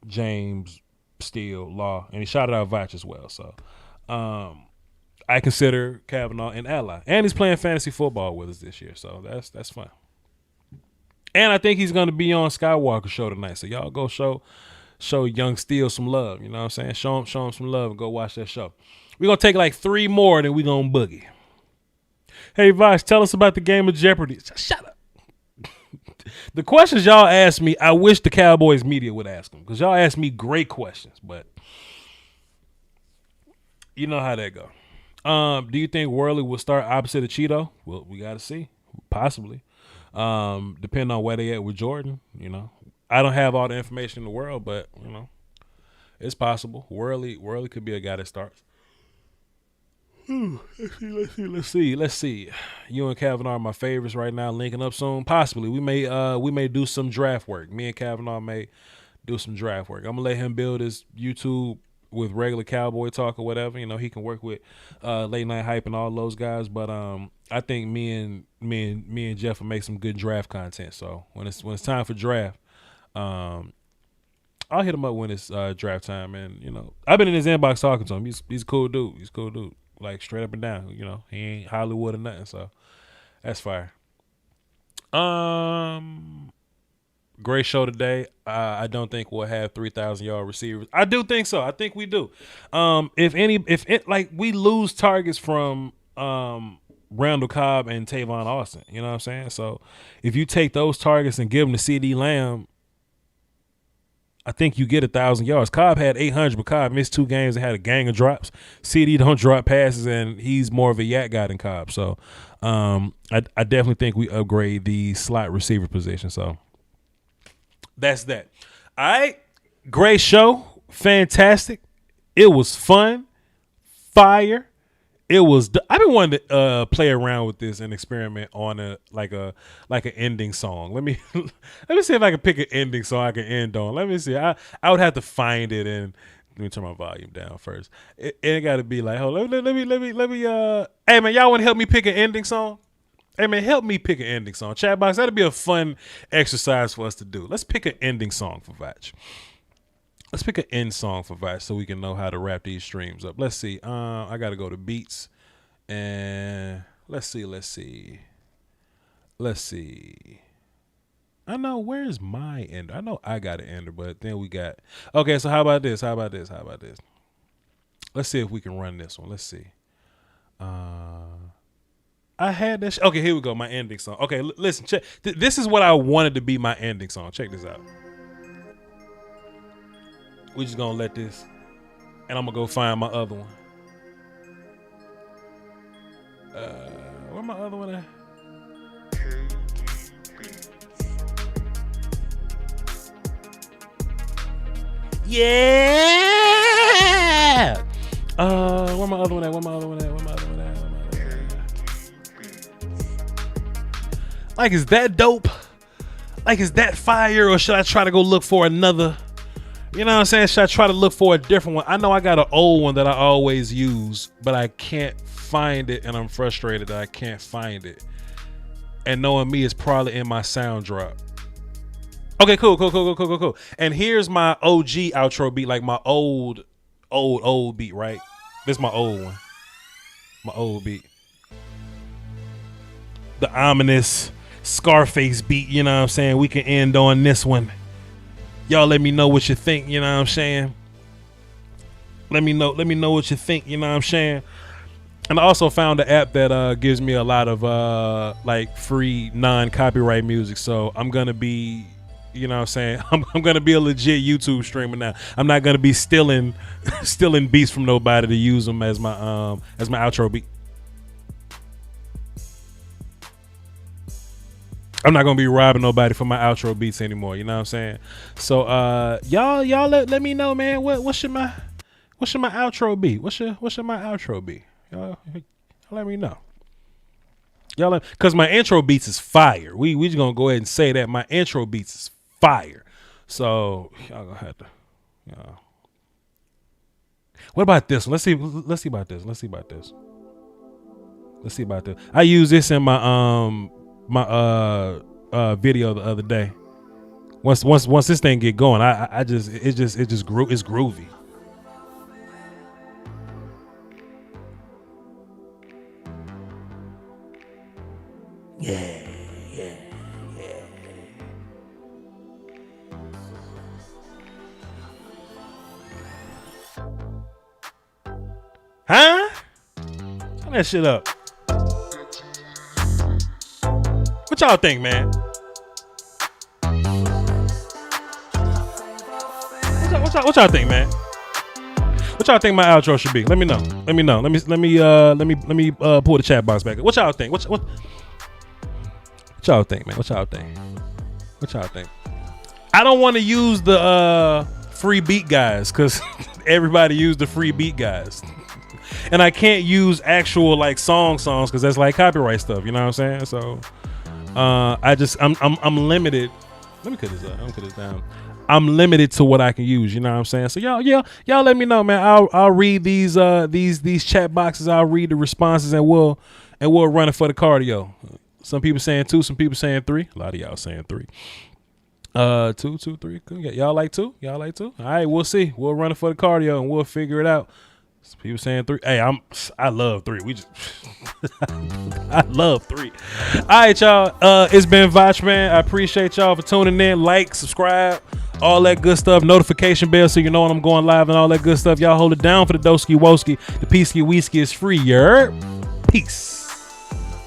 S2: James, Steele, Law, and he shouted out Voch as well. So I consider Kavanaugh an ally. And he's playing fantasy football with us this year, so that's fun. And I think he's going to be on Skywalker show tonight. So y'all go show Young Steele some love. You know what I'm saying? Show him some love and go watch that show. We're going to take like 3 more, then we're going to boogie. Hey, Voch, tell us about the game of Jeopardy. Shut up. The questions y'all asked me, I wish the Cowboys media would ask them because y'all asked me great questions, but you know how that go. Do you think Worley will start opposite of Cheeto? Well, we got to see. Possibly. Depending on where they at with Jordan, you know. I don't have all the information in the world, but, you know, it's possible. Worley could be a guy that starts. Let's see. You and Kavanaugh are my favorites right now. Linking up soon, possibly. We may do some draft work. Me and Kavanaugh may do some draft work. I'm gonna let him build his YouTube with regular Cowboy talk or whatever. You know, he can work with Late Night Hype and all those guys. But I think me and Jeff will make some good draft content. So when it's time for draft, I'll hit him up when it's draft time. And you know, I've been in his inbox talking to him. He's a cool dude. Like straight up and down, you know, he ain't Hollywood or nothing, so that's fire. Great show today. I don't think we'll have 3,000-yard receivers. I do think so. I think we do. If we lose targets from Randall Cobb and Tavon Austin, you know what I'm saying? So if you take those targets and give them to Ceedee Lamb, I think you get 1,000 yards. Cobb had 800, but Cobb missed 2 games and had a gang of drops. Ceedee don't drop passes, and he's more of a yak guy than Cobb. So I definitely think we upgrade the slot receiver position. So that's that. All right. Great show. Fantastic. It was fun. Fire. It was. I've been wanting to play around with this and experiment on an ending song. Let me see if I can pick an ending song I can end on. Let me see. I would have to find it and let me turn my volume down first. It got to be like, hold on, let me. Hey man, y'all want to help me pick an ending song? Hey man, help me pick an ending song. Chat box, that'd be a fun exercise for us to do. Let's pick an ending song for Voch. Let's pick an end song for Voch so we can know how to wrap these streams up. Let's see. I got to go to beats. And let's see. I know, where's my ender? I know I got an ender, but then we got. Okay, so how about this? Let's see if we can run this one. Let's see. I had this. Okay, here we go. My ending song. Okay, listen. Check. This is what I wanted to be my ending song. Check this out. We just gonna let this, and I'm gonna go find my other one. Where my other one at? Yeah. Where my other one at? Like, is that dope? Like, is that fire, or should I try to go look for another? You know what I'm saying? Should I try to look for a different one? I know I got an old one that I always use, but I can't find it, and I'm frustrated that I can't find it. And knowing me, it's probably in my sound drop. Okay, cool. And here's my OG outro beat, like my old beat, right? This is my old one. My old beat. The ominous Scarface beat, you know what I'm saying? We can end on this one. Y'all let me know what you think, you know what I'm saying? Let me know what you think, you know what I'm saying? And I also found an app that gives me a lot of like free non-copyright music. So I'm gonna be, you know what I'm saying? I'm gonna be a legit YouTube streamer now. I'm not gonna be stealing beats from nobody to use them as my outro beat. I'm not gonna be robbing nobody for my outro beats anymore. You know what I'm saying? So y'all let me know, man. What should my outro be? What should my outro be? Y'all let me know. Cause my intro beats is fire. We just gonna go ahead and say that my intro beats is fire. So y'all gonna have to. What about this one? Let's see about this. I used this in my video the other day. Once this thing get going, it's groovy. Yeah. Huh? Turn that shit up. What y'all think, man? What y'all think, man? What y'all think my outro should be? Let me know. Let me pull the chat box back. What y'all think? What y'all think, man? What y'all think? I don't want to use the free beat guys because everybody used the free beat guys. And I can't use actual like songs because that's like copyright stuff, you know what I'm saying? So I'm limited. Let me cut this up. I'm gonna cut this down. I'm limited to what I can use, you know what I'm saying? So y'all let me know, man. I'll read these chat boxes, I'll read the responses, and we'll run it for the cardio. Some people saying 2, some people saying 3. A lot of y'all saying 3. 2, 3. Cool. Y'all like 2? All right, we'll see. We'll run it for the cardio and we'll figure it out. Some people saying 3. Hey, I love 3. I love 3. All right, y'all. It's been Voch, man. I appreciate y'all for tuning in. Like, subscribe, all that good stuff. Notification bell so you know when I'm going live and all that good stuff. Y'all hold it down for the Doski Woski. The Peasky Whiskey is free. Peace.